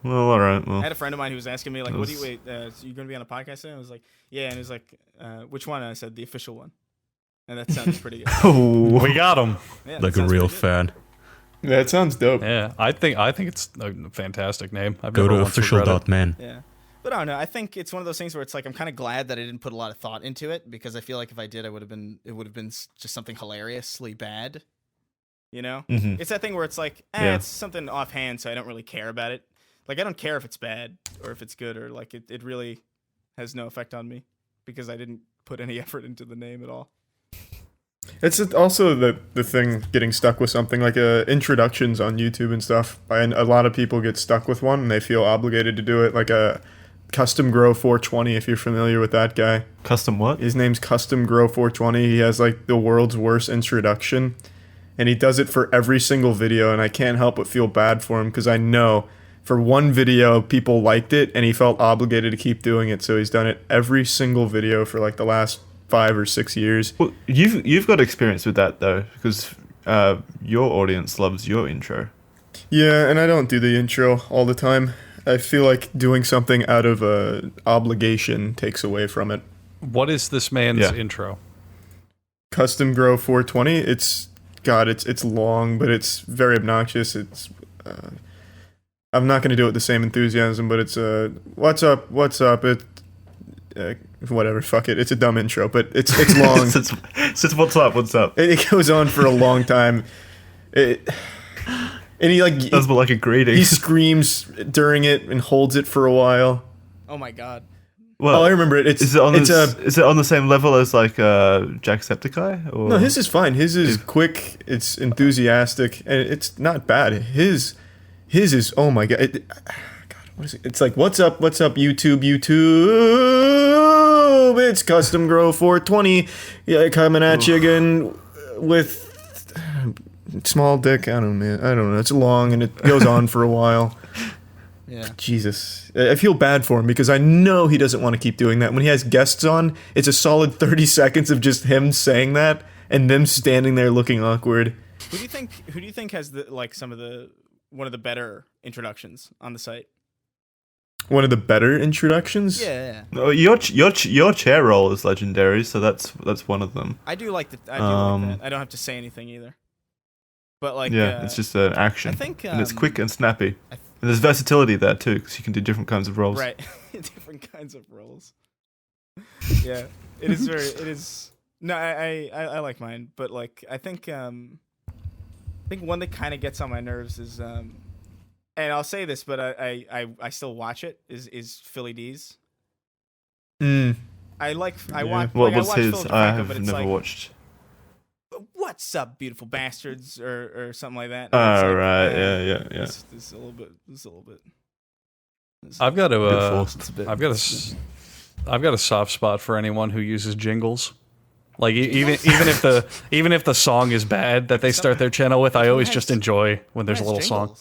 Well, all right. Well, I had a friend of mine who was asking me, like, "What do you wait? So you going to be on a podcast today?" I was like, "Yeah," and he was like, "Which one?" And I said, "The official one," and that sounds pretty good. Oh, we got him. Yeah, like a real fan. Yeah, it sounds dope. Yeah, I think it's a fantastic name. I've Go never to once regretted it. official.man. Yeah. But I don't know. I think it's one of those things where it's like I'm kind of glad that I didn't put a lot of thought into it, because I feel like if I did, it would have been just something hilariously bad. You know, It's that thing where it's like, it's something offhand, so I don't really care about it. Like I don't care if it's bad or if it's good, or like it really has no effect on me because I didn't put any effort into the name at all. It's also the thing, getting stuck with something like introductions on YouTube and stuff. And a lot of people get stuck with one and they feel obligated to do it, like a Custom Grow 420, if you're familiar with that guy. Custom what? His name's Custom Grow 420. He has like the world's worst introduction, and he does it for every single video, and I can't help but feel bad for him because I know for one video people liked it and he felt obligated to keep doing it, so he's done it every single video for like the last 5 or 6 years. Well, you've got experience with that though, because your audience loves your intro. Yeah, and I don't do the intro all the time. I feel like doing something out of obligation takes away from it. What is this man's intro? Custom Grow 420. It's long, but it's very obnoxious. It's I'm not going to do it with the same enthusiasm, but it's what's up? It whatever. Fuck it. It's a dumb intro, but it's long. It's what's up? It goes on for a long time. And he like does like a greeting. He screams during it and holds it for a while. Oh my god! Well, I remember it. Is it on the same level as like Jacksepticeye? Or? No, his is fine. His is quick. It's enthusiastic, and it's not bad. His is, oh my god. God, what is it? It's like, what's up, YouTube. It's Custom Grow 420. Yeah, coming at you again with small dick. I don't know. It's long and it goes on for a while. Yeah. Jesus. I feel bad for him because I know he doesn't want to keep doing that. When he has guests on, it's a solid 30 seconds of just him saying that and them standing there looking awkward. Who do you think has one of the better introductions on the site? One of the better introductions? Yeah. Oh, your chair roll is legendary, so that's one of them. I do like that. I don't have to say anything either. But like, it's just an action. I think, and it's quick and snappy. And there's versatility there too, because you can do different kinds of roles. Right, different kinds of roles. Yeah, it is very. It is. No, I like mine, but like I think one that kind of gets on my nerves is and I'll say this, but I still watch it is Philly D's. I watch. What's his? Phil DeFranco, I have but it's never like, watched. What's up, beautiful bastards, or something like that. Oh, right, yeah. It's a little bit. I've got a soft spot for anyone who uses jingles. Like even if the song is bad that they start their channel with, I always just enjoy when there's a little song.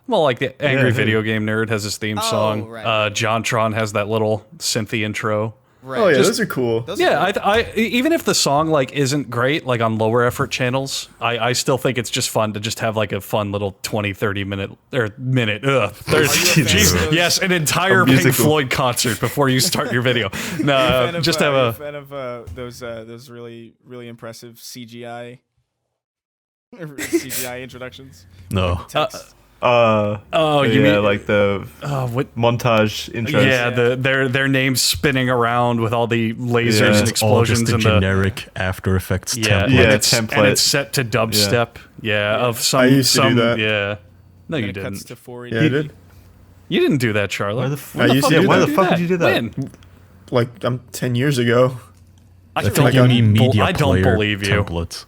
Well, like the Angry Video Game Nerd has his theme song. Right. JonTron has that little synthy intro. Right. Oh yeah, Just- those are cool. Those are Yeah, cool. I even if the song like isn't great, like on lower effort channels, I still think it's just fun to just have like a fun little 20, 30 minute or minute. Jeez, of those- yes, an entire A Pink musical. Floyd concert before you start your video. No, Fan of, just have a. fan of those really impressive CGI introductions. No. Text. Oh, you yeah, mean like the what? montage intros. Yeah, their names spinning around with all the lasers Yeah. and It's explosions all just a and the generic After Effects yeah, template. Yeah, and it's template. and it's set to dubstep. Yeah, of some I used to do some that. yeah. No, And you it cuts didn't. to 480. Yeah, I did. You didn't do that, Charlotte. Why the I used to do why that. the fuck did you do that? When? Like 10 years ago. I I don't think you mean media I don't player believe you. templates.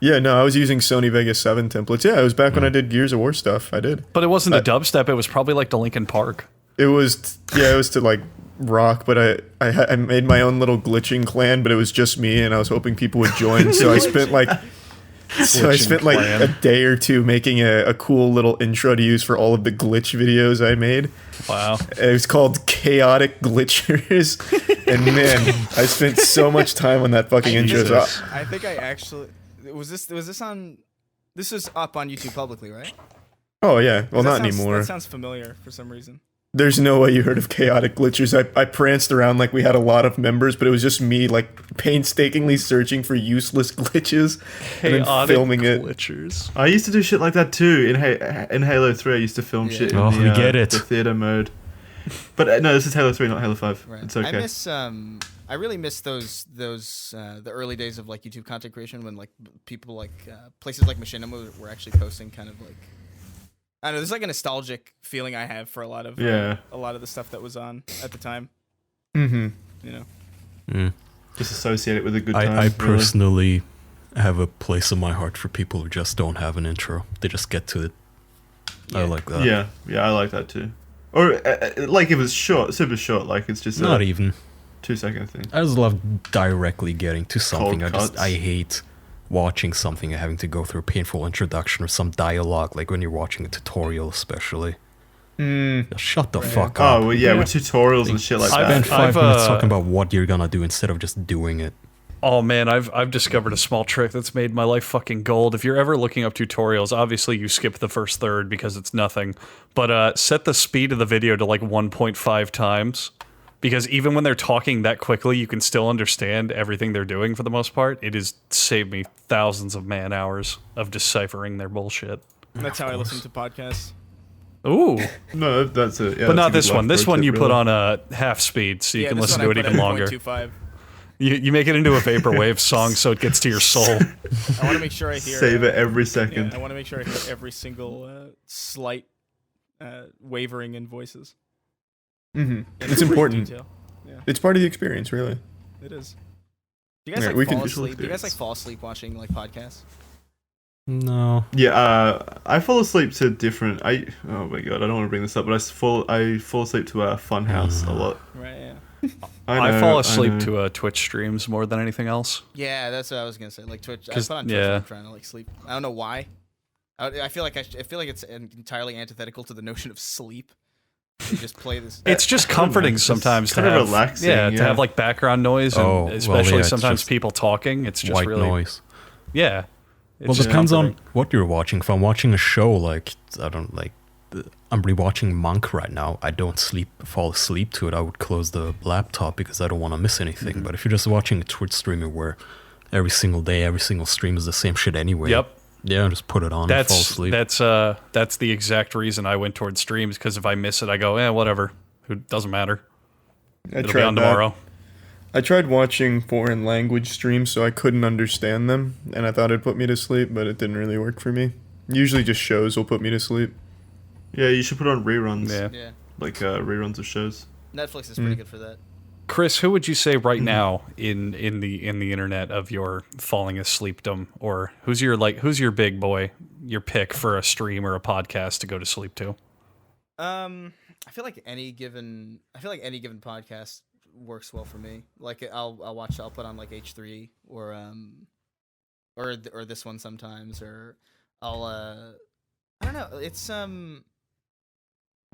Yeah, no, I was using Sony Vegas 7 templates. Yeah, it was back when I did Gears of War stuff. I did. But it wasn't a dubstep. It was probably like the Linkin Park. It was it was to like rock, but I made my own little glitching clan, but it was just me, and I was hoping people would join. So I spent like clan. a day or two making a cool little intro to use for all of the glitch videos I made. Wow. It was called Chaotic Glitchers, and man, I spent so much time on that fucking intro. So I think I actually was this on. This is up on YouTube publicly, right? oh yeah, well not That sounds- anymore. That sounds familiar for some reason. There's no way you heard of Chaotic Glitchers. I pranced around like we had a lot of members, but it was just me like painstakingly searching for useless glitches and then filming it. glitchers. I used to do shit like that too in Halo 3. I used to film shit in Oh, we get it. the theater mode. But no, this is Halo 3, not Halo 5. Right. It's okay. I really miss those the early days of like YouTube content creation when like people like places like Machinima were actually posting kind of like I don't know. There's like a nostalgic feeling I have for a lot of the stuff that was on at the time. Mm-hmm. You know. Just associate it with a good time. I really. personally have a place in my heart for people who just don't have an intro. They just get to it. I like that. Yeah, I like that too. Or like if it's short, super short, like it's just Not a even. 2-second thing. I just love directly getting to something. Cold cuts. I hate watching something and having to go through a painful introduction or some dialogue, like when you're watching a tutorial, especially. Just shut the fuck up. Oh well, yeah, with tutorials and shit like Spend that. 5 I've, minutes talking about what you're gonna do instead of just doing it. Oh man, I've discovered a small trick that's made my life fucking gold. If you're ever looking up tutorials, obviously you skip the first third because it's nothing. But set the speed of the video to like 1.5 times. Because even when they're talking that quickly, you can still understand everything they're doing for the most part. It has saved me thousands of man hours of deciphering their bullshit. That's how I listen to podcasts. Ooh, No, that's it. Yeah, but that's not a good this one. life This pro one tip, you put really. on a half speed, so you can this listen one to I it put even at longer. 0.25. You make it into a vaporwave song, so it gets to your soul. I want to make sure I hear. Save it every Yeah, second. I want to make sure I hear every single slight wavering in voices. Mm-hmm. In It's great important. detail. Yeah, It's part of the experience, really. it is. Do you guys Yeah, like we can fall visual asleep? Do you guys like experience. fall asleep watching like podcasts? No. Yeah, I fall asleep to different. Oh my god, I don't want to bring this up, but I fall asleep to Funhouse a lot. Right. Yeah. I fall asleep know. to Twitch streams more than anything else. Yeah, that's what I was gonna say. Like Twitch, I 'Cause- put on Twitch yeah. when I'm trying to like sleep. I don't know why. I feel like I feel like it's entirely antithetical to the notion of sleep. To just play this. It's just comforting It's sometimes to kinda have relaxing, yeah, to yeah. have like background noise, and Oh, well, especially yeah, it's sometimes just people talking. It's just White really noise. yeah. It's Well, just depends on comforting. what you're watching. If I'm watching a show, like, I don't like, I'm rewatching Monk right now. I don't fall asleep to it. I would close the laptop because I don't want to miss anything. Mm-hmm. But if you're just watching a Twitch streamer where every single day, every single stream is the same shit anyway. Yep. Yeah, just put it on and fall asleep. That's the exact reason I went towards streams, because if I miss it, I go, whatever. Who doesn't matter. It'll be on tomorrow. I tried watching foreign language streams so I couldn't understand them, and I thought it'd put me to sleep, but it didn't really work for me. Usually just shows will put me to sleep. Yeah, you should put on reruns. Yeah. Yeah, Like reruns of shows. Netflix is pretty good for that. Chris, who would you say right now in the internet of your falling asleepdom, or who's your big boy, your pick for a stream or a podcast to go to sleep to? I feel like any given podcast works well for me. Like I'll put on like H3 or this one sometimes, or I'll I don't know. It's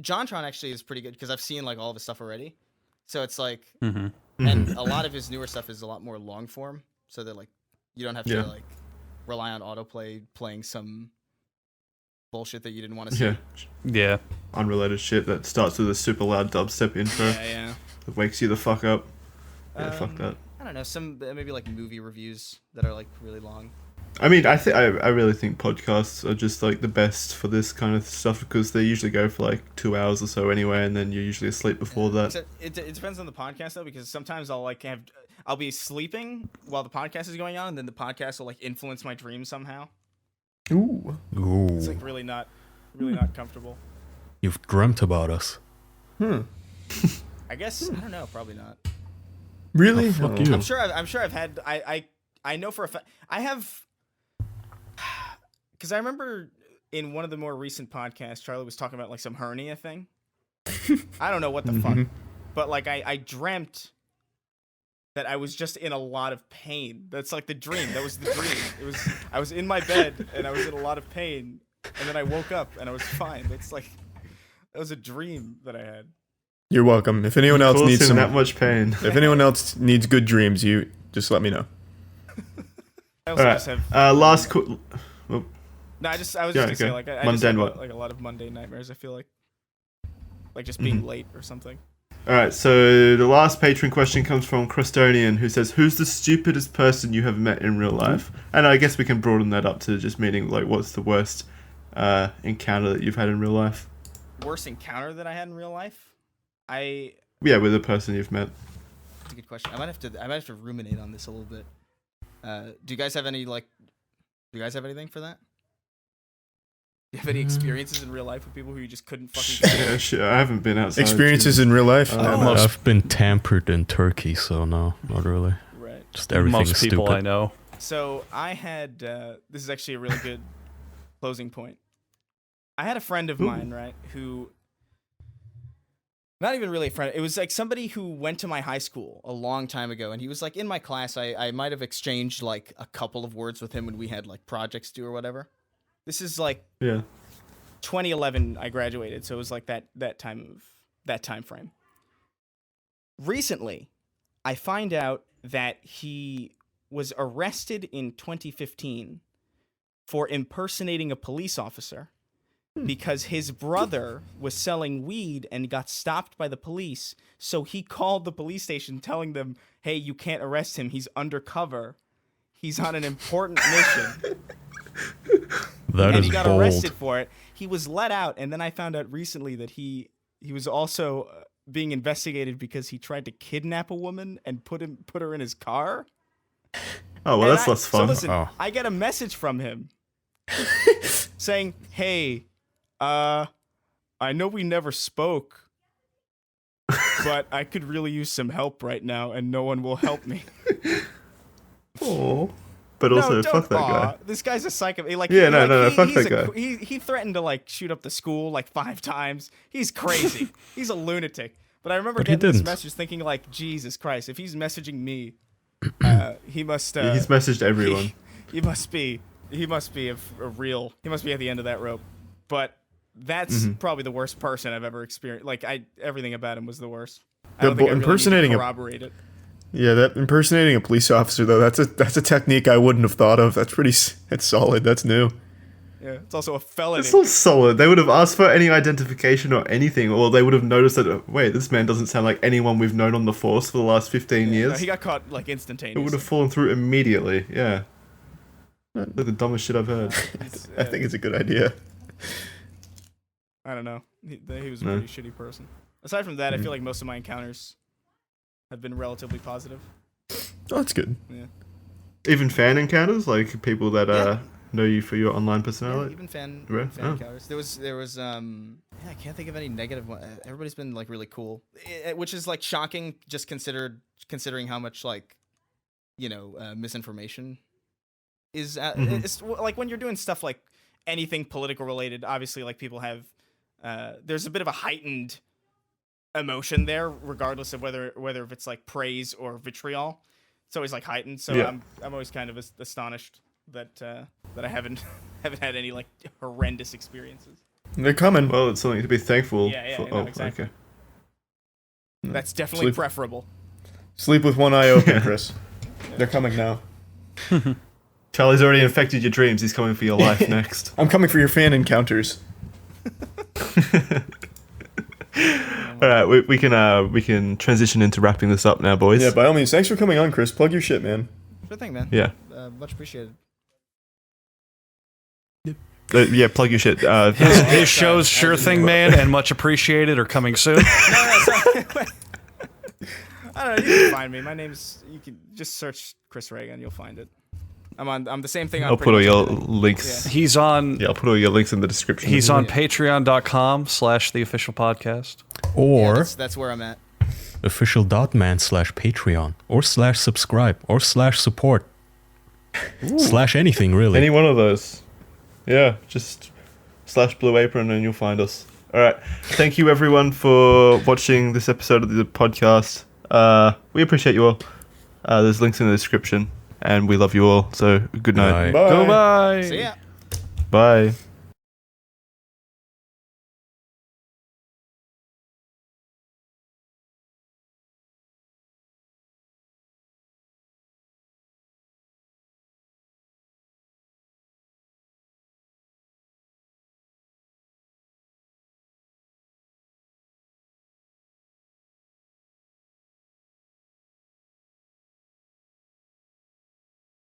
JonTron actually is pretty good because I've seen like all of his stuff already. So it's like, Mm-hmm. and a lot of his newer stuff is a lot more long form. So that like, you don't have to like rely on autoplay playing some bullshit that you didn't want to see. Yeah. Yeah. Unrelated shit that starts with a super loud dubstep intro Yeah. that wakes you the fuck up. Yeah, fuck that. I don't know, some maybe like movie reviews that are like really long. I mean, I really think podcasts are just like the best for this kind of stuff because they usually go for like 2 hours or so anyway, and then you're usually asleep before that. Except it depends on the podcast though, because sometimes I'll be sleeping while the podcast is going on, and then the podcast will like influence my dreams somehow. Ooh. It's like really not comfortable. You've dreamt about us. I guess I don't know, probably not. Really? Fuck you. I'm sure I've had I know for a fact I have, because I remember in one of the more recent podcasts Charlie was talking about like some hernia thing. I don't know what the fuck, but like I dreamt that I was just in a lot of pain. That's like the dream. That was the dream. I was in my bed and I was in a lot of pain, and then I woke up and I was fine. That was a dream that I had. You're welcome. If anyone else needs some that much pain. if anyone else needs good dreams, you just let me know. I also just have last. no. I was just gonna say like I just have like a lot of mundane nightmares. I feel like just being late or something. All right, so the last patron question comes from Crostonian, who says, "Who's the stupidest person you have met in real life?" And I guess we can broaden that up to just meaning like, what's the worst encounter that you've had in real life? Worst encounter that I had in real life? With a person you've met. That's a good question. I might have to ruminate on this a little bit. Do you guys have any do you guys have anything for that? Do you have any experiences in real life with people who you just couldn't fucking Yeah, shit, I haven't been outside. Experiences in real life? I've been tampered in Turkey, so no, not really. Right. Just everything's Most people stupid. I know. So I had this is actually a really good closing point. I had a friend of mine, right, who not even really a friend. It was like somebody who went to my high school a long time ago, and he was like in my class. I might have exchanged like a couple of words with him when we had like projects due or whatever. This is like 2011 I graduated, so it was like that time frame. Recently, I find out that he was arrested in 2015 for impersonating a police officer because his brother was selling weed and got stopped by the police. So he called the police station telling them, "Hey, you can't arrest him. He's undercover. He's on an important mission." And he got arrested for it. He was let out, and then I found out recently that he was also being investigated because he tried to kidnap a woman and put her in his car. Oh, well, that's less fun. So listen, Oh. I get a message from him saying, "Hey, I know we never spoke, but I could really use some help right now, and no one will help me." Oh. But also, fuck that guy. This guy's a psycho. Fuck that guy. He threatened to like shoot up the school like 5 times. He's crazy. He's a lunatic. But I remember getting this message thinking like, Jesus Christ, if he's messaging me, he must. He's messaged everyone. He must be a real. He must be at the end of that rope. But that's probably the worst person I've ever experienced. Like everything about him was the worst. I don't think I really impersonating need to corroborate it. Yeah, that impersonating a police officer though, that's a technique I wouldn't have thought of. That's solid. That's new. Yeah, it's also a felony. It's all solid. They would have asked for any identification or anything, or they would have noticed that, wait, this man doesn't sound like anyone we've known on the force for the last 15 years. No, he got caught like It instantaneously. would have fallen through immediately, yeah. Like the dumbest shit I've heard. I think it's a good idea. I don't know. He was a pretty shitty person. Aside from that, I feel like most of my encounters have been relatively positive. Oh, that's good. Yeah. Even fan encounters, like people that know you for your online Yeah, personality. even fan Oh. encounters. There was I can't think of any negative one. Everybody's been like really cool, which is like shocking just considering how much like misinformation is it's like when you're doing stuff like anything political related, obviously like people have there's a bit of a heightened emotion there regardless of whether if it's like praise or vitriol. It's always like heightened, so Yeah. I'm always kind of astonished that I haven't had any like horrendous experiences. They're coming. Well, it's something to be thankful Yeah, for. no, exactly. Okay. That's definitely Sleep. preferable. Sleep with one eye open, Chris. They're coming now. Charlie's already infected your dreams. He's coming for your life next. I'm coming for your fan encounters. All right, we can transition into wrapping this up now, boys. Yeah, by all means. Thanks for coming on, Chris. Plug your shit, man. Sure thing, man. Yeah. Much appreciated. Yeah, plug your shit. His shows, Sure Thing Man and Much Appreciated, are coming soon. I don't know. You can find me. My name's. You can just search Chris Reagan. You'll find it. I'm the same thing. I'll put all your links. Yeah. He's on. Yeah, I'll put all your links in the description. He's on patreon.com/theofficialpodcast. Or that's where I'm at. official.man/Patreon or /subscribe or /support / anything really. Any one of those. Yeah, just /Blue Apron and you'll find us. All right. Thank you everyone for watching this episode of the podcast. We appreciate you all. There's links in the description and we love you all. So good night. Bye. Goodbye. See ya. Bye.